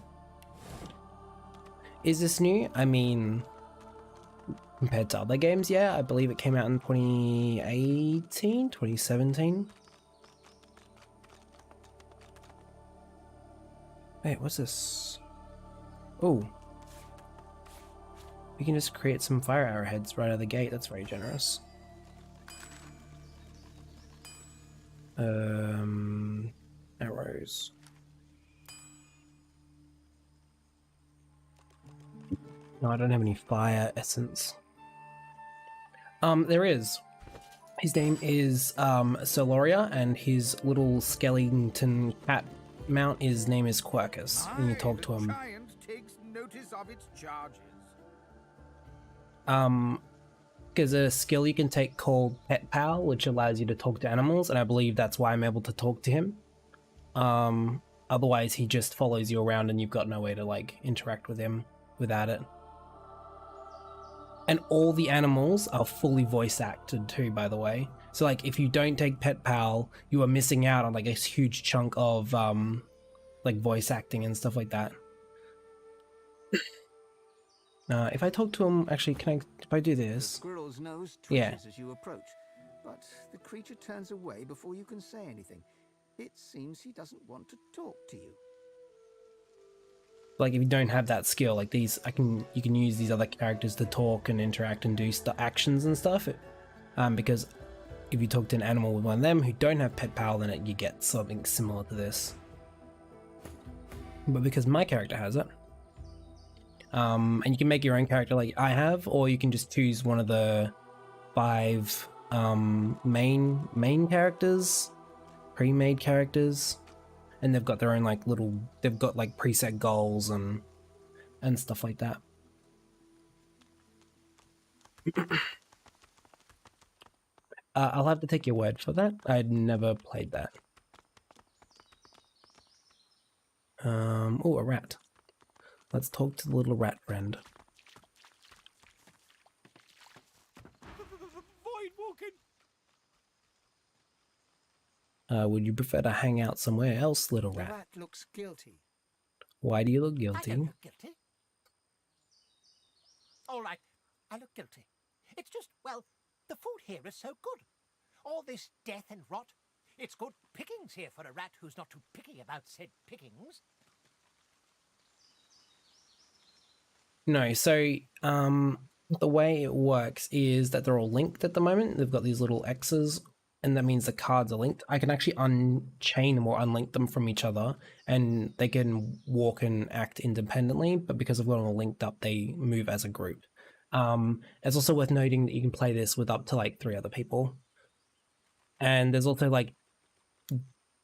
S1: Is this new? I mean, compared to other games, yeah. I believe it came out in 2018, 2017. Wait, what's this? Oh. We can just create some fire arrowheads right out of the gate. That's very generous. Arrows. No, I don't have any fire essence. There is. His name is Soloria, and his little skeleton cat mount, his name is Quercus. And you talk to him.
S13: Giant takes notice of its charges.
S1: There's a skill you can take called Pet Pal, which allows you to talk to animals, and I believe that's why I'm able to talk to him. Otherwise he just follows you around and you've got no way to like interact with him without it. And all the animals are fully voice acted too, by the way. So like if you don't take Pet Pal, you are missing out on like a huge chunk of like voice acting and stuff like that. If I talk to him, actually, if I do this?
S4: The squirrel's nose
S1: Yeah.
S4: twitches as you approach, but the creature turns away before you can say anything. It seems he doesn't want to talk to you.
S1: Like if you don't have that skill, like these, you can use these other characters to talk and interact and do actions and stuff. Because if you talk to an animal with one of them who don't have Pet Pal, then you get something similar to this. But because my character has it, and you can make your own character like I have, or you can just choose one of the 5 main characters, pre-made characters. And they've got their own like they've got like preset goals and stuff like that. I'll have to take your word for that. I'd never played that. Oh, a rat. Let's talk to the little rat friend.
S15: Void walking.
S1: Would you prefer to hang out somewhere else, little
S7: The
S1: rat?
S7: rat looks guilty.
S1: Why do you look
S14: I
S1: guilty?
S14: don't look guilty. All right, I look guilty. It's just, well, the food here is so good. All this death and rot. It's good pickings here for a rat who's not too picky about said pickings.
S1: No, so the way it works is that they're all linked at the moment. They've got these little X's, and that means the cards are linked. I can actually unchain them or unlink them from each other, and they can walk and act independently, but because I've got them all linked up, they move as a group. It's also worth noting that you can play this with up to like 3 other people. And there's also like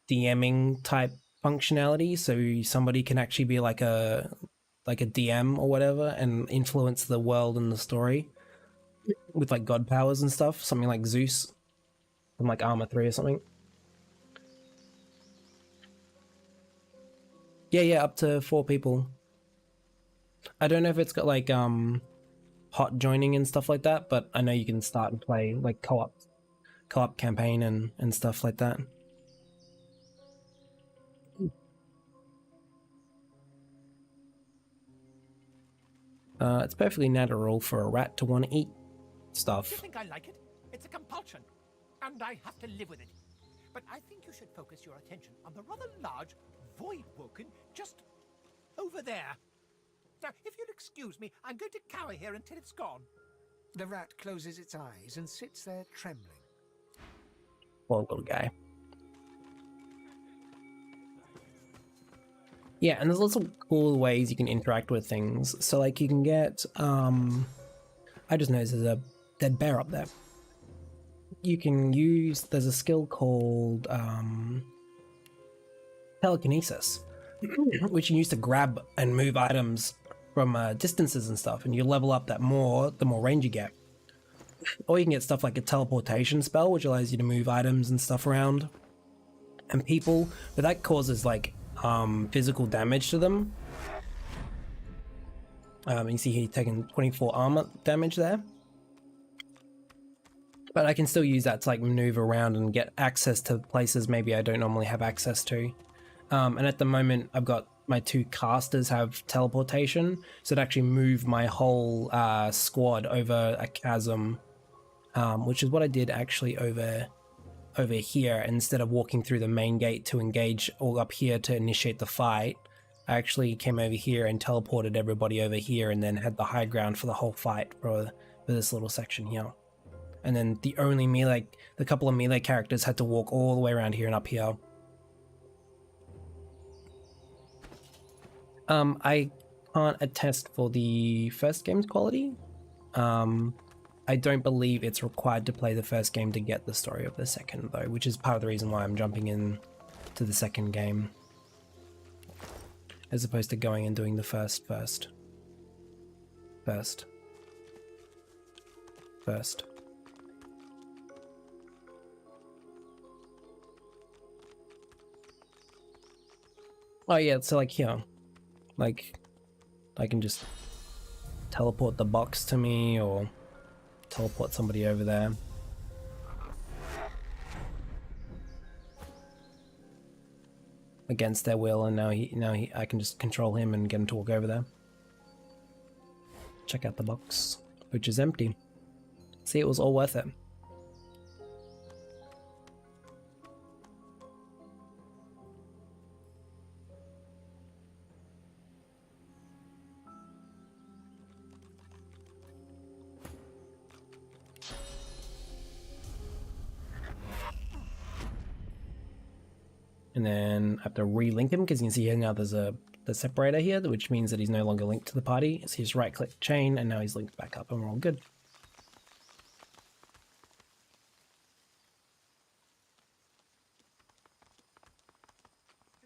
S1: DMing type functionality, so somebody can actually be like a DM or whatever and influence the world and the story with like god powers and stuff, something like Zeus from like Armor 3 or something. Yeah, up to 4 people. I don't know if it's got like hot joining and stuff like that, but I know you can start and play like co-op campaign and stuff like that. It's perfectly natural for a rat to want to eat stuff.
S14: You think I like it? It's a compulsion, and I have to live with it. But I think you should focus your attention on the rather large void woken just over there. Now, if you'll excuse me, I'm going to cower here until it's gone.
S7: The rat closes its eyes and sits there trembling.
S1: Poor little guy. Yeah, and there's lots of cool ways you can interact with things. So like you can get, I just noticed there's a dead bear up there. You can use, there's a skill called telekinesis, which you use to grab and move items from distances and stuff, and you level up that the more range you get. Or you can get stuff like a teleportation spell, which allows you to move items and stuff around and people, but that causes like physical damage to them. You see here taking 24 armor damage there. But I can still use that to like maneuver around and get access to places maybe I don't normally have access to. And at the moment I've got my 2 casters have teleportation, so it actually moved my whole squad over a chasm, which is what I did actually over here. Instead of walking through the main gate to engage all up here to initiate the fight, I actually came over here and teleported everybody over here and then had the high ground for the whole fight for this little section here. And then the couple of melee characters had to walk all the way around here and up here. I can't attest for the first game's quality. I don't believe it's required to play the first game to get the story of the second though, which is part of the reason why I'm jumping in to the second game as opposed to going and doing the first. Oh yeah, so like here, like I can just teleport the box to me or teleport somebody over there. Against their will, and now I can just control him and get him to walk over there. Check out the box, which is empty. See, it was all worth it. And then I have to relink him because you can see here now there's the separator here, which means that he's no longer linked to the party. So you just right click chain and now he's linked back up and we're all good.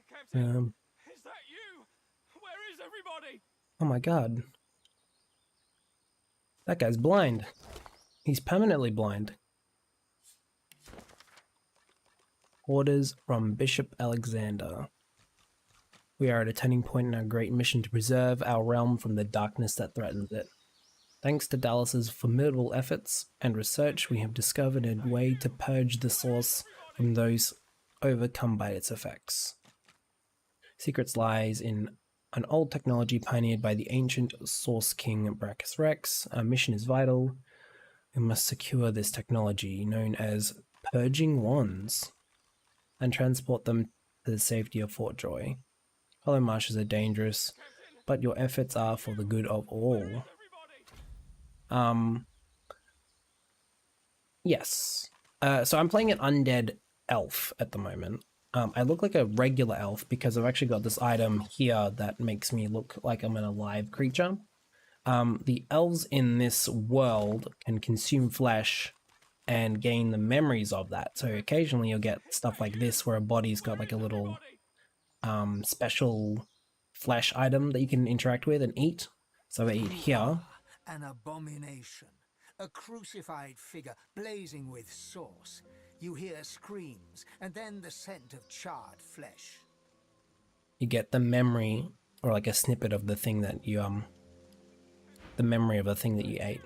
S18: Captain, is that you? Where is everybody?
S1: Oh my god. That guy's blind. He's permanently blind. Orders from Bishop Alexander. We are at a turning point in our great mission to preserve our realm from the darkness that threatens it. Thanks to Dallas's formidable efforts and research, we have discovered a way to purge the source from those overcome by its effects. Secrets lies in an old technology pioneered by the ancient Source King Brachus Rex. Our mission is vital. We must secure this technology, known as Purging Wands, and transport them to the safety of Fort Joy. Hollow marshes are dangerous, but your efforts are for the good of all. Yes. So I'm playing an undead elf at the moment. I look like a regular elf because I've actually got this item here that makes me look like I'm an alive creature. The elves in this world can consume flesh and gain the memories of that. So occasionally you'll get stuff like this where a body's got like a little special flesh item that you can interact with and eat. So I eat here.
S7: An abomination. A crucified figure blazing with sauce. You hear screams and then the scent of charred flesh.
S1: You get the memory or like a snippet of the thing that you the memory of the thing that you ate.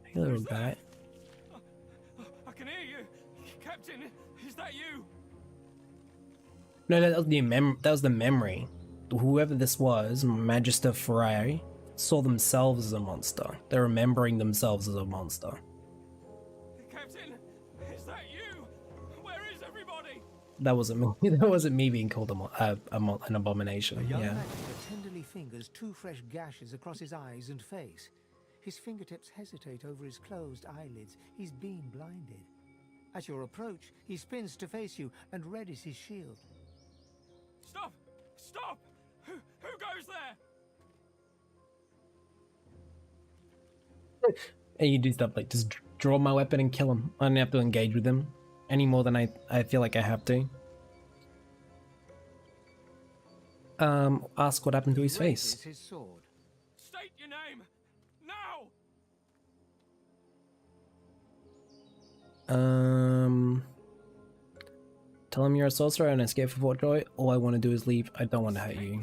S1: Hey, little guy.
S18: I can hear you. Captain, is that you?
S1: No, that was the memory. Whoever this was, Magister Ferrari, saw themselves as a monster. They're remembering themselves as a monster.
S18: Captain, is that you? Where is everybody?
S1: That wasn't me. That wasn't me being called an abomination.
S7: A young
S1: Yeah.
S7: magister tenderly fingers two fresh gashes across his eyes and face. His fingertips hesitate over his closed eyelids. He's been blinded. At your approach, he spins to face you and readies his shield.
S18: Stop! Stop! Who goes there?
S1: And you do stuff like just draw my weapon and kill him. I don't have to engage with him any more than I feel like I have to. Ask what happened to his face.
S7: His sword.
S18: State your name now.
S1: Tell him you're a sorcerer and escape for Fort Joy. All I want to do is leave. I don't want to hurt you.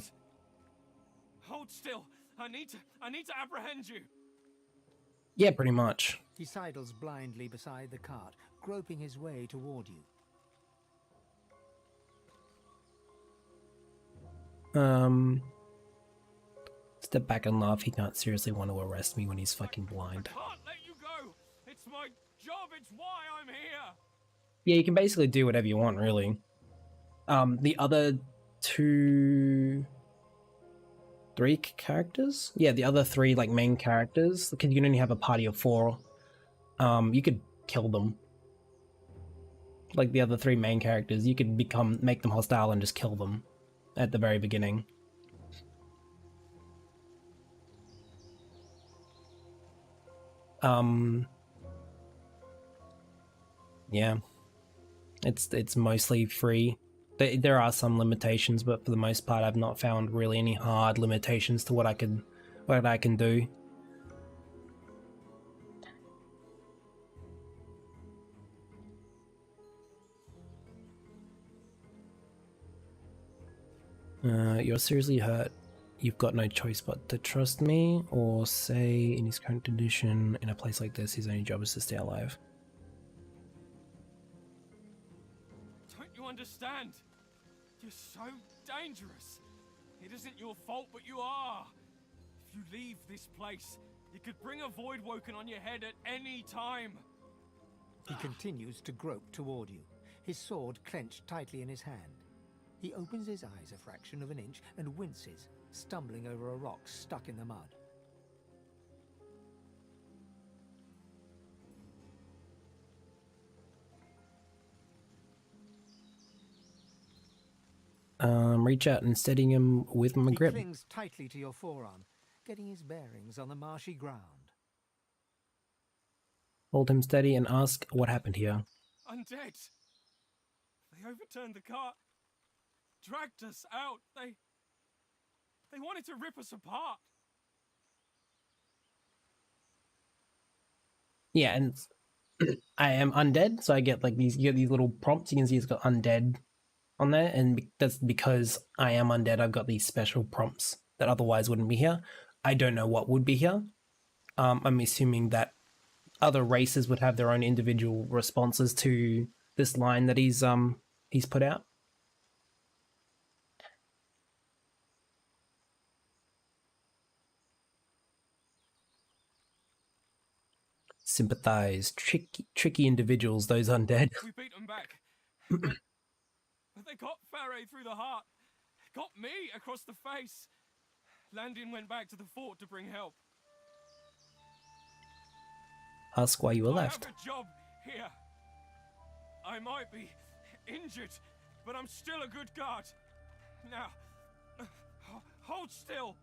S18: Hold still. I need to apprehend you.
S1: Yeah, pretty much.
S7: He sidles blindly beside the cart, groping his way toward you.
S1: Step back and laugh. He can't seriously want to arrest me when he's fucking blind.
S18: I can't let you go. It's my job. It's why I'm here.
S1: Yeah, you can basically do whatever you want, really. The other three characters? Yeah, the other three, like, main characters, because you can only have a party of 4. you could kill them. Like the other 3 main characters, you could make them hostile and just kill them at the very beginning. Yeah, it's mostly free. There are some limitations, but for the most part, I've not found really any hard limitations to what I can do. You're seriously hurt. You've got no choice but to trust me, or say in his current condition, in a place like this, his only job is to stay alive.
S18: Don't you understand? You're so dangerous. It isn't your fault, but you are. If you leave this place, you could bring a void woken on your head at any time.
S7: He continues to grope toward you, his sword clenched tightly in his hand. He opens his eyes a fraction of an inch and winces, stumbling over a rock stuck in the mud.
S1: Reach out and steady him with my grip.
S7: He clings tightly to your forearm, getting his bearings on the marshy ground.
S1: Hold him steady and ask what happened here.
S18: Undead. They overturned the cart. Dragged us out. They wanted to rip us apart.
S1: Yeah, and I am undead, so I get like these. You get these little prompts. You can see it's got undead on there, and that's because I am undead. I've got these special prompts that otherwise wouldn't be here. I don't know what would be here. I'm assuming that other races would have their own individual responses to this line that he's put out. Sympathize, tricky individuals, those undead.
S18: We beat them back. But they got Faray through the heart. Got me across the face. Landin went back to the fort to bring help.
S1: Ask why you were left.
S18: I have a job here. I might be injured, but I'm still a good guard. Now, hold still.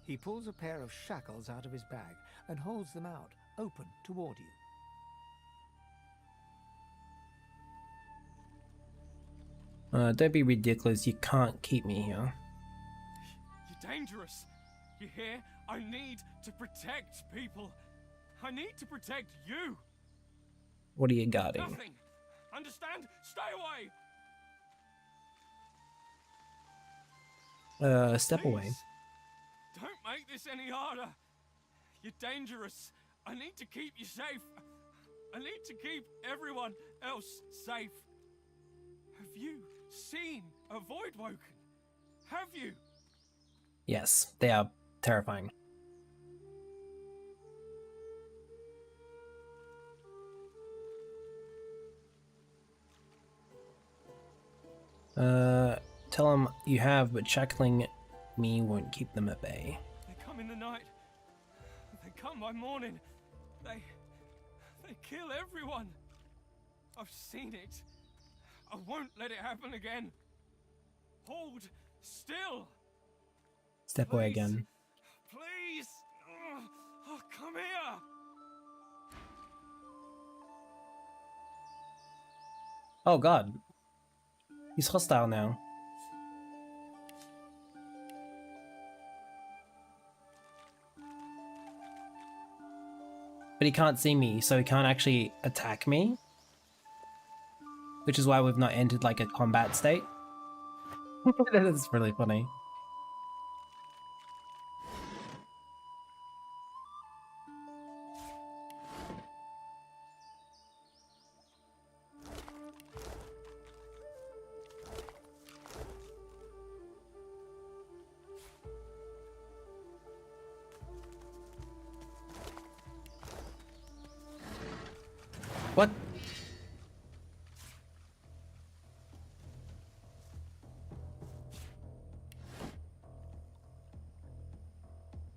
S7: He pulls a pair of shackles out of his bag and holds them out, open toward you.
S1: Don't be ridiculous, you can't keep me here.
S18: You're dangerous. You hear? I need to protect people. I need to protect you.
S1: What are you guarding?
S18: Nothing. Understand? Stay away.
S1: Step
S18: Please.
S1: away.
S18: Don't make this any harder. You're dangerous. I need to keep you safe. I need to keep everyone else safe. Have you seen a void woken? Have you?
S1: Yes, they are terrifying. Tell them you have, but shackling me won't keep them at bay.
S18: They come in the night. They come by morning. They kill everyone. I've seen it. I won't let it happen again. Hold still.
S1: Step away again.
S18: Please. Oh, come here.
S1: Oh god. He's hostile now. But he can't see me, so he can't actually attack me. Which is why we've not entered like a combat state. That is really funny. What?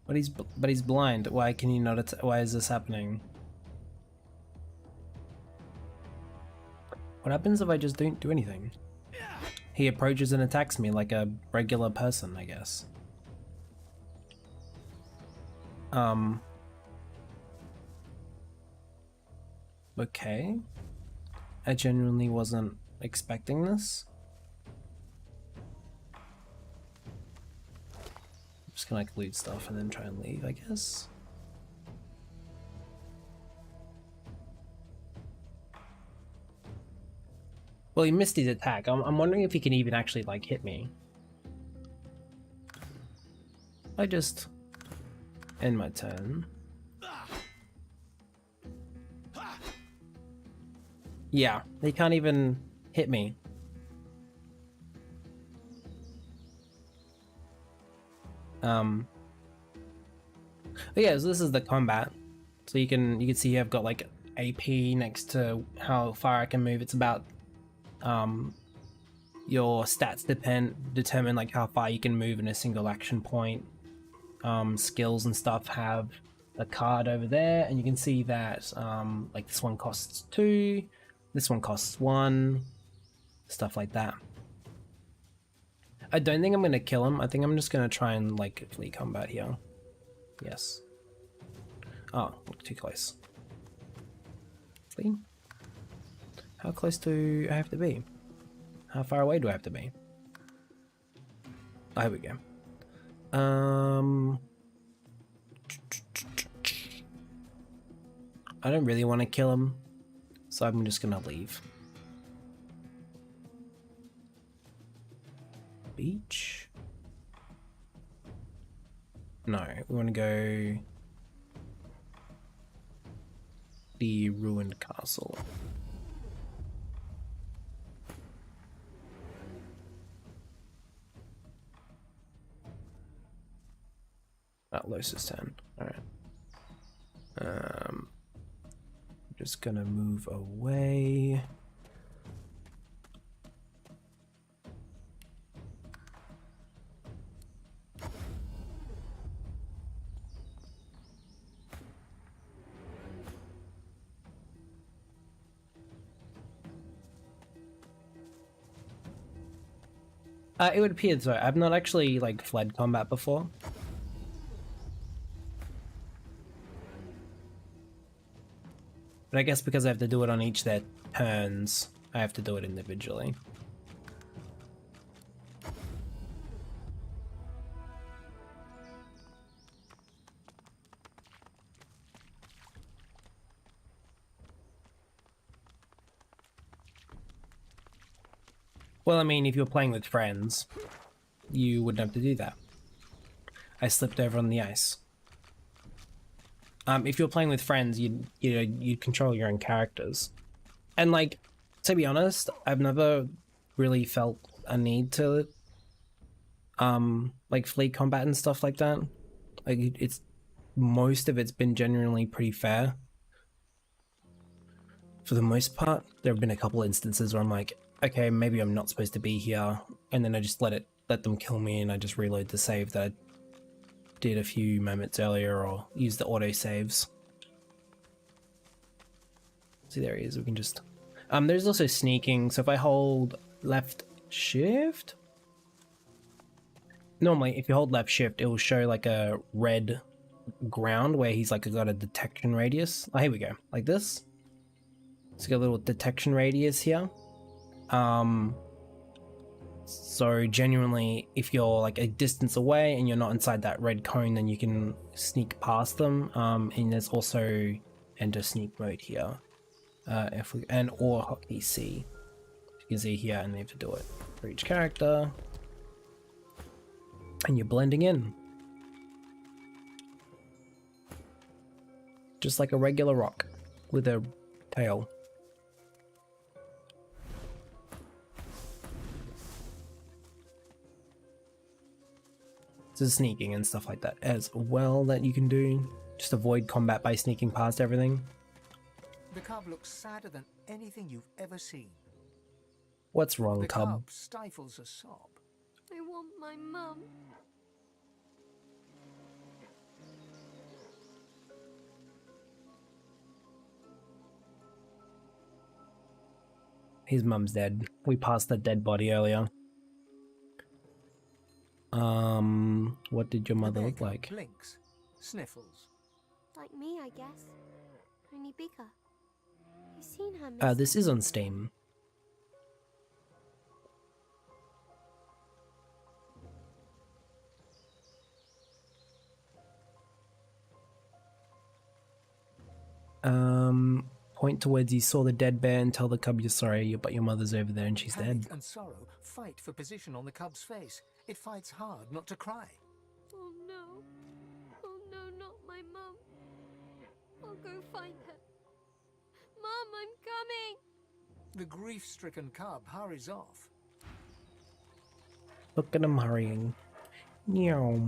S1: But he's blind. Why can he not why is this happening? What happens if I just don't do anything? He approaches and attacks me like a regular person, I guess. Okay. I genuinely wasn't expecting this. I'm just gonna like loot stuff and then try and leave, I guess. Well, he missed his attack. I'm wondering if he can even actually like hit me. I just end my turn. Yeah, he can't even hit me. But yeah, so this is the combat. So you can see I've got like AP next to how far I can move. It's about your stats determine like how far you can move in a single action point. Skills and stuff have a card over there, and you can see that like this one costs 2, this one costs 1, stuff like that. I don't think I'm gonna kill him. I think I'm just gonna try and like flee combat here. Yes. Oh, look, too close. Flee? How close do I have to be? How far away do I have to be? Oh, here we go. I don't really want to kill him, so I'm just gonna leave. Beach? No, we want to go the ruined castle. Los's turn. Alright. Just gonna move away. It would appear so. I've not actually like fled combat before. But I guess because I have to do it on each of their turns, I have to do it individually. Well, I mean, if you're playing with friends, you wouldn't have to do that. I slipped over on the ice. If you're playing with friends, you'd control your own characters. And like, to be honest, I've never really felt a need to like flee combat and stuff like that. Like it's most of it's been genuinely pretty fair. For the most part, there have been a couple instances where I'm like, okay, maybe I'm not supposed to be here, and then I just let them kill me, and I just reload the save that I did a few moments earlier, or use the auto saves. See, there he is. We can just there's also sneaking, so if I hold left shift, normally if you hold left shift, it will show like a red ground where he's like got a detection radius. Oh, here we go, like this. It's got a little detection radius here. So genuinely, if you're like a distance away and you're not inside that red cone, then you can sneak past them. And there's also enter sneak mode here. Or hotkey C. You can see here, and we have to do it for each character. And you're blending in. Just like a regular rock with a tail. There's sneaking and stuff like that as well that you can do. Just avoid combat by sneaking past everything.
S7: The cub looks sadder than anything you've ever seen.
S1: What's wrong,
S7: the
S1: cub?
S7: cub stifles a sob.
S16: I want my mum.
S1: His mum's dead. We passed the dead body earlier. What did your mother look like?
S7: Blinks, sniffles.
S6: Like me, I guess. Only bigger. You've seen her,
S1: This is on Steam. Point towards you saw the dead bear and tell the cub you're sorry, but your mother's over there and she's
S7: Panic
S1: dead.
S7: and sorrow fight for position on the cub's face. It fights hard not to cry.
S6: Oh no. Oh no, not my mum. I'll go find her. Mum, I'm coming!
S7: The grief-stricken cub hurries off.
S1: Look at him hurrying. Meow.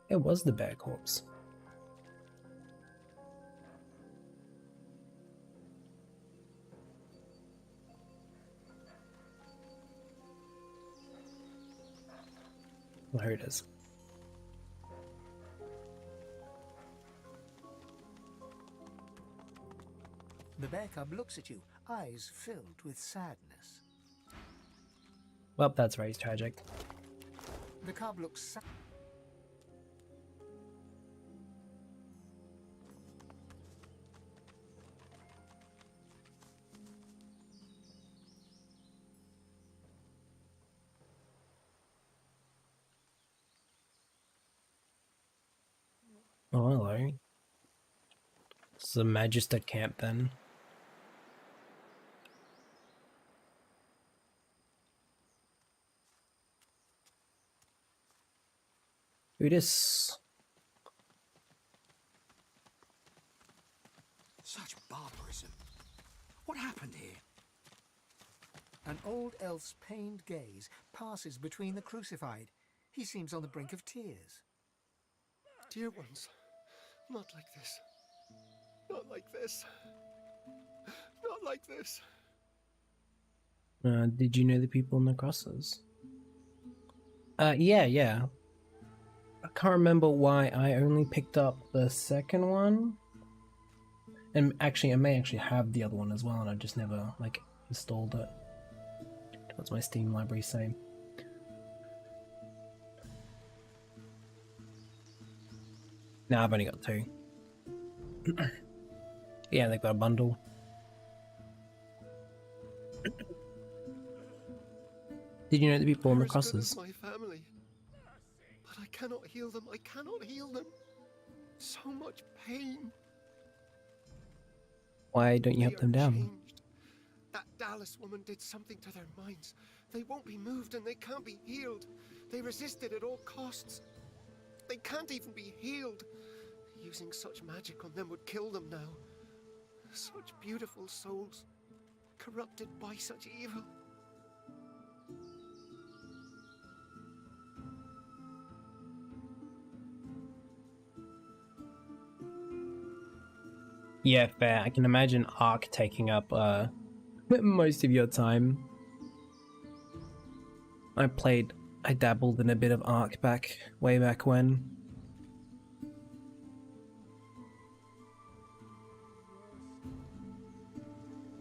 S1: It was the bear corpse. Well, here it is.
S7: The bear cub looks at you, eyes filled with sadness.
S1: Well, that's very tragic.
S7: The cub looks sad.
S1: Oh, hello. This is a Magister camp then. Who this?
S15: Such barbarism. What happened here?
S7: An old elf's pained gaze passes between the crucified. He seems on the brink of tears.
S11: Dear ones, not like this. Not like this. Not like this.
S1: Did you know the people on the crosses? Yeah. I can't remember why I only picked up the second one. And actually, I may actually have the other one as well, and I just never, like, installed it. What's my Steam library say? Nah, I've only got 2. Yeah, they've got a bundle. Did you know the people on the crosses?
S11: My family. But I cannot heal them. I cannot heal them. So much pain.
S1: Why don't you help them down?
S11: Changed. That Dallas woman did something to their minds. They won't be moved and they can't be healed. They resisted at all costs. They can't even be healed. Using such magic on them would kill them now. Such beautiful souls, corrupted by such evil.
S1: Yeah, fair. I can imagine Ark taking up most of your time. I dabbled in a bit of Ark way back when.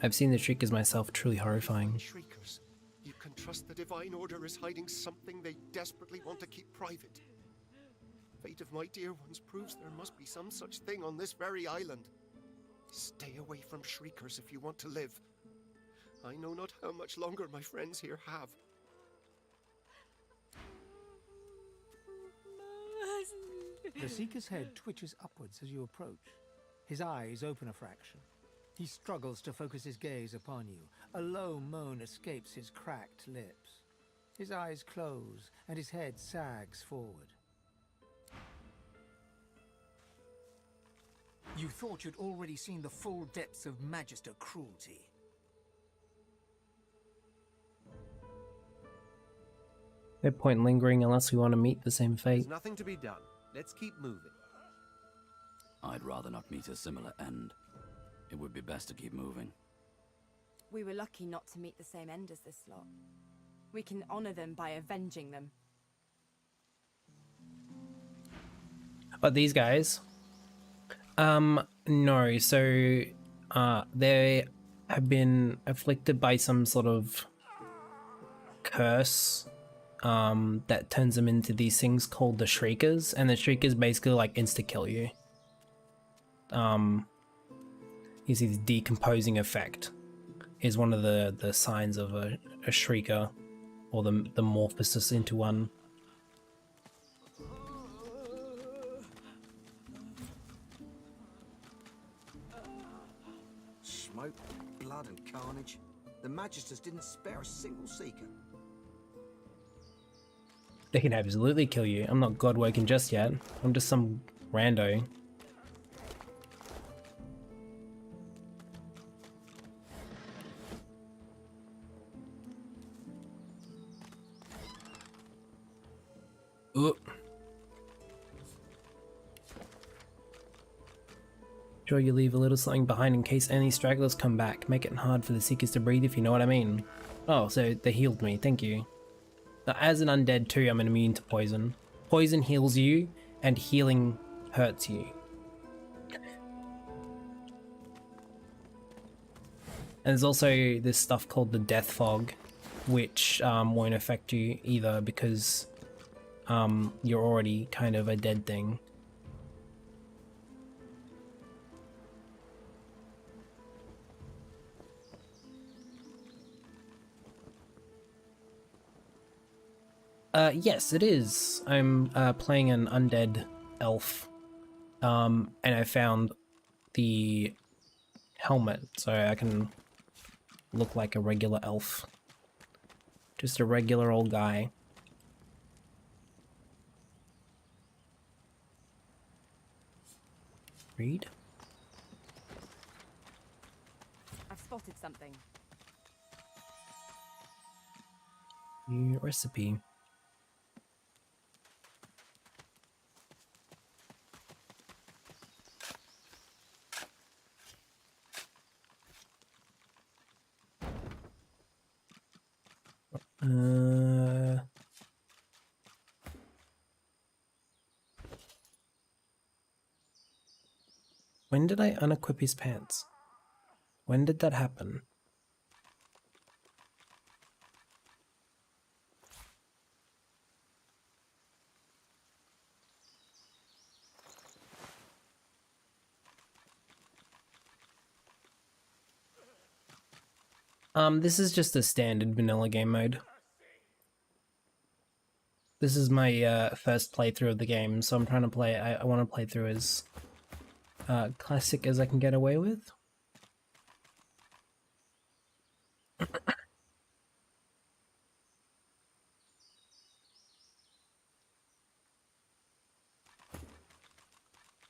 S1: I've seen the Shriekers myself, truly horrifying.
S11: Shriekers. You can trust the Divine Order is hiding something they desperately want to keep private. Fate of my dear ones proves there must be some such thing on this very island. Stay away from Shriekers if you want to live. I know not how much longer my friends here have.
S7: The Seeker's head twitches upwards as you approach. His eyes open a fraction. He struggles to focus his gaze upon you. A low moan escapes his cracked lips. His eyes close and his head sags forward. You thought you'd already seen the full depths of Magister cruelty.
S1: No point lingering unless we want to meet the same fate.
S10: There's nothing to be done. Let's keep moving.
S12: I'd rather not meet a similar end. It would be best to keep moving.
S20: We were lucky not to meet the same end as this lot. We can honor them by avenging them.
S1: But these guys, no. So, they have been afflicted by some sort of curse, that turns them into these things called the Shriekers, and the Shriekers basically like insta kill you. You see, the decomposing effect is one of the signs of a Shrieker, or the morphosis into one.
S15: Smoke, blood and carnage. The Magisters didn't spare a single Seeker.
S1: They can absolutely kill you. I'm not godwoken just yet. I'm just some rando. Ooh. Sure, you leave a little something behind in case any stragglers come back. Make it hard for the Seekers to breathe, if you know what I mean. Oh, so they healed me. Thank you. Now, as an undead too, I'm immune to poison. Poison heals you, and healing hurts you. And there's also this stuff called the Death Fog, which won't affect you either because you're already kind of a dead thing. Yes, it is. I'm playing an undead elf, and I found the helmet, so I can look like a regular elf. Just a regular old guy. Read?
S20: I've spotted something.
S1: New recipe. When did I unequip his pants? When did that happen? This is just a standard vanilla game mode. This is my first playthrough of the game, so I'm trying to play. I want to play through as classic as I can get away with.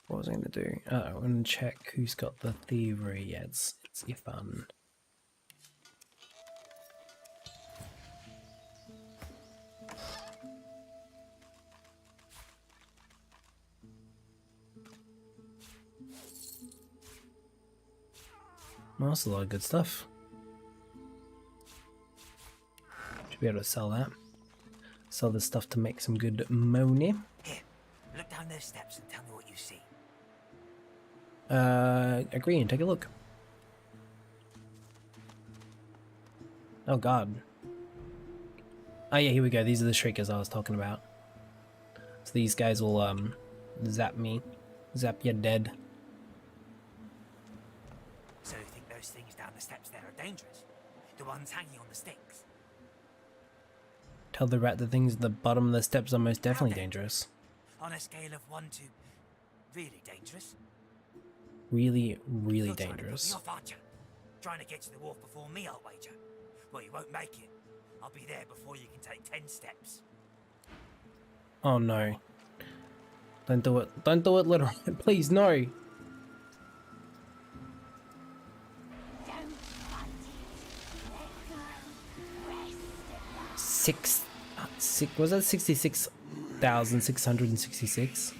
S1: What was I going to do? I'm going to check who's got the thievery. Yeah, it's Ifan. Well, that's a lot of good stuff. Should be able to sell that. Sell this stuff to make some good money.
S22: Here, look down those steps and tell me what you see.
S1: Agree and take a look. Oh god. Oh yeah, here we go. These are the Shriekers I was talking about. So these guys will, zap me. Zap you dead.
S22: So you think those things down the steps there are dangerous? The ones hanging on the sticks?
S1: Tell the rat the things at the bottom of the steps are most definitely dangerous.
S22: On a scale of 1 to really dangerous?
S1: Really, really dangerous.
S22: You're off, aren't you? Trying to get to the wharf before me, I'll wager. Well, you won't make it. I'll be there before you can take 10 steps.
S1: Oh no. Don't do it. Don't do it, little. Please, no. Was that 66,666?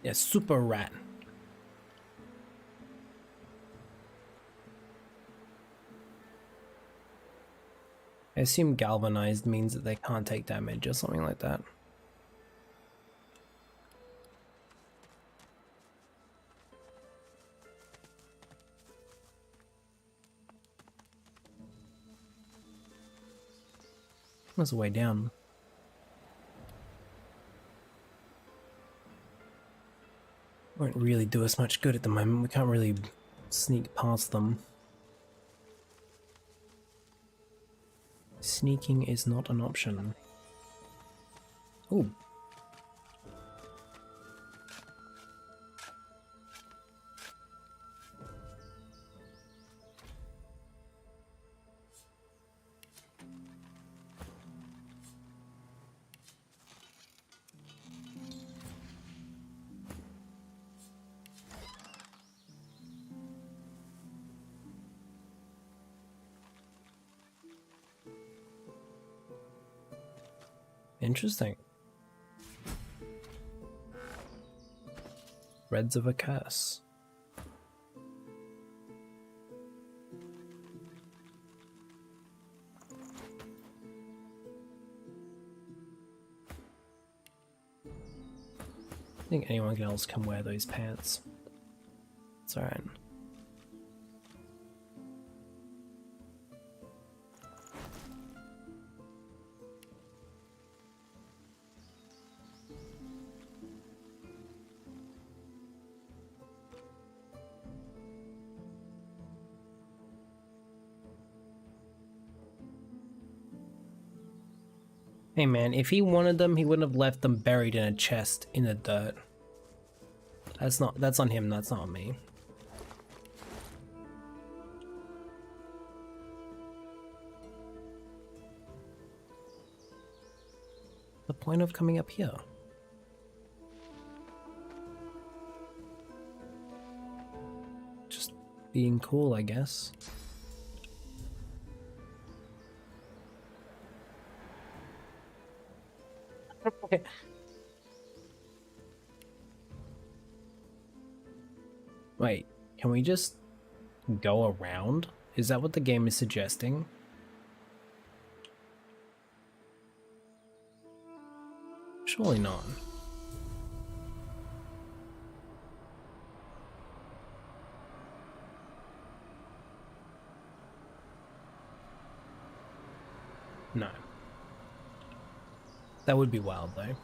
S1: Yeah, super rat. I assume galvanized means that they can't take damage or something like that. There's a way down. Won't really do us much good at the moment. We can't really sneak past them. Sneaking is not an option. Ooh. Interesting. Reds of a curse. I think anyone else can wear those pants. It's alright. Hey man, if he wanted them, he wouldn't have left them buried in a chest in the dirt. That's on him, that's not on me. The point of coming up here? Just being cool, I guess. Wait, can we just go around? Is that what the game is suggesting? Surely not. No. That would be wild though.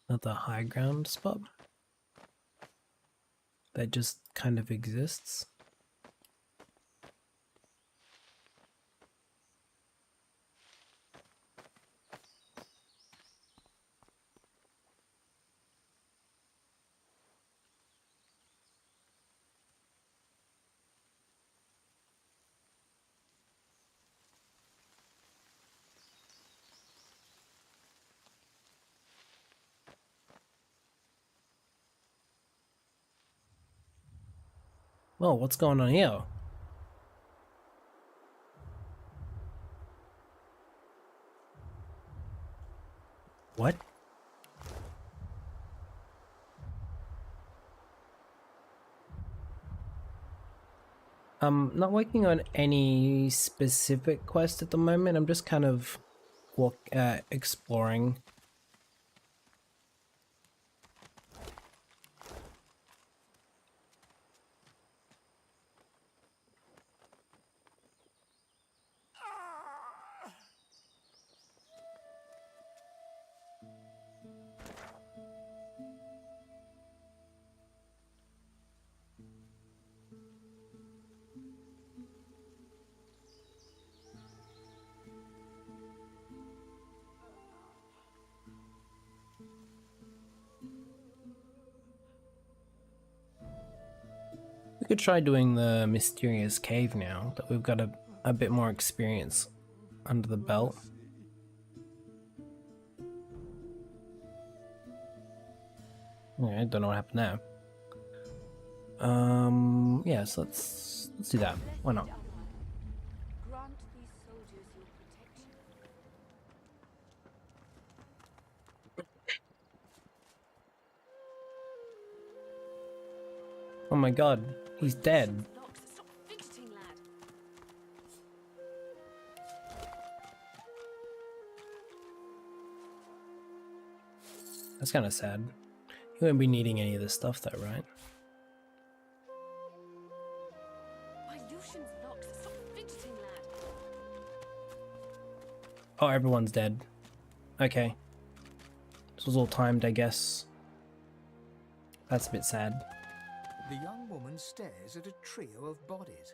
S1: Another high ground spot that just kind of exists. Well, what's going on here? What? I'm not working on any specific quest at the moment. I'm just kind of exploring. We could try doing the mysterious cave now that we've got a bit more experience under the belt. Yeah, I don't know what happened there. Yeah, so let's do that. Why not?
S16: Grant these soldiers your protection.
S1: Oh my god, he's dead.
S17: Stop fidgeting, lad.
S1: That's kind of sad. You won't be needing any of this stuff though, right?
S17: My Lucian's locked. Stop fidgeting, lad.
S1: Oh, everyone's dead. Okay. This was all timed, I guess. That's a bit sad.
S4: The young woman stares at a trio of bodies,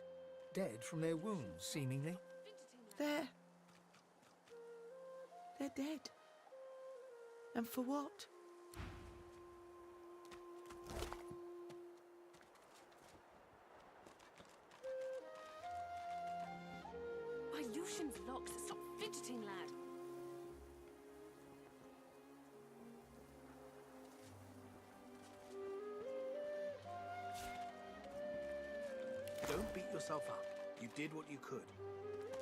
S4: dead from their wounds, seemingly.
S2: They're dead. And for what?
S17: My Lucian's locked. Stop fidgeting, lad.
S8: Don't beat yourself up. You did what you could.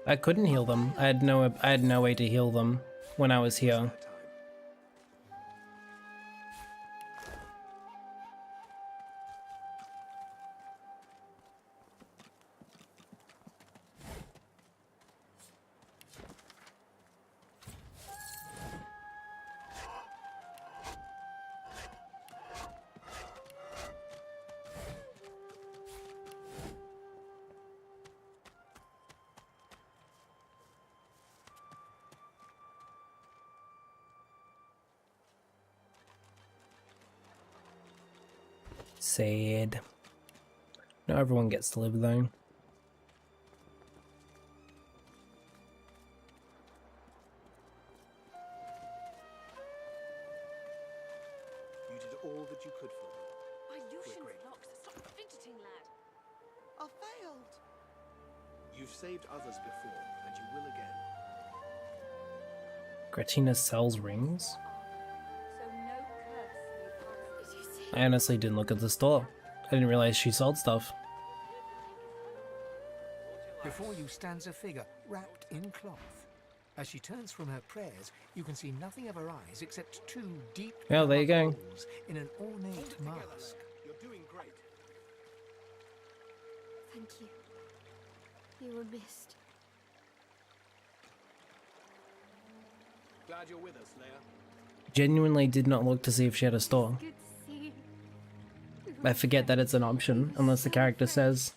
S1: I couldn't heal them. I had no way to heal them when I was here. Sad. Not everyone gets to live though.
S8: You did all that you could for them.
S17: My Lucian's locked. Stop fidgeting, lad.
S2: I failed.
S8: You've saved others before, and you will again.
S1: Gratina sells rings.
S16: So no curse may pass.
S1: I honestly didn't look at the store. I didn't realize she sold stuff.
S4: Before you stands a figure wrapped in cloth. As she turns from her prayers, you can see nothing of her eyes except two deep
S1: Well, there you go.
S4: holes in an ornate mask.
S8: You're doing great.
S6: Thank you. You were missed.
S8: Glad you're with us, Leia.
S1: Genuinely did not look to see if she had a store.
S6: Good to see you.
S1: I forget that it's an option, unless the character says.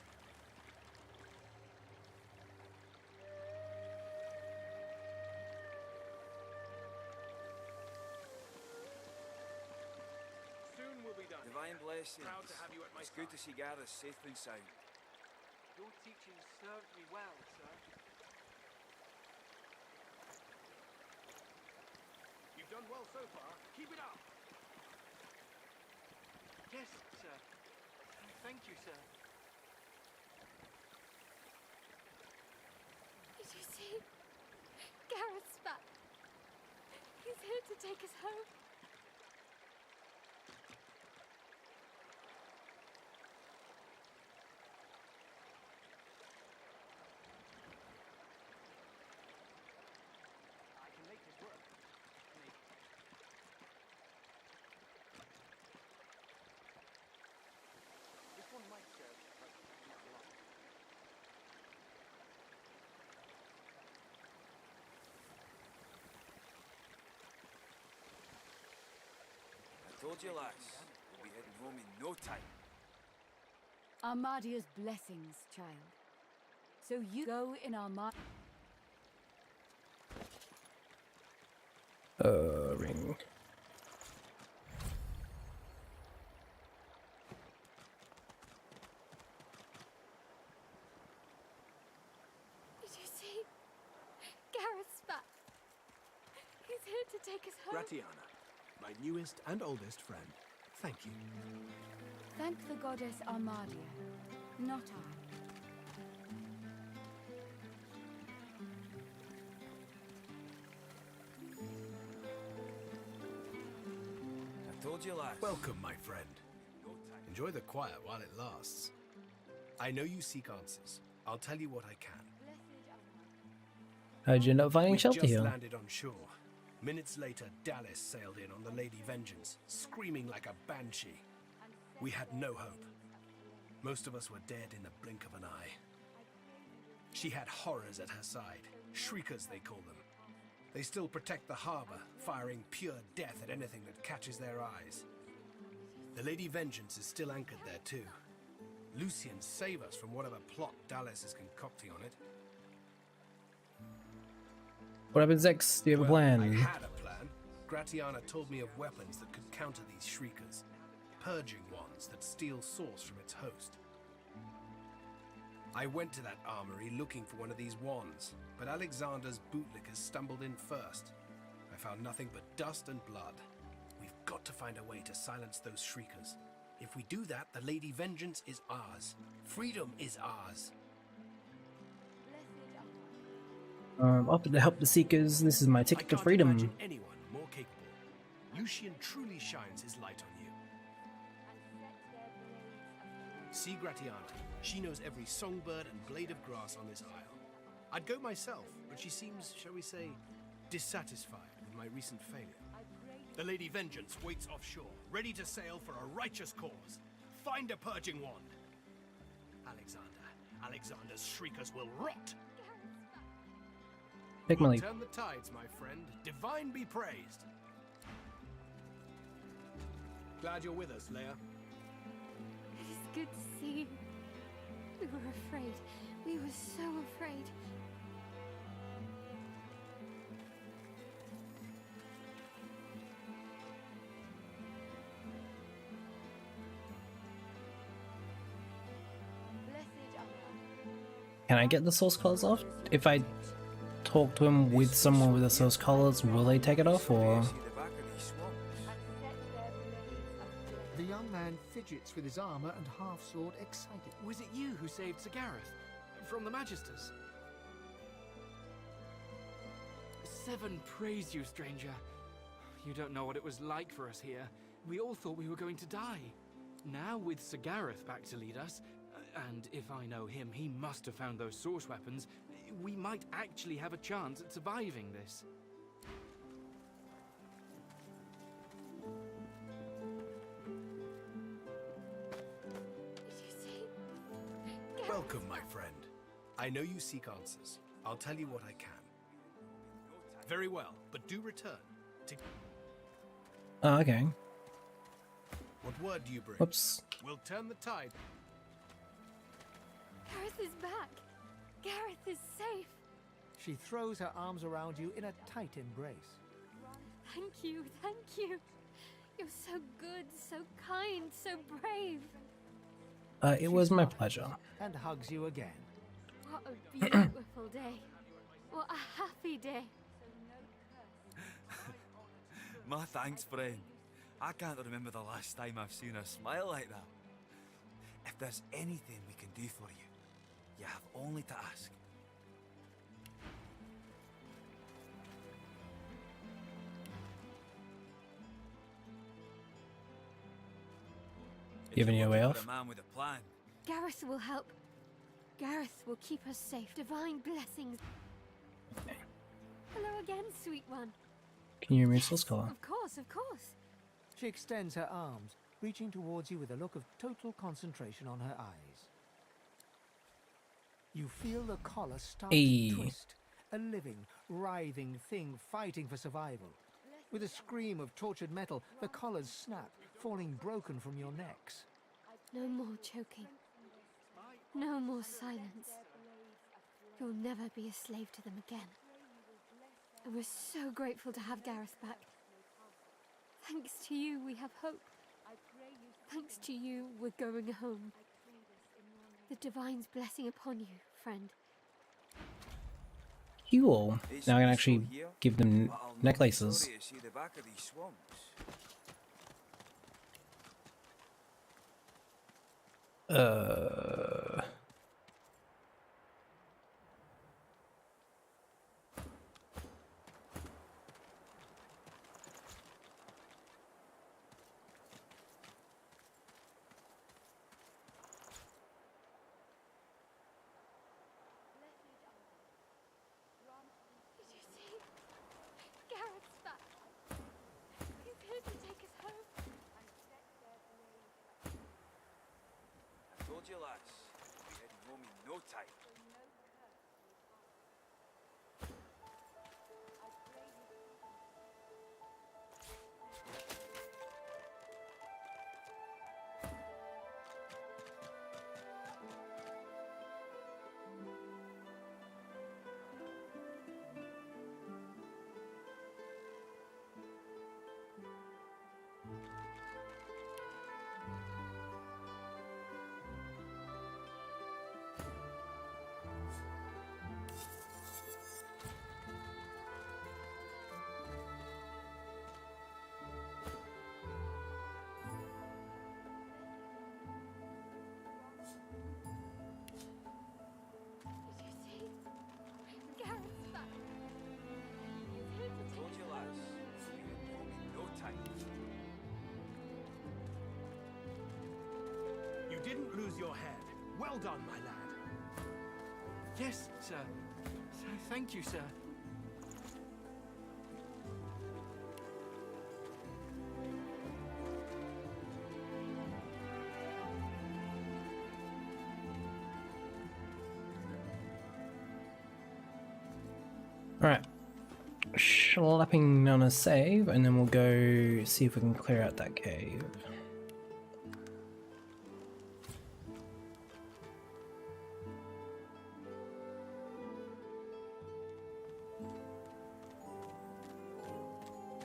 S8: Soon we'll be done.
S15: Divine blessings.
S8: Proud to have you at my
S15: It's good to see Gareth safe and sound.
S21: Your teaching served me well, sir.
S8: You've done well so far. Keep it up.
S21: Yes, sir. Thank you, sir.
S6: Did you see? Gareth's back. He's here to take us home.
S8: I can make this work. This one might serve, but not long.
S15: I told you, lass. We'll be heading home in no time.
S16: Armadia's blessings, child. So you go in Armadia.
S1: Ring.
S6: Did you see? Gareth's back. He's here to take us home.
S8: Gratiana, my newest and oldest friend. Thank you.
S16: Thank the goddess Armadia. Not I.
S15: I told you, lads.
S8: Welcome, my friend. Enjoy the quiet while it lasts. I know you seek answers. I'll tell you what I can.
S1: How'd you end up finding
S8: We
S1: shelter
S8: just
S1: here?
S8: landed on shore. Minutes later, Dallas sailed in on the Lady Vengeance, screaming like a banshee. We had no hope. Most of us were dead in the blink of an eye. She had horrors at her side, shriekers they call them. They still protect the harbor, firing pure death at anything that catches their eyes. The Lady Vengeance is still anchored there too. Lucian, save us from whatever plot Dallas is concocting on it.
S1: What happens next? Do you have a plan?
S8: I had a plan. Gratiana told me of weapons that could counter these shriekers. Purging ones that steal source from its host. I went to that armory looking for one of these wands, but Alexander's bootlickers stumbled in first. I found nothing but dust and blood. We've got to find a way to silence those shriekers. If we do that, the Lady Vengeance is ours. Freedom is ours.
S1: Offer to help the Seekers. This is my ticket to freedom.
S8: Imagine anyone more capable. Lucian truly shines his light on you. See Gratiana. She knows every songbird and blade of grass on this isle. I'd go myself, but she seems, shall we say, dissatisfied with my recent failure. The Lady Vengeance waits offshore, ready to sail for a righteous cause. Find a purging wand. Alexander's shriekers will rot.
S1: Take my leave.
S8: Turn the tides, my friend. Divine be praised. Glad you're with us, Leia.
S6: It is good to see you. We were afraid. We were so afraid.
S1: Can I get the source colors off? If I talk to him with someone with the source colors, will they take it off, or?
S7: The young man fidgets with his armor and half-sword, excited.
S18: Was it you who saved Sir Gareth? From the Magisters? Seven praise you, stranger. You don't know what it was like for us here. We all thought we were going to die. Now with Sir Gareth back to lead us, and if I know him, he must have found those source weapons, we might actually have a chance at surviving this.
S8: Welcome, my friend. I know you seek answers. I'll tell you what I can. Very well, but do return.
S1: Oh, okay.
S8: What word do you bring?
S1: Whoops.
S8: We'll turn the tide.
S6: Gareth is back. Gareth is safe.
S7: She throws her arms around you in a tight embrace.
S6: Thank you, thank you. You're so good, so kind, so brave.
S1: It was my pleasure.
S7: And hugs you again.
S6: What a beautiful day. What a happy day.
S15: My thanks, friend. I can't remember the last time I've seen her smile like that. If there's anything we can do for you, you have only to ask.
S1: Giving you a way
S15: For
S1: off?
S15: a man with a plan.
S6: Gareth will help. Gareth will keep us safe. Divine blessings. Hello again, sweet one.
S1: Can you remove source color?
S6: Of course, of course.
S7: She extends her arms, reaching towards you with a look of total concentration on her eyes. You feel the collar start to twist. A living, writhing thing fighting for survival. With a scream of tortured metal, the collars snap, falling broken from your necks.
S6: No more choking. No more silence. You'll never be a slave to them again. And we're so grateful to have Gareth back. Thanks to you, we have hope. Thanks to you, we're going home. The Divine's blessing upon you, friend.
S1: You all. Now I can actually give them necklaces.
S15: Sorry to see the back of these swamps.
S1: Uh...
S6: Did you see? Garrett's back. He's here to take us home.
S15: I told you, lads. We heading home in no time.
S6: Garrett's back. He's here to
S15: I told you, lads. We heading home in no time.
S8: You didn't lose your head. Well done, my lad.
S18: Yes, sir. Thank you, sir.
S1: Alright. Slapping on a save, and then we'll go see if we can clear out that cave.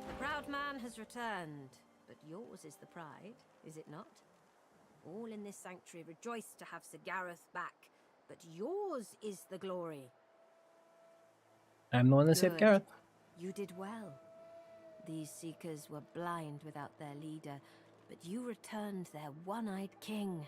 S5: The proud man has returned, but yours is the pride, is it not? All in this sanctuary rejoice to have Sir Gareth back, but yours is the glory.
S1: I'm the one that saved
S5: Good.
S1: Gareth.
S5: You did well. These seekers were blind without their leader, but you returned their one-eyed king.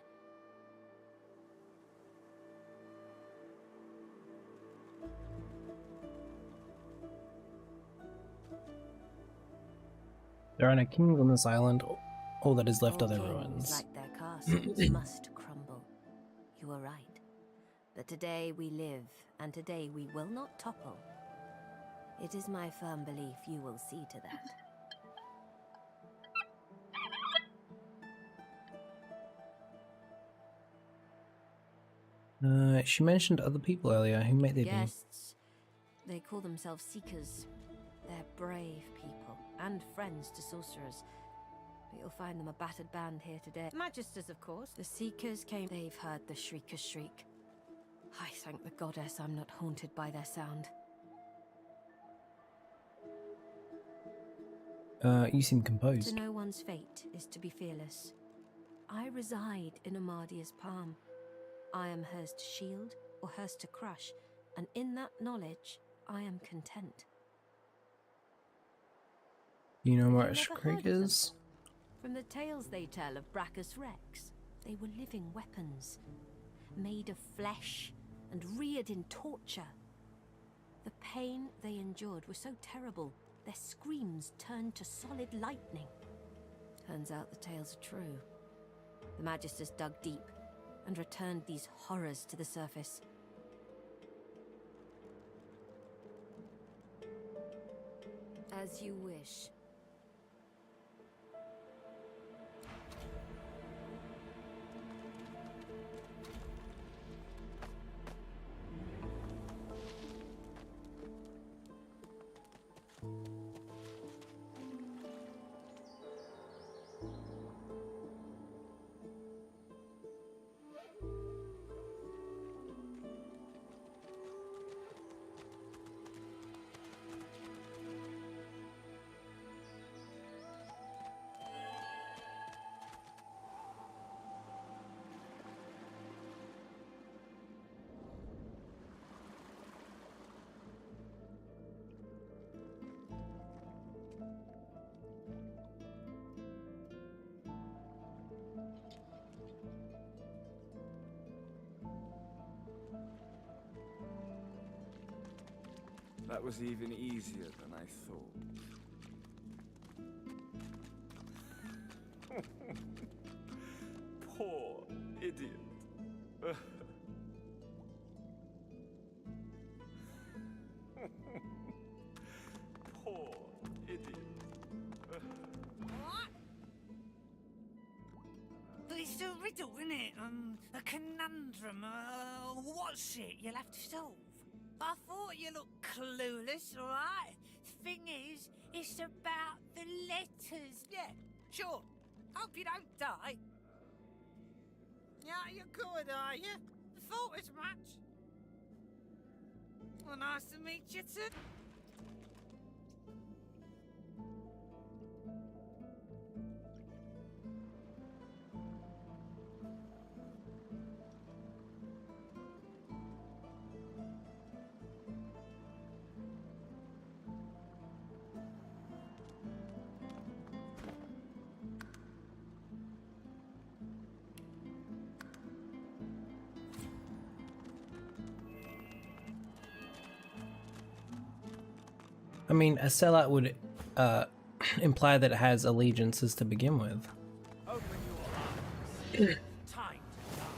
S1: There are no kings on this island. All that is left
S5: All
S1: are their
S5: kings,
S1: ruins.
S5: like their castles, must crumble. You are right. But today we live, and today we will not topple. It is my firm belief you will see to that.
S1: She mentioned other people earlier. Who might they be?
S5: Guests. They call themselves Seekers. They're brave people, and friends to sorcerers. But you'll find them a battered band here today. Magisters, of course. The Seekers came. They've heard the Shriekers shriek. I thank the goddess I'm not haunted by their sound.
S1: You seem composed.
S5: To know one's fate is to be fearless. I reside in Amadia's palm. I am hers to shield or hers to crush, and in that knowledge, I am content.
S1: You know where
S5: You've
S1: Ash
S5: never
S1: Creek
S5: heard of them?
S1: is?
S5: From the tales they tell of Brachus Rex, they were living weapons, made of flesh and reared in torture. The pain they endured was so terrible, their screams turned to solid lightning. Turns out the tales are true. The Magisters dug deep and returned these horrors to the surface. As you wish.
S9: That was even easier than I thought. Poor idiot. Poor idiot.
S22: But it's a riddle, isn't it? A conundrum. What's it you'll have to solve? I thought you looked clueless, alright? Thing is, it's about the letters. Yeah, sure. Hope you don't die. Yeah, you're good, are you? Thought as much. Well, nice to meet you too.
S1: I mean, a sellout would imply that it has allegiances to begin with.
S22: Open your eyes. Time to die.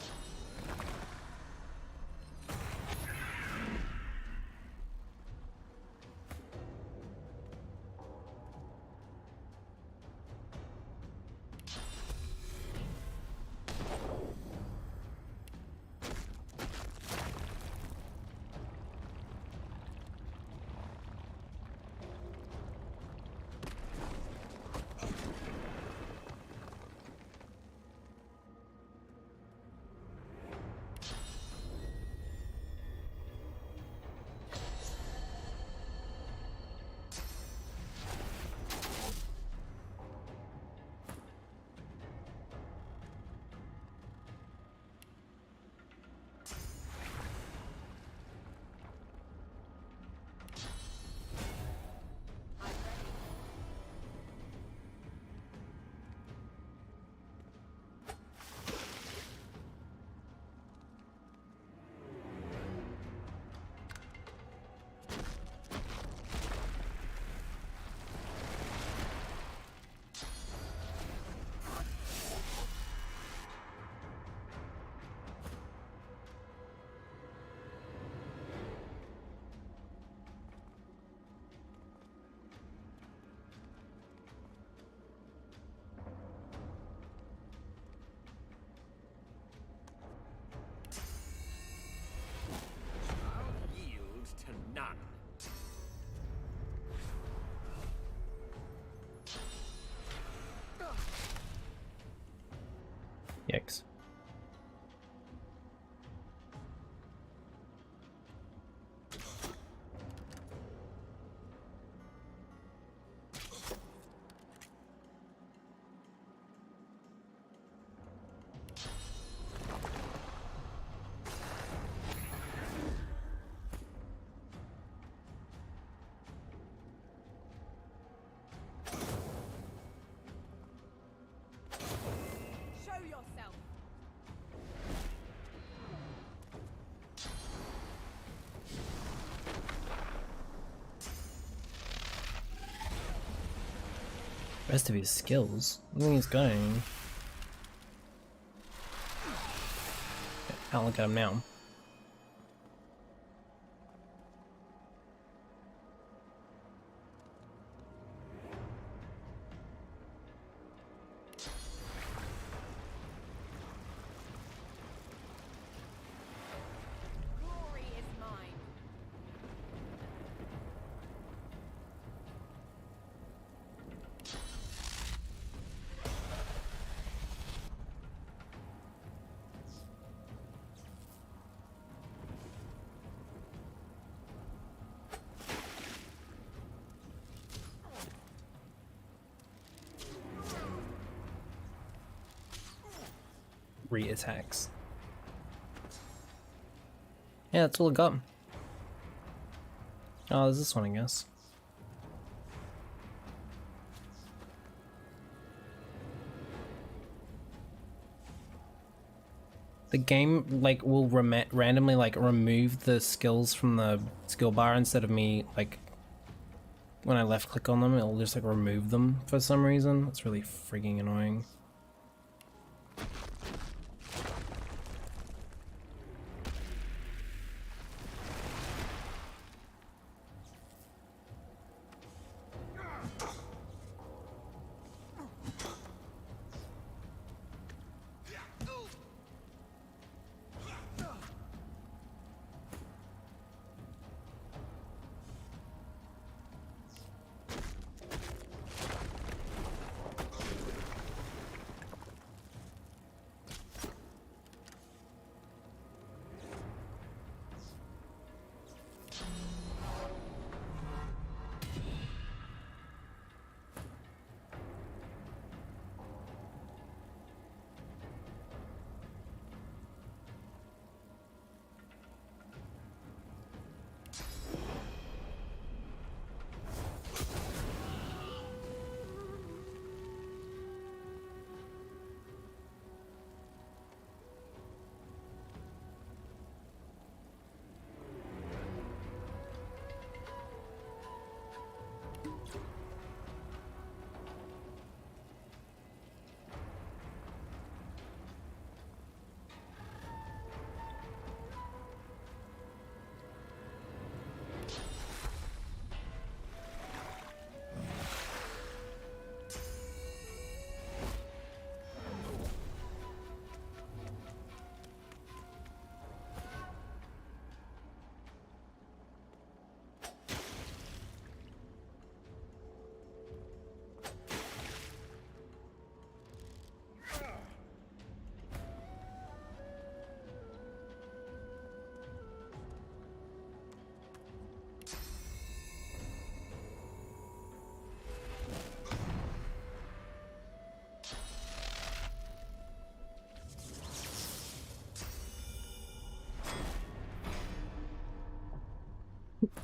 S19: None.
S1: Yikes.
S20: Show yourself.
S1: Rest of his skills. I think he's going. I'll look at him now.
S20: Glory is mine.
S1: Re-attacks. Yeah, that's all I got. Oh, there's this one, I guess. the game like will randomly like remove the skills from the skill bar instead of me like when I left click on them, it'll just like remove them for some reason. It's really freaking annoying.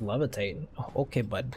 S1: Levitate. Oh, okay, bud.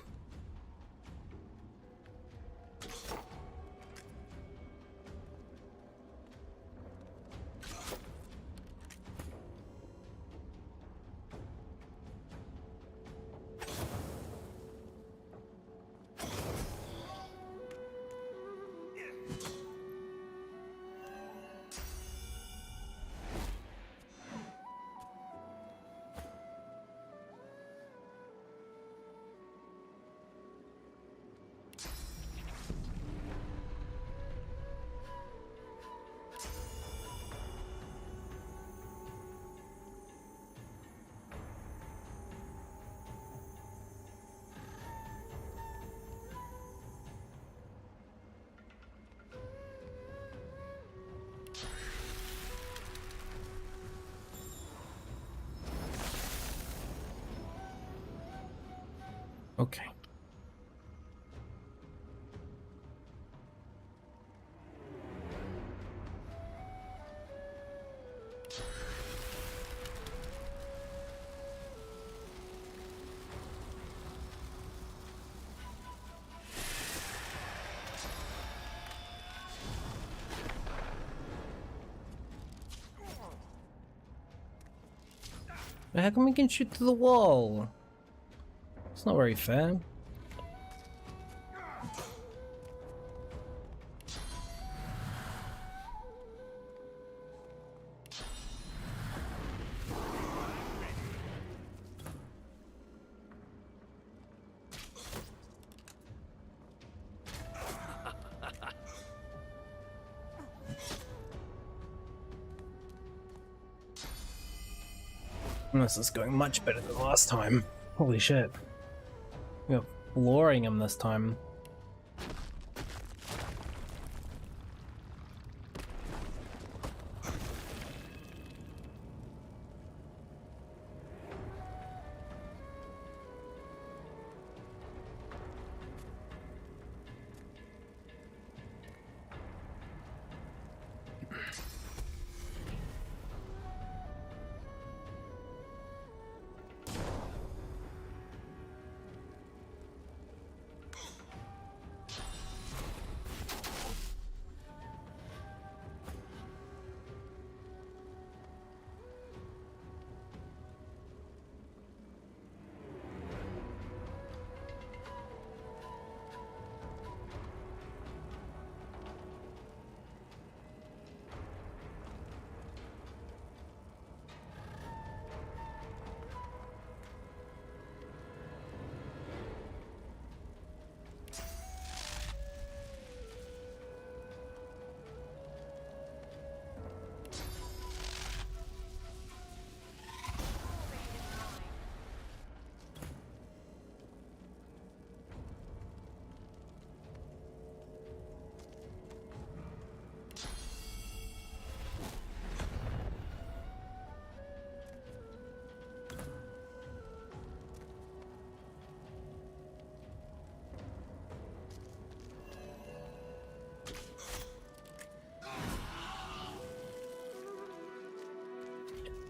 S1: Okay. How come we can shoot through the wall? It's not very fair. This is going much better than last time. Holy shit. We're flooring him this time.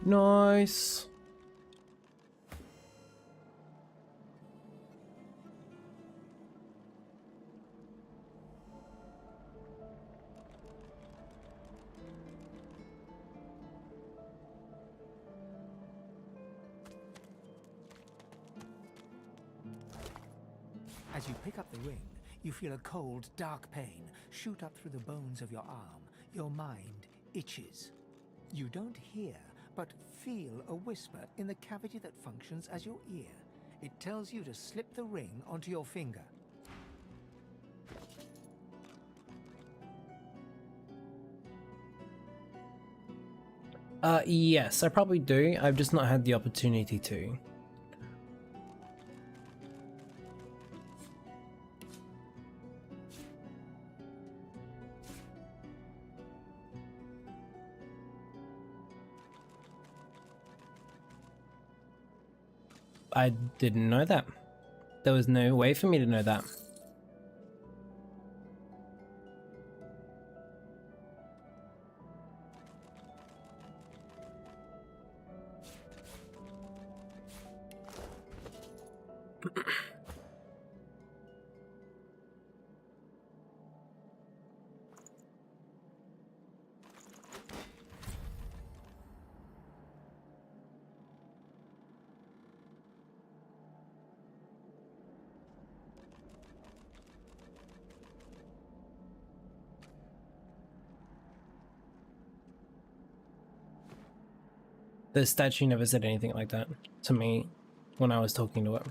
S1: Nice.
S7: As you pick up the ring, you feel a cold, dark pain shoot up through the bones of your arm. Your mind itches. You don't hear, but feel a whisper in the cavity that functions as your ear. It tells you to slip the ring onto your finger.
S1: Yes, I probably do. I've just not had the opportunity to. I didn't know that. There was no way for me to know that. The statue never said anything like that to me when I was talking to it.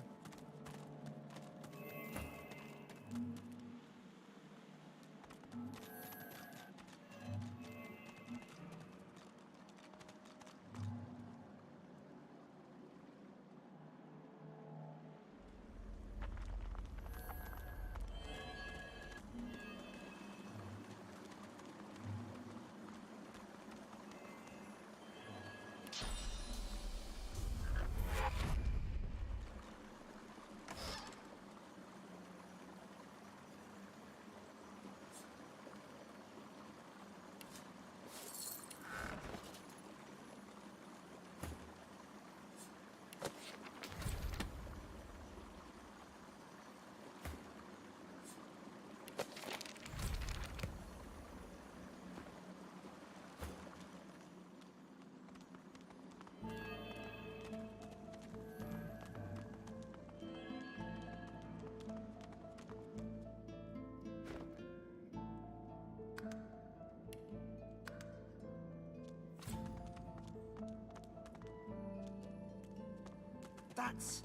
S10: That's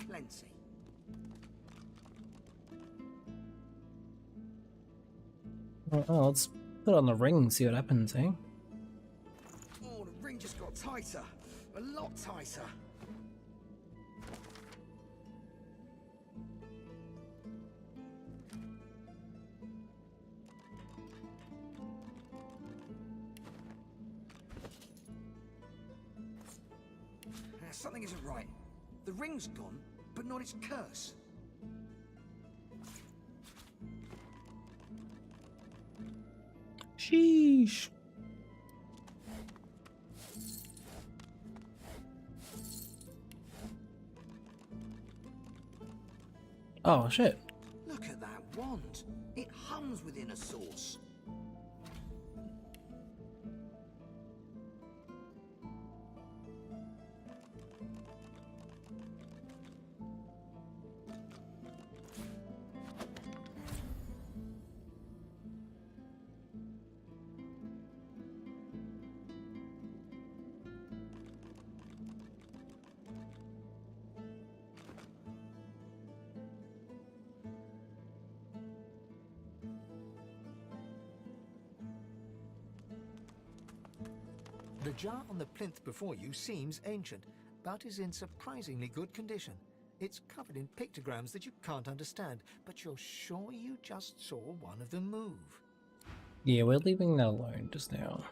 S10: plenty.
S1: Oh, let's put on the ring and see what happens, eh?
S10: Oh, the ring just got tighter. A lot tighter. Something isn't right. The ring's gone, but not its curse.
S1: Sheesh. Oh shit.
S10: Look at that wand. It hums within a source.
S7: The jar on the plinth before you seems ancient, but is in surprisingly good condition. It's covered in pictograms that you can't understand, but you're sure you just saw one of them move.
S1: Yeah, we're leaving that alone just now.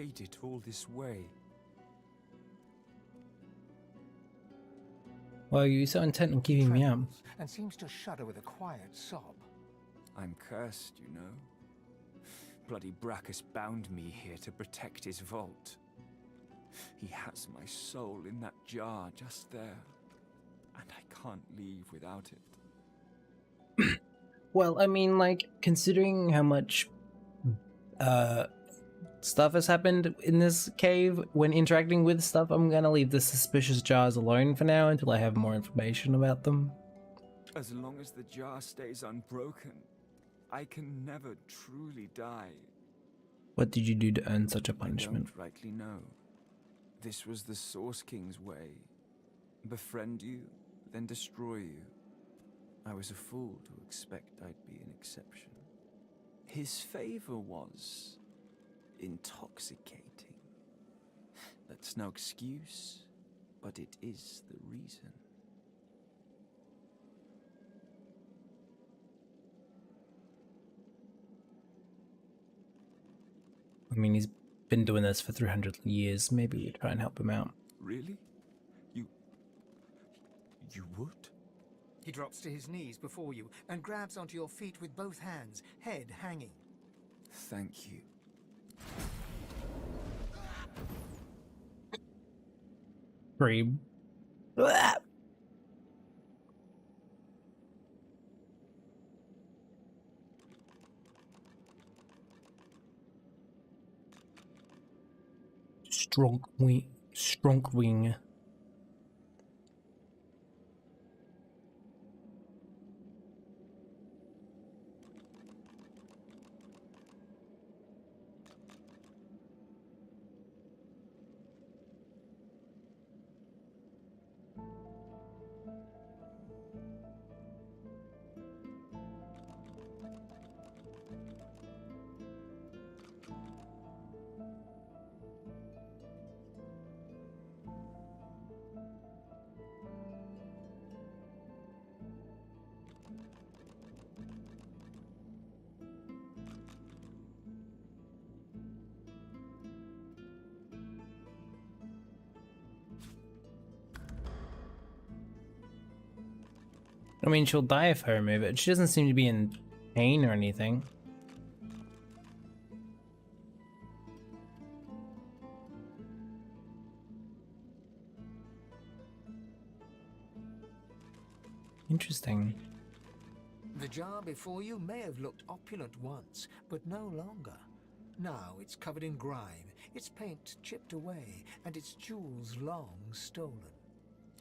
S9: made it all this way.
S1: Why are you so intent on keeping me up?
S7: And seems to shudder with a quiet sob.
S9: I'm cursed, you know. Bloody Brackus bound me here to protect his vault. He has my soul in that jar just there, and I can't leave without it.
S1: Well, I mean, like, considering how much stuff has happened in this cave when interacting with stuff, I'm gonna leave the suspicious jars alone for now until I have more information about them.
S9: As long as the jar stays unbroken, I can never truly die.
S1: What did you do to earn such a punishment?
S9: I don't rightly know. This was the Source King's way. Befriend you, then destroy you. I was a fool to expect I'd be an exception. His favor was intoxicating. That's no excuse, but it is the reason.
S1: I mean, he's been doing this for 300 years. Maybe we try and help him out.
S9: Really? You would?
S7: He drops to his knees before you and grabs onto your feet with both hands, head hanging.
S9: Thank you.
S1: Scream. Strong wing. I mean, she'll die if I remove it. She doesn't seem to be in pain or anything. Interesting.
S7: The jar before you may have looked opulent once, but no longer. Now it's covered in grime, its paint chipped away, and its jewels long stolen.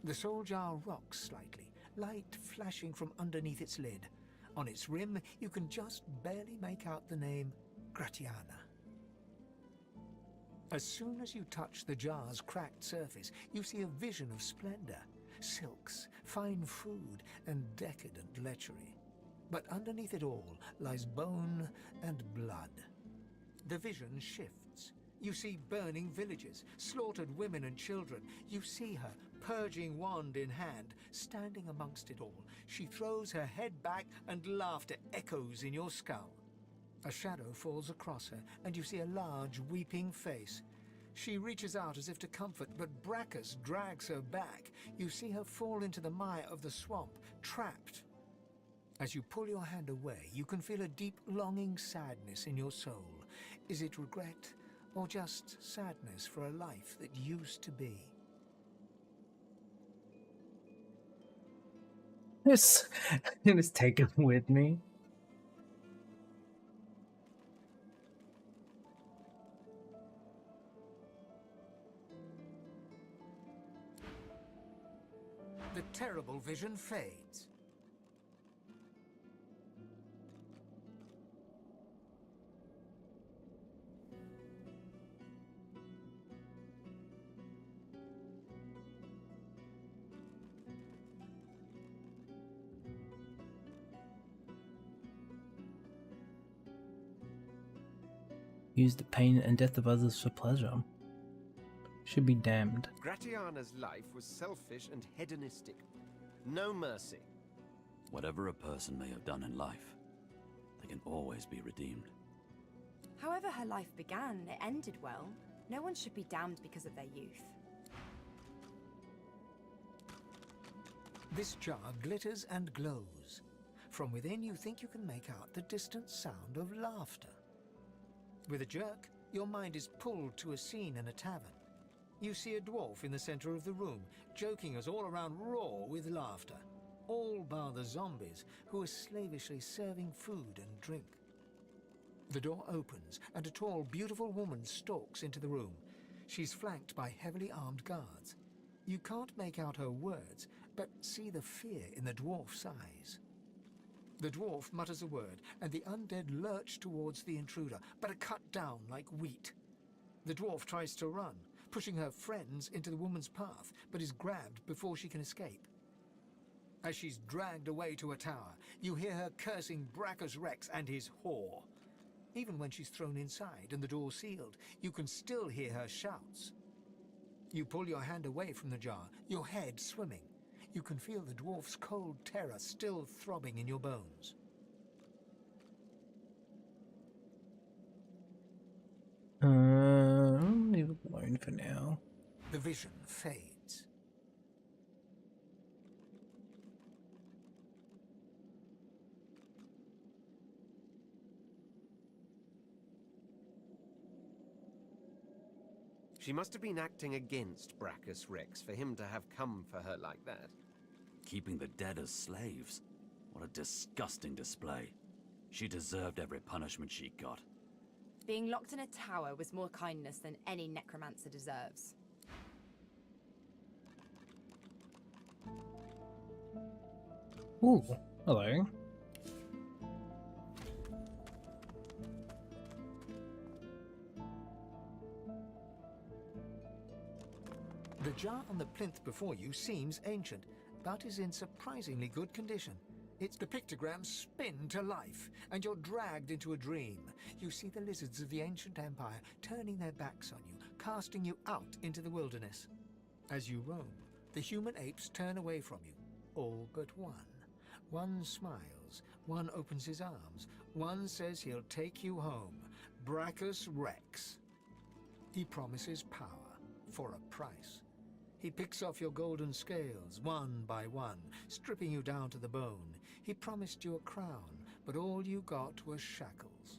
S7: The soul jar rocks slightly, light flashing from underneath its lid. On its rim, you can just barely make out the name Gratiana. As soon as you touch the jar's cracked surface, you see a vision of splendor, silks, fine food, and decadent lechery. But underneath it all lies bone and blood. The vision shifts. You see burning villages, slaughtered women and children. You see her, purging wand in hand, standing amongst it all. She throws her head back and laughter echoes in your skull. A shadow falls across her, and you see a large, weeping face. She reaches out as if to comfort, but Brackus drags her back. You see her fall into the mire of the swamp, trapped. As you pull your hand away, you can feel a deep, longing sadness in your soul. Is it regret, or just sadness for a life that used to be?
S1: Just take him with me.
S7: The terrible vision fades.
S1: Use the pain and death of others for pleasure. Should be damned.
S3: Gratiana's life was selfish and hedonistic. No mercy.
S12: Whatever a person may have done in life, they can always be redeemed.
S20: However her life began, it ended well. No one should be damned because of their youth.
S7: This jar glitters and glows. From within, you think you can make out the distant sound of laughter. With a jerk, your mind is pulled to a scene in a tavern. You see a dwarf in the center of the room, joking us all around roar with laughter. All bar the zombies, who are slavishly serving food and drink. The door opens, and a tall, beautiful woman stalks into the room. She's flanked by heavily armed guards. You can't make out her words, but see the fear in the dwarf's eyes. The dwarf mutters a word, and the undead lurch towards the intruder, but are cut down like wheat. The dwarf tries to run, pushing her friends into the woman's path, but is grabbed before she can escape. As she's dragged away to a tower, you hear her cursing Brachus Rex and his whore. Even when she's thrown inside and the door sealed, you can still hear her shouts. You pull your hand away from the jar, your head swimming. You can feel the dwarf's cold terror still throbbing in your bones.
S1: Leave it alone for now.
S7: The vision fades.
S3: She must have been acting against Brachus Rex for him to have come for her like that.
S12: Keeping the dead as slaves? What a disgusting display. She deserved every punishment she got.
S20: Being locked in a tower was more kindness than any necromancer deserves.
S1: Ooh, hello.
S7: The jar on the plinth before you seems ancient, but is in surprisingly good condition. The pictograms spin to life, and you're dragged into a dream. You see the lizards of the ancient empire turning their backs on you, casting you out into the wilderness. As you roam, the human apes turn away from you, all but one. One smiles, one opens his arms, one says he'll take you home, Brachus Rex. He promises power, for a price. He picks off your golden scales, one by one, stripping you down to the bone. He promised you a crown, but all you got was shackles.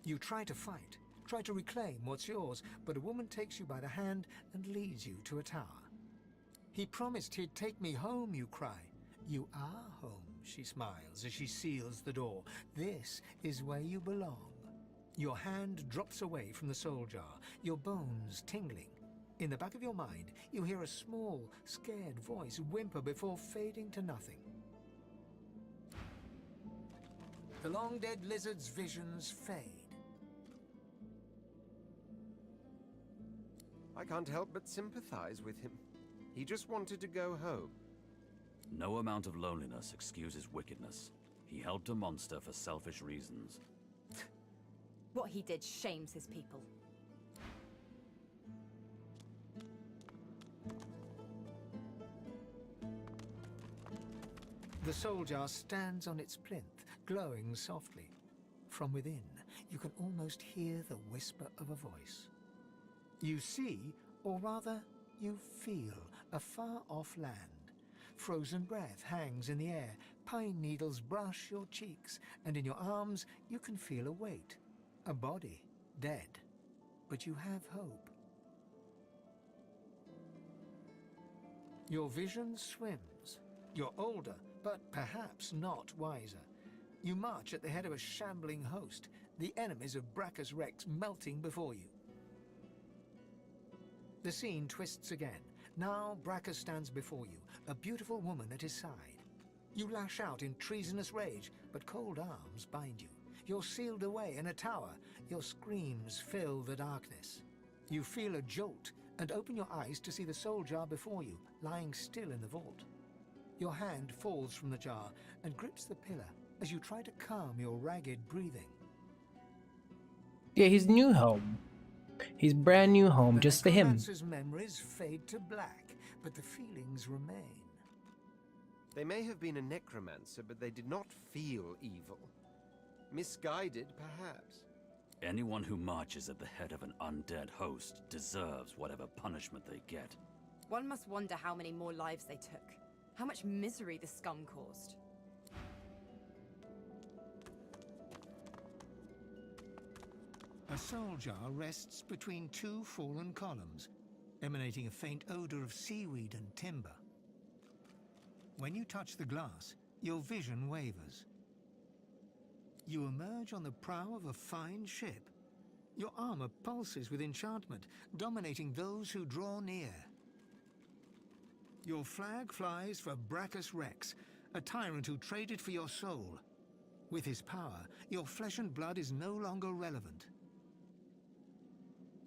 S7: You try to fight, try to reclaim what's yours, but a woman takes you by the hand and leads you to a tower. He promised he'd take me home, you cry. You are home, she smiles as she seals the door. This is where you belong. Your hand drops away from the soul jar, your bones tingling. In the back of your mind, you hear a small, scared voice whimper before fading to nothing. The long-dead lizard's visions fade.
S3: I can't help but sympathize with him. He just wanted to go home.
S12: No amount of loneliness excuses wickedness. He helped a monster for selfish reasons.
S20: What he did shames his people.
S7: The soul jar stands on its plinth, glowing softly. From within, you can almost hear the whisper of a voice. You see, or rather, you feel a far-off land. Frozen breath hangs in the air, pine needles brush your cheeks, and in your arms you can feel a weight. A body, dead. But you have hope. Your vision swims. You're older, but perhaps not wiser. You march at the head of a shambling host, the enemies of Brachus Rex melting before you. The scene twists again. Now Brachus stands before you, a beautiful woman at his side. You lash out in treasonous rage, but cold arms bind you. You're sealed away in a tower. Your screams fill the darkness. You feel a jolt and open your eyes to see the soul jar before you, lying still in the vault. Your hand falls from the jar and grips the pillar as you try to calm your ragged breathing.
S1: Yeah, his new home. His brand new home, just for him.
S7: The necromancer's memories fade to black, but the feelings remain.
S3: They may have been a necromancer, but they did not feel evil. Misguided, perhaps.
S12: Anyone who marches at the head of an undead host deserves whatever punishment they get.
S20: One must wonder how many more lives they took. How much misery the scum caused.
S7: A soul jar rests between two fallen columns, emanating a faint odor of seaweed and timber. When you touch the glass, your vision wavers. You emerge on the prow of a fine ship. Your armor pulses with enchantment, dominating those who draw near. Your flag flies for Brachus Rex, a tyrant who traded for your soul. With his power, your flesh and blood is no longer relevant.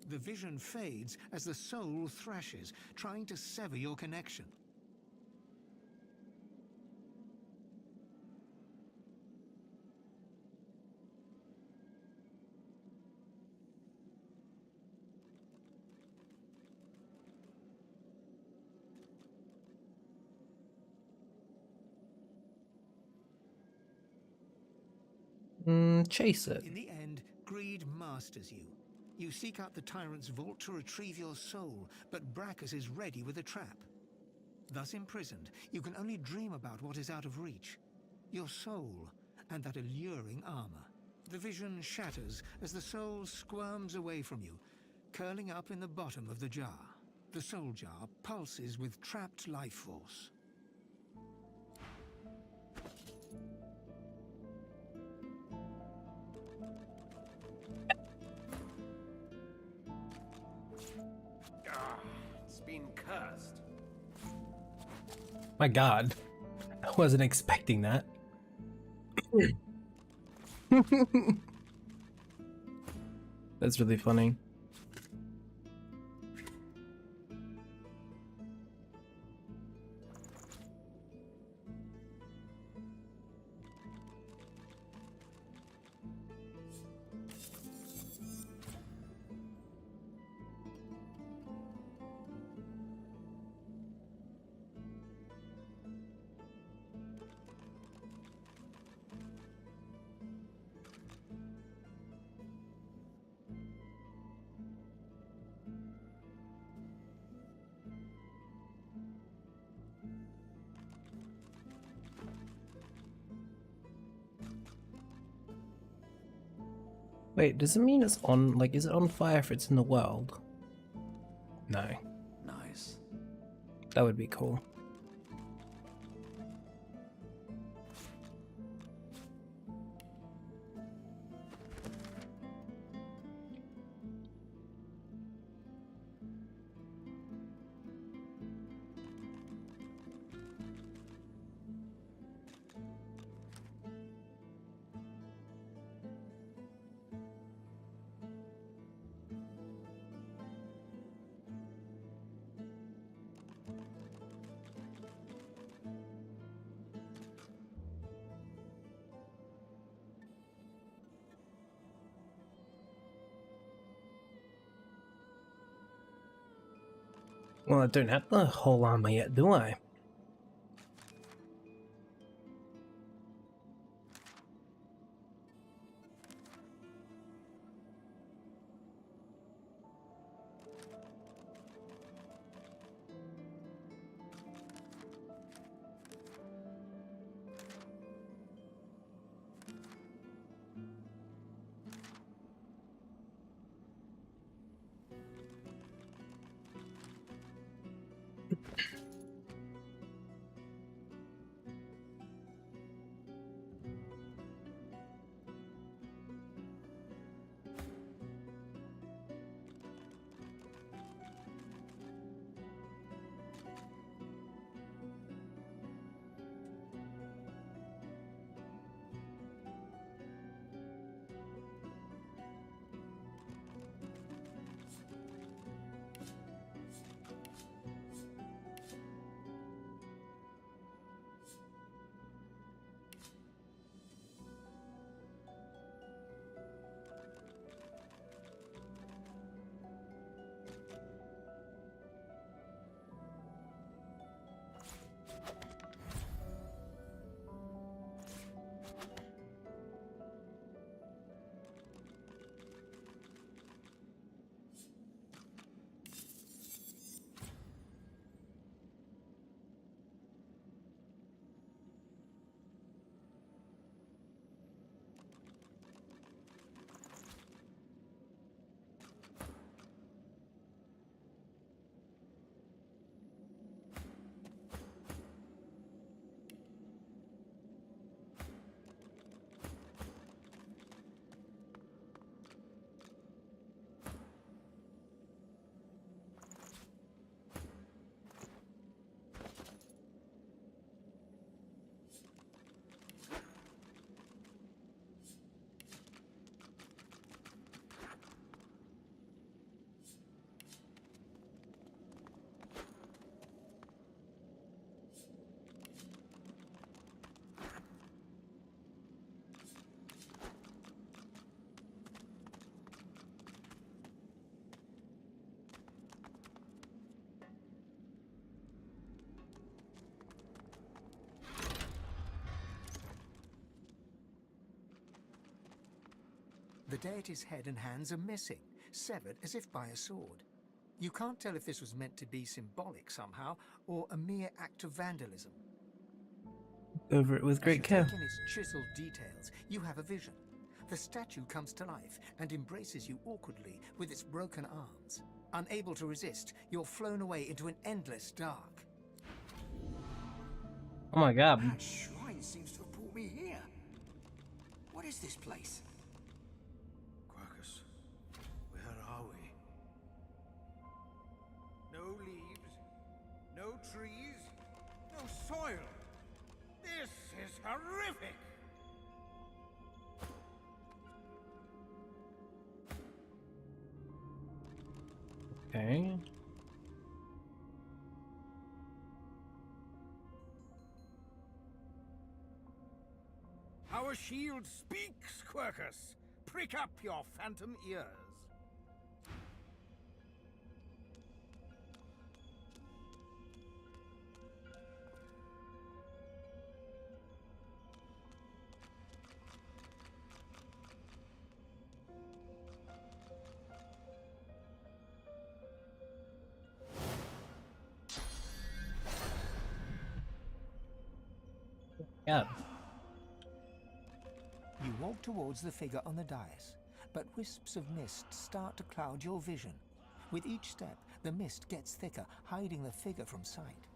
S7: The vision fades as the soul thrashes, trying to sever your connection.
S1: Chase it.
S7: In the end, greed masters you. You seek out the tyrant's vault to retrieve your soul, but Brachus is ready with a trap. Thus imprisoned, you can only dream about what is out of reach. Your soul, and that alluring armor. The vision shatters as the soul squirms away from you, curling up in the bottom of the jar. The soul jar pulses with trapped life force.
S3: It's been cursed.
S1: My god. I wasn't expecting that. That's really funny. Wait, does it mean it's on, like, is it on fire if it's in the world? No.
S12: Nice.
S1: That would be cool. Well, I don't have the whole armor yet, do I?
S7: The deity's head and hands are missing, severed as if by a sword. You can't tell if this was meant to be symbolic somehow, or a mere act of vandalism.
S1: Over it with great care.
S7: As you take in its chiseled details, you have a vision. The statue comes to life and embraces you awkwardly with its broken arms. Unable to resist, you're flown away into an endless dark.
S1: Oh my god.
S10: That shrine seems to have brought me here. What is this place?
S11: Quercus, where are we?
S13: No leaves, no trees, no soil. This is horrific!
S1: Okay.
S13: Our shield speaks, Quercus. Prick up your phantom ears.
S1: Yeah.
S7: You walk towards the figure on the dais, but wisps of mist start to cloud your vision. With each step, the mist gets thicker, hiding the figure from sight.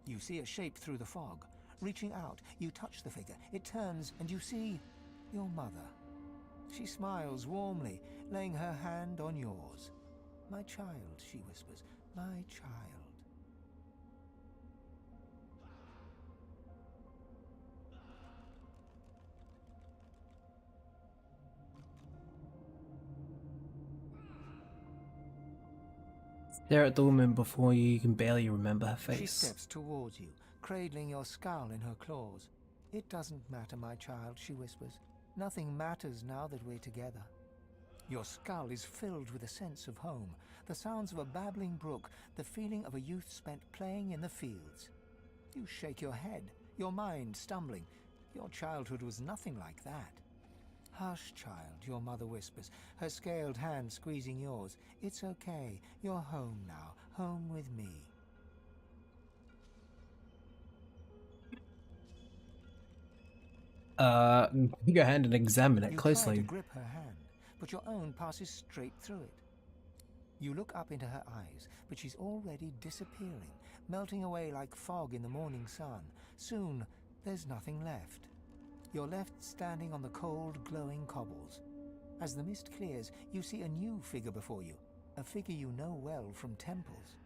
S7: You see a shape through the fog. Reaching out, you touch the figure. It turns, and you see your mother. She smiles warmly, laying her hand on yours. "My child," she whispers, "my child."
S1: Stare at the woman before you can barely remember her
S7: She
S1: face.
S7: steps towards you, cradling your skull in her claws. "It doesn't matter, my child," she whispers. "Nothing matters now that we're together." Your skull is filled with a sense of home, the sounds of a babbling brook, the feeling of a youth spent playing in the fields. You shake your head, your mind stumbling. Your childhood was nothing like that. "Hush, child," your mother whispers, her scaled hand squeezing yours. "It's okay. You're home now, home with me."
S1: Take your hand and examine it
S7: You
S1: closely.
S7: try to grip her hand, but your own passes straight through it. You look up into her eyes, but she's already disappearing, melting away like fog in the morning sun. Soon, there's nothing left. You're left standing on the cold, glowing cobbles. As the mist clears, you see a new figure before you, a figure you know well from temples.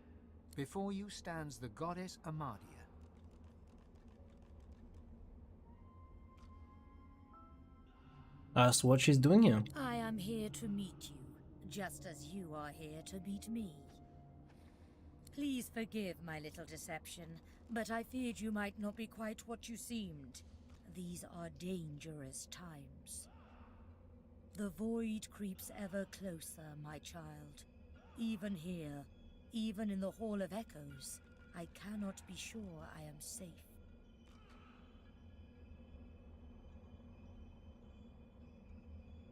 S7: Before you stands the goddess Amadia.
S1: Asked what she's doing here.
S19: I am here to meet you, just as you are here to meet me. Please forgive my little deception, but I feared you might not be quite what you seemed. These are dangerous times. The void creeps ever closer, my child. Even here, even in the Hall of Echoes, I cannot be sure I am safe.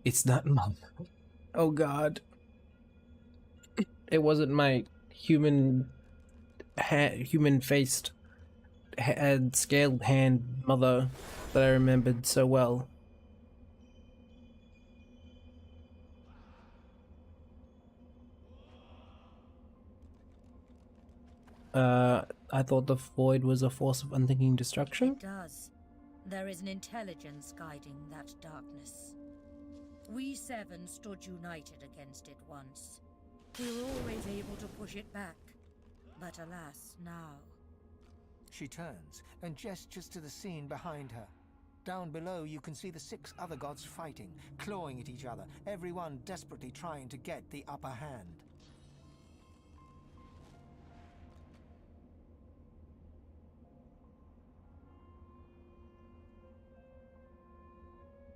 S1: It's not mom. Oh god. It wasn't my human-faced, scaled hand mother that I remembered so well. I thought the void was a force of unthinking destruction.
S19: It does. There is an intelligence guiding that darkness. We seven stood united against it once. We were always able to push it back. But alas, now...
S7: She turns and gestures to the scene behind her. Down below, you can see the 6 other gods fighting, clawing at each other, everyone desperately trying to get the upper hand.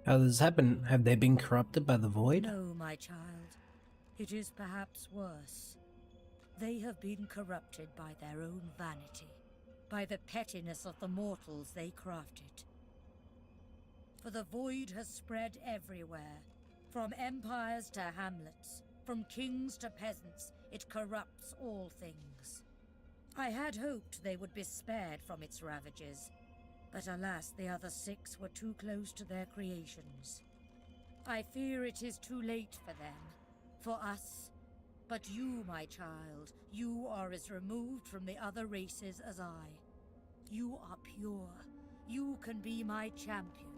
S1: How does this happen? Have they been corrupted by the void?
S19: No, my child. It is perhaps worse. They have been corrupted by their own vanity, by the pettiness of the mortals they crafted. For the void has spread everywhere, From empires to hamlets, from kings to peasants, it corrupts all things. I had hoped they would be spared from its ravages, but alas, the other 6 were too close to their creations. I fear it is too late for them, for us. But you, my child, you are as removed from the other races as I. You are pure. You can be my champion.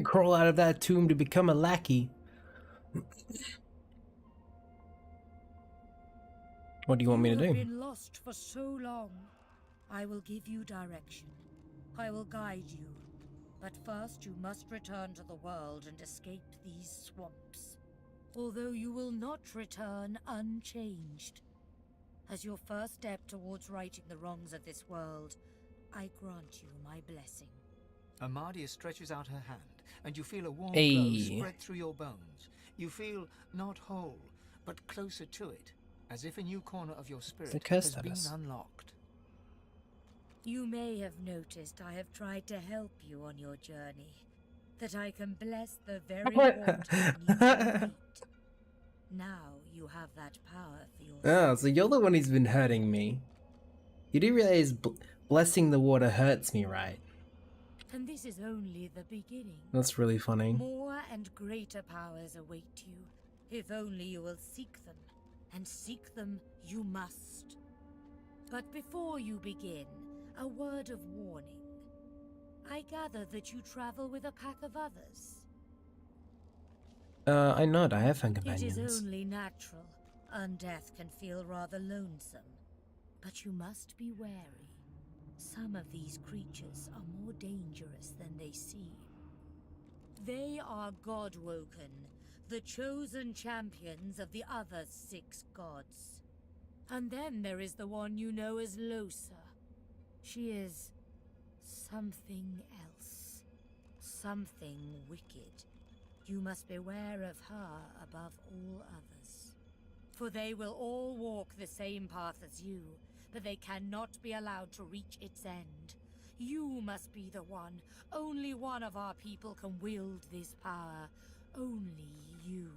S1: Crawl out of that tomb to become a lackey. What do you want me to do?
S19: You have been lost for so long. I will give you direction. I will guide you. But first you must return to the world and escape these swamps. Although you will not return unchanged. As your first step towards righting the wrongs of this world, I grant you my blessing.
S7: Amadia stretches out her hand, and you feel a warm
S1: Hey.
S7: glow spread through your bones. You feel not whole, but closer to it, as if a new corner of your spirit has been unlocked.
S19: You may have noticed I have tried to help you on your journey. That I can bless the very water beneath your feet. Now you have that power for yourself.
S1: Oh, so you're the one who's been hurting me. You do realize blessing the water hurts me, right?
S19: And this is only the beginning.
S1: That's really funny.
S19: More and greater powers await you, if only you will seek them. And seek them you must. But before you begin, a word of warning. I gather that you travel with a pack of others.
S1: I nod, I have found
S19: It
S1: companions.
S19: is only natural. Undeath can feel rather lonesome. But you must be wary. Some of these creatures are more dangerous than they seem. They are God-woken, the chosen champions of the other 6 gods. And then there is the one you know as Losa. She is something else. Something wicked. You must beware of her above all others. For they will all walk the same path as you, but they cannot be allowed to reach its end. You must be the one. Only one of our people can wield this power. Only you.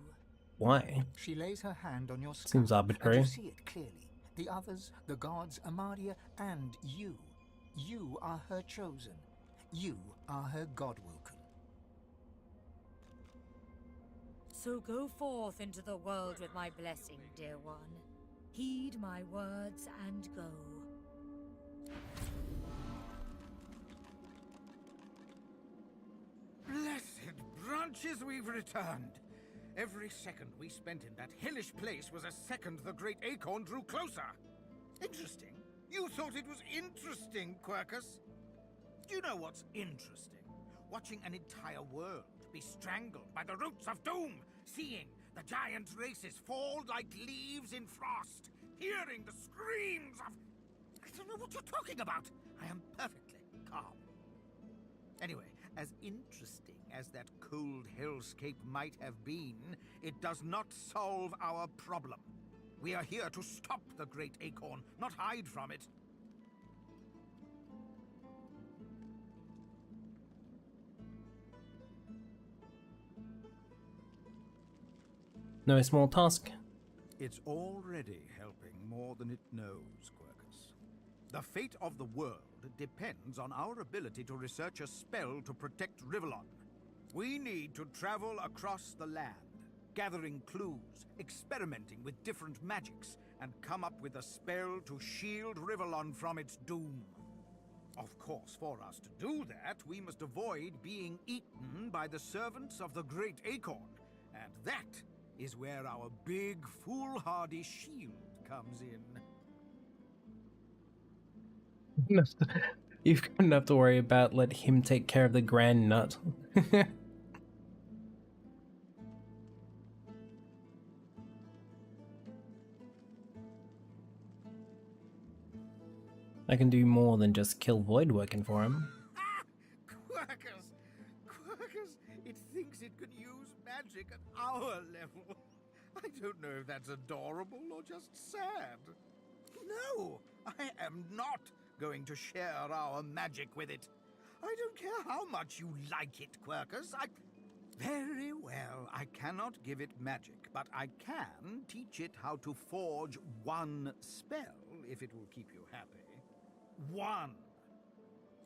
S1: Why?
S7: She lays her hand on your scalp,
S1: Seems arbitrary.
S7: and you see it clearly. The others, the gods, Amadia, and you. You are her chosen. You are her God-woken.
S19: So go forth into the world with my blessing, dear one. Heed my words and go.
S13: Blessed branches, we've returned. Every second we spent in that hellish place was a second the great acorn drew closer. Interesting. You thought it was interesting, Quercus? Do you know what's interesting? Watching an entire world be strangled by the roots of doom, seeing the giant races fall like leaves in frost, hearing the screams of... I don't know what you're talking about. I am perfectly calm. Anyway, as interesting as that cold hellscape might have been, it does not solve our problem. We are here to stop the great acorn, not hide from it.
S1: No small task.
S13: It's already helping more than it knows, Quercus. The fate of the world depends on our ability to research a spell to protect Rivellon. We need to travel across the land, gathering clues, experimenting with different magics, and come up with a spell to shield Rivellon from its doom. Of course, for us to do that, we must avoid being eaten by the servants of the Great Acorn, and that is where our big, foolhardy shield comes in.
S1: You've got enough to worry about. Let him take care of the grand nut. I can do more than just kill Void working for him.
S13: Quercus! Quercus! It thinks it can use magic at our level. I don't know if that's adorable or just sad. No, I am not going to share our magic with it. I don't care how much you like it, Quercus. Very well, I cannot give it magic, but I can teach it how to forge one spell, if it will keep you happy. One.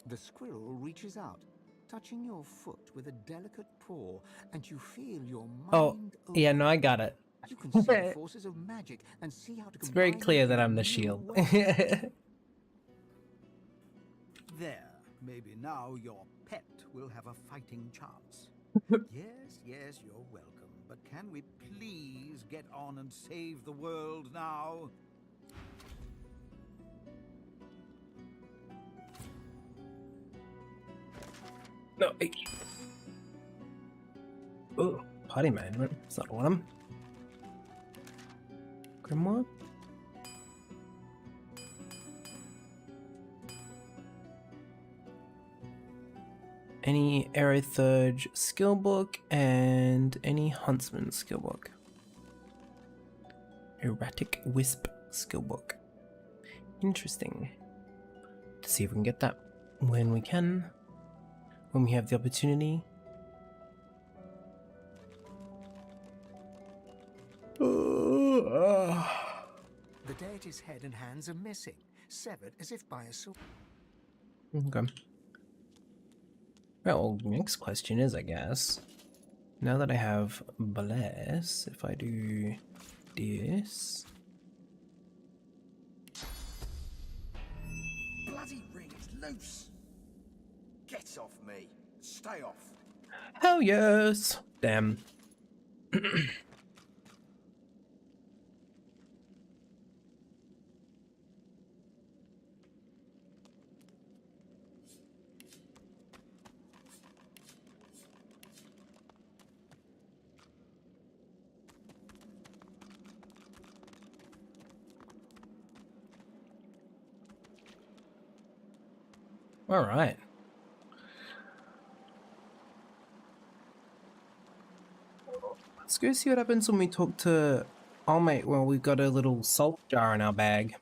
S7: The squirrel reaches out, touching your foot with a delicate paw, and you feel your
S1: Oh,
S7: mind
S1: yeah,
S7: open.
S1: no, I got it.
S7: You can see the forces of magic and see how to
S1: It's very
S7: combine
S1: clear
S7: them
S1: that
S7: in
S1: I'm the
S7: new
S1: shield.
S7: ways.
S13: There, maybe now your pet will have a fighting chance. Yes, you're welcome. But can we please get on and save the world now?
S1: No. Oh, party management. That's not one. Grimoire? Any Aerothurge skill book and any Huntsman skill book. Erratic Wisp skill book. Interesting. Let's see if we can get that when we can. When we have the opportunity.
S7: The deity's head and hands are missing, severed as if by a sword.
S1: Okay. Well, next question is, I guess, now that I have Bless, if I do this...
S10: Bloody ring is loose. Get off me. Stay off.
S1: Hell yes! Damn. All right. Let's go see what happens when we talk to... Oh mate, well, we've got a little salt jar in our bag.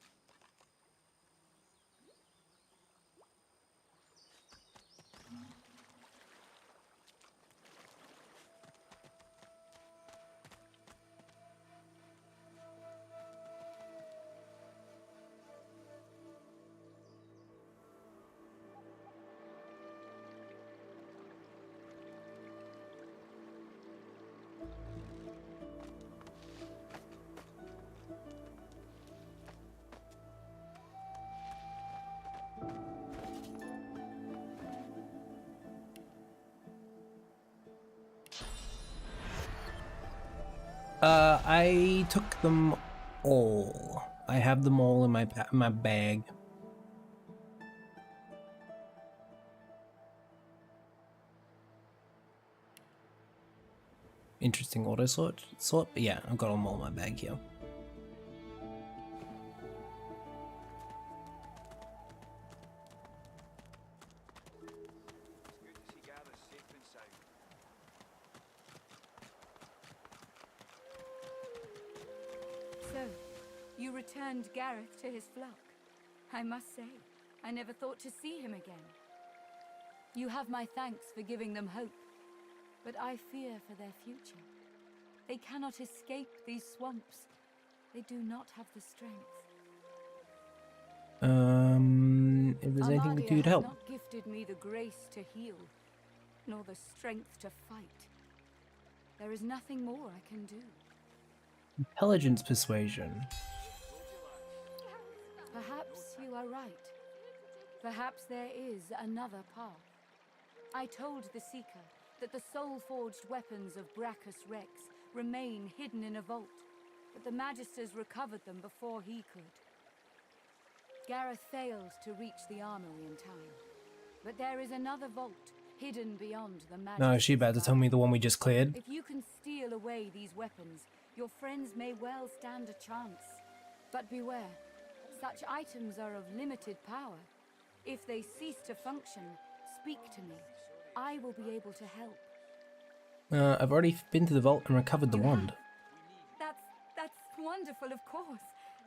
S1: I took them all. I have them all in my bag. Interesting auto sort, but yeah, I've got them all in my bag here.
S14: So, you returned Gareth to his flock. I must say, I never thought to see him again. You have my thanks for giving them hope, but I fear for their future. They cannot escape these swamps. They do not have the strength.
S1: If there's anything we could
S14: Amadia
S1: help.
S14: has not gifted me the grace to heal, nor the strength to fight. There is nothing more I can do.
S1: Intelligence persuasion.
S14: Perhaps you are right. Perhaps there is another path. I told the Seeker that the soul-forged weapons of Brachus Rex remain hidden in a vault, but the Magisters recovered them before he could. Gareth failed to reach the armory in time, but there is another vault hidden beyond the Magisters.
S1: No, is she about to tell me the one we just cleared?
S14: If you can steal away these weapons, your friends may well stand a chance. But beware, such items are of limited power. If they cease to function, speak to me. I will be able to help.
S1: I've already been to the vault and recovered the wand.
S14: That's wonderful, of course.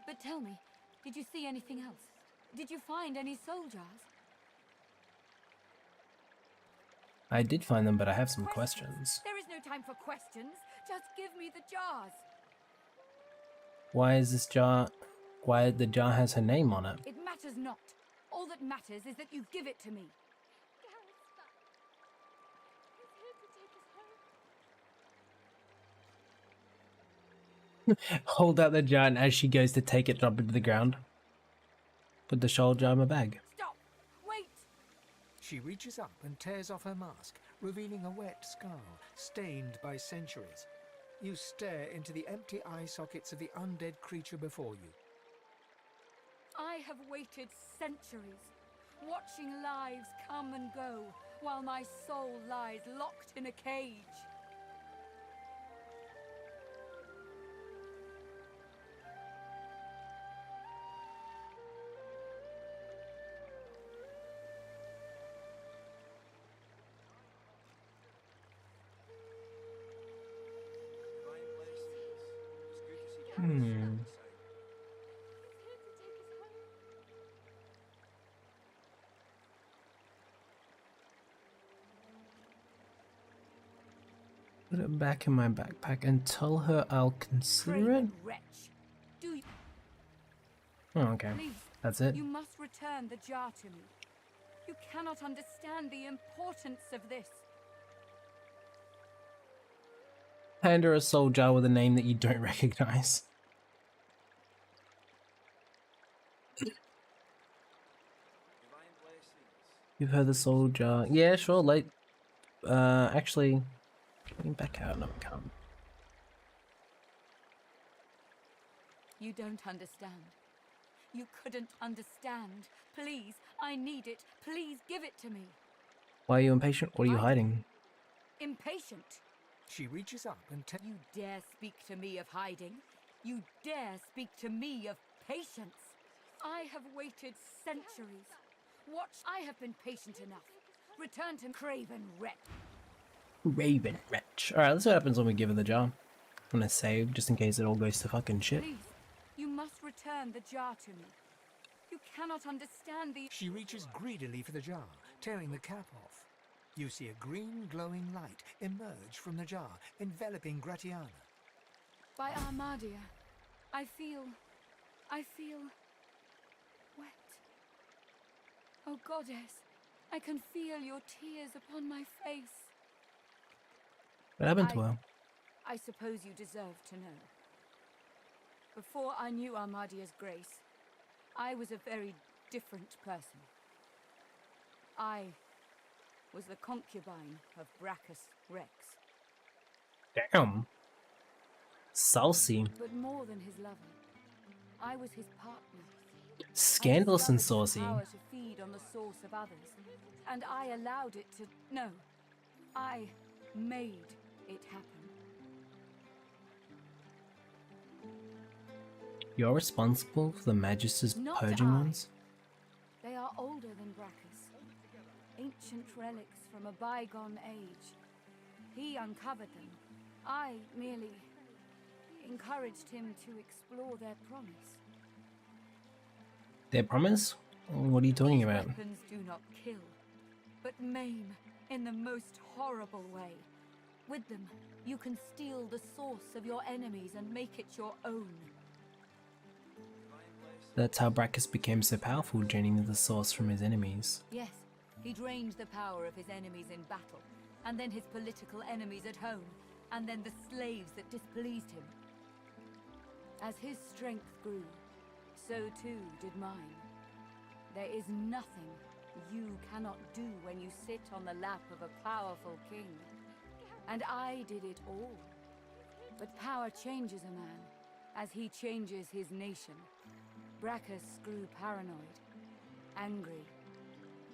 S14: But tell me, did you see anything else? Did you find any soul jars?
S1: I did find them, but I have some questions.
S14: There is no time for questions. Just give me the jars.
S1: Why is this jar... Why the jar has her name on it?
S14: It matters not. All that matters is that you give it to me.
S1: Hold out the jar, and as she goes to take it, drop it to the ground. Put the shoal jar in my bag.
S14: Stop! Wait!
S7: She reaches up and tears off her mask, revealing a wet skull, stained by centuries. You stare into the empty eye sockets of the undead creature before you.
S14: I have waited centuries, watching lives come and go, while my soul lies locked in a cage.
S1: Put it back in my backpack and tell her I'll consider it.
S14: Wretch. Do you...
S1: Oh, okay.
S14: Please,
S1: That's it.
S14: you must return the jar to me. You cannot understand the importance of this.
S1: Hand her a soul jar with a name that you don't recognize. Give her the soul jar. Yeah, sure. Like, actually, getting back out. No, we can't.
S14: You don't understand. You couldn't understand. Please, I need it. Please give it to me.
S1: Why are you impatient? What are you hiding?
S14: Impatient.
S7: She reaches up and
S14: You dare speak to me of hiding? You dare speak to me of patience? I have waited centuries. Watch, I have been patient enough. Return to craven wretch.
S1: Raven wretch. Alright, let's see what happens when we give her the jar. I'm gonna save just in case it all goes to fucking shit.
S14: Please, you must return the jar to me. You cannot understand the...
S7: She reaches greedily for the jar, tearing the cap off. You see a green glowing light emerge from the jar, enveloping Gratiana.
S14: By Armadia, I feel wet. Oh goddess, I can feel your tears upon my face.
S1: What happened to her?
S14: I suppose you deserve to know. Before I knew Armadia's grace, I was a very different person. I was the concubine of Brachus Rex.
S1: Damn. Saucy.
S14: But more than his lover, I was his partner.
S1: Scandalous and saucy.
S14: Power to feed on the source of others, and I allowed it to... No, I made it happen.
S1: You're responsible for the Magis's
S14: Not
S1: purging
S14: I.
S1: ones?
S14: They are older than Brachus, ancient relics from a bygone age. He uncovered them. I merely encouraged him to explore their promise.
S1: Their promise? What are you talking about?
S14: Weapons do not kill, but maim in the most horrible way. With them, you can steal the source of your enemies and make it your own.
S1: That's how Brachus became so powerful, draining the source from his enemies.
S14: Yes, he drained the power of his enemies in battle, and then his political enemies at home, and then the slaves that displeased him. As his strength grew, so too did mine. There is nothing you cannot do when you sit on the lap of a powerful king. And I did it all. But power changes a man, as he changes his nation. Brachus grew paranoid, angry,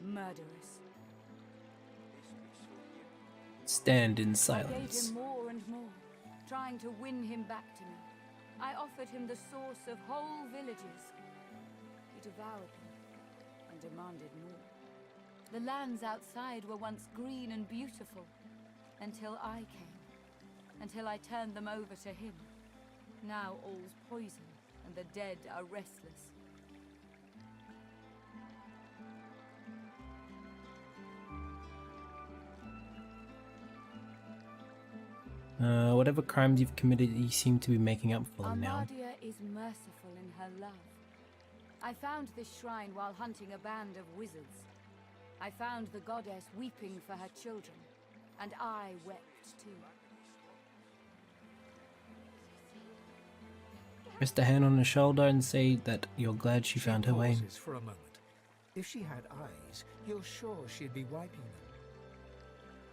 S14: murderous.
S1: Stand in
S14: I gave
S1: silence.
S14: him more and more, trying to win him back to me. I offered him the source of whole villages. He devoured them and demanded more. The lands outside were once green and beautiful, until I came. Until I turned them over to him. Now all's poison, and the dead are restless.
S1: Whatever crimes you've committed, you seem to be making up for them now.
S14: Armadia is merciful in her love. I found this shrine while hunting a band of wizards. I found the goddess weeping for her children, and I wept too.
S1: Rest a hand on her shoulder and say that you're glad she found her way.
S7: Pauses for a moment. If she had eyes, you're sure she'd be wiping them.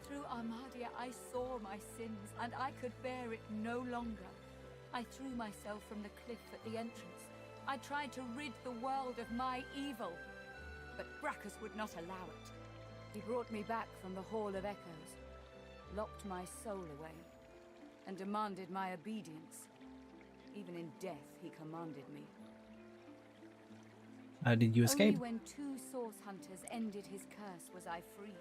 S14: Through Armadia, I saw my sins, and I could bear it no longer. I threw myself from the cliff at the entrance. I tried to rid the world of my evil, but Brachus would not allow it. He brought me back from the Hall of Echoes, locked my soul away, and demanded my obedience. Even in death, he commanded me.
S1: How did you escape?
S14: Only when 2 source hunters ended his curse was I free.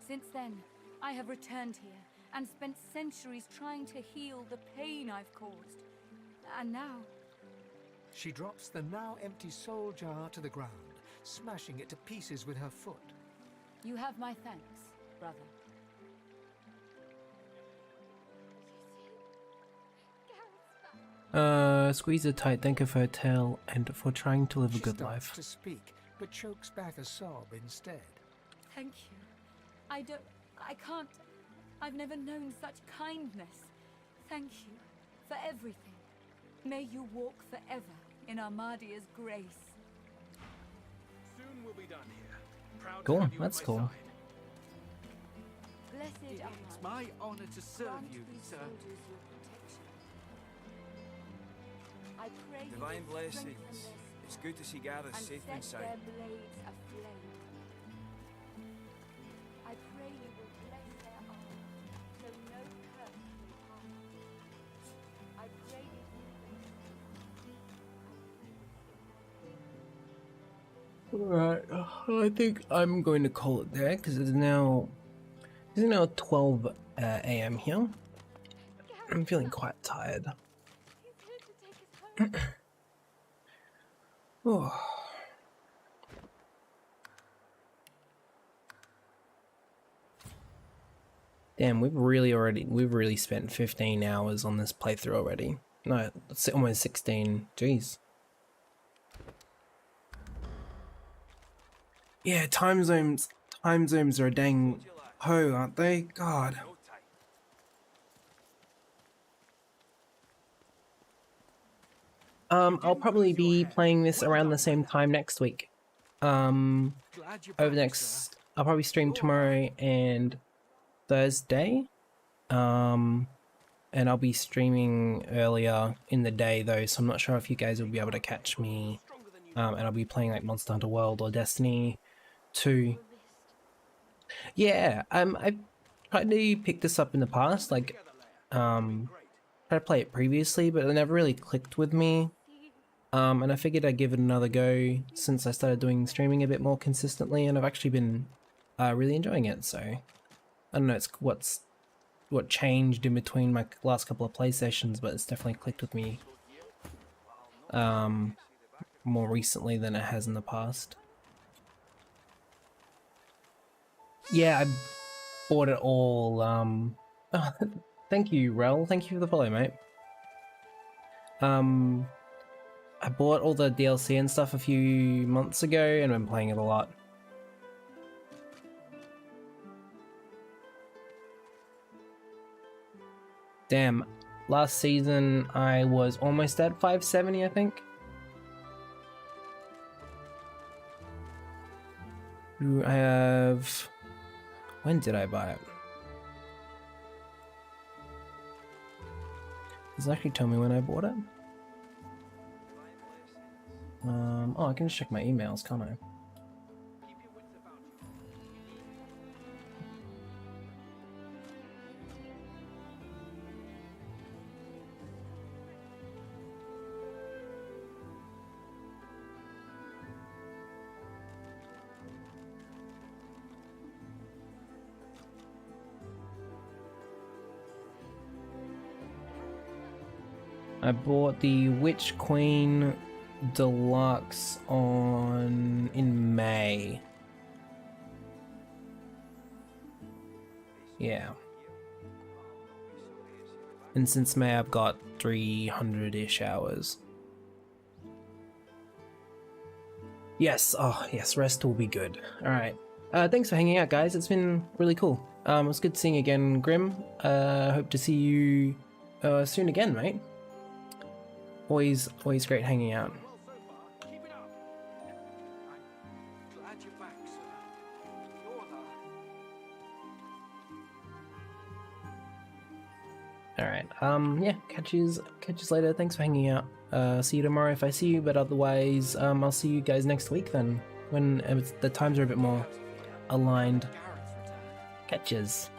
S14: Since then, I have returned here and spent centuries trying to heal the pain I've caused. And now...
S7: She drops the now empty soul jar to the ground, smashing it to pieces with her foot.
S14: You have my thanks, brother.
S1: Squeeze her tight, thank her for her tale and for trying to live a good
S7: Starts
S1: life.
S7: to speak, but chokes back a sob instead.
S14: Thank you. I can't... I've never known such kindness. Thank you for everything. May you walk forever in Armadia's grace.
S8: Soon we'll be done here. Proud to
S1: Cool,
S8: have you at
S1: that's
S8: my
S1: cool.
S8: side.
S14: Blessed
S22: It's my honor to serve you, sir.
S14: I pray you
S9: Divine
S14: will
S9: blessings.
S14: strengthen this
S9: It's good to see Gareth
S14: and
S9: safe
S14: set
S9: and sound.
S14: their blades aflame. I pray you will bless their arms, so no curse will harm. I pray you
S1: Alright, I think I'm going to call it there because it's now 12 a.m. here. I'm feeling quite tired. Oh. Damn, we've really spent 15 hours on this playthrough already. No, it's almost 16. Jeez. Yeah, time zones are a dang ho, aren't they? God. I'll probably be playing this around the same time next week. Over the next, I'll probably stream tomorrow and Thursday. And I'll be streaming earlier in the day though, so I'm not sure if you guys will be able to catch me. And I'll be playing like Monster Hunter World or Destiny 2. Yeah, I've tried to pick this up in the past, like, tried to play it previously, but it never really clicked with me. And I figured I'd give it another go since I started doing streaming a bit more consistently, and I've actually been really enjoying it, so I don't know what changed in between my last couple of play sessions, but it's definitely clicked with me more recently than it has in the past. Yeah, I bought it all. Oh, thank you, Rel. Thank you for the follow, mate. I bought all the DLC and stuff a few months ago and been playing it a lot. Damn, last season I was almost at 570, I think. I have... When did I buy it? Does it actually tell me when I bought it? Oh, I can just check my emails, can't I? I bought the Witch Queen Deluxe in May. Yeah. And since May, I've got 300-ish hours. Yes, oh yes, rest will be good. Alright. Thanks for hanging out, guys. It's been really cool. It was good seeing you again, Grim. Hope to see you soon again, mate. Always great hanging out. Alright, yeah, catch yous later. Thanks for hanging out. See you tomorrow if I see you, but otherwise, I'll see you guys next week then, when the times are a bit more aligned. Catch yous.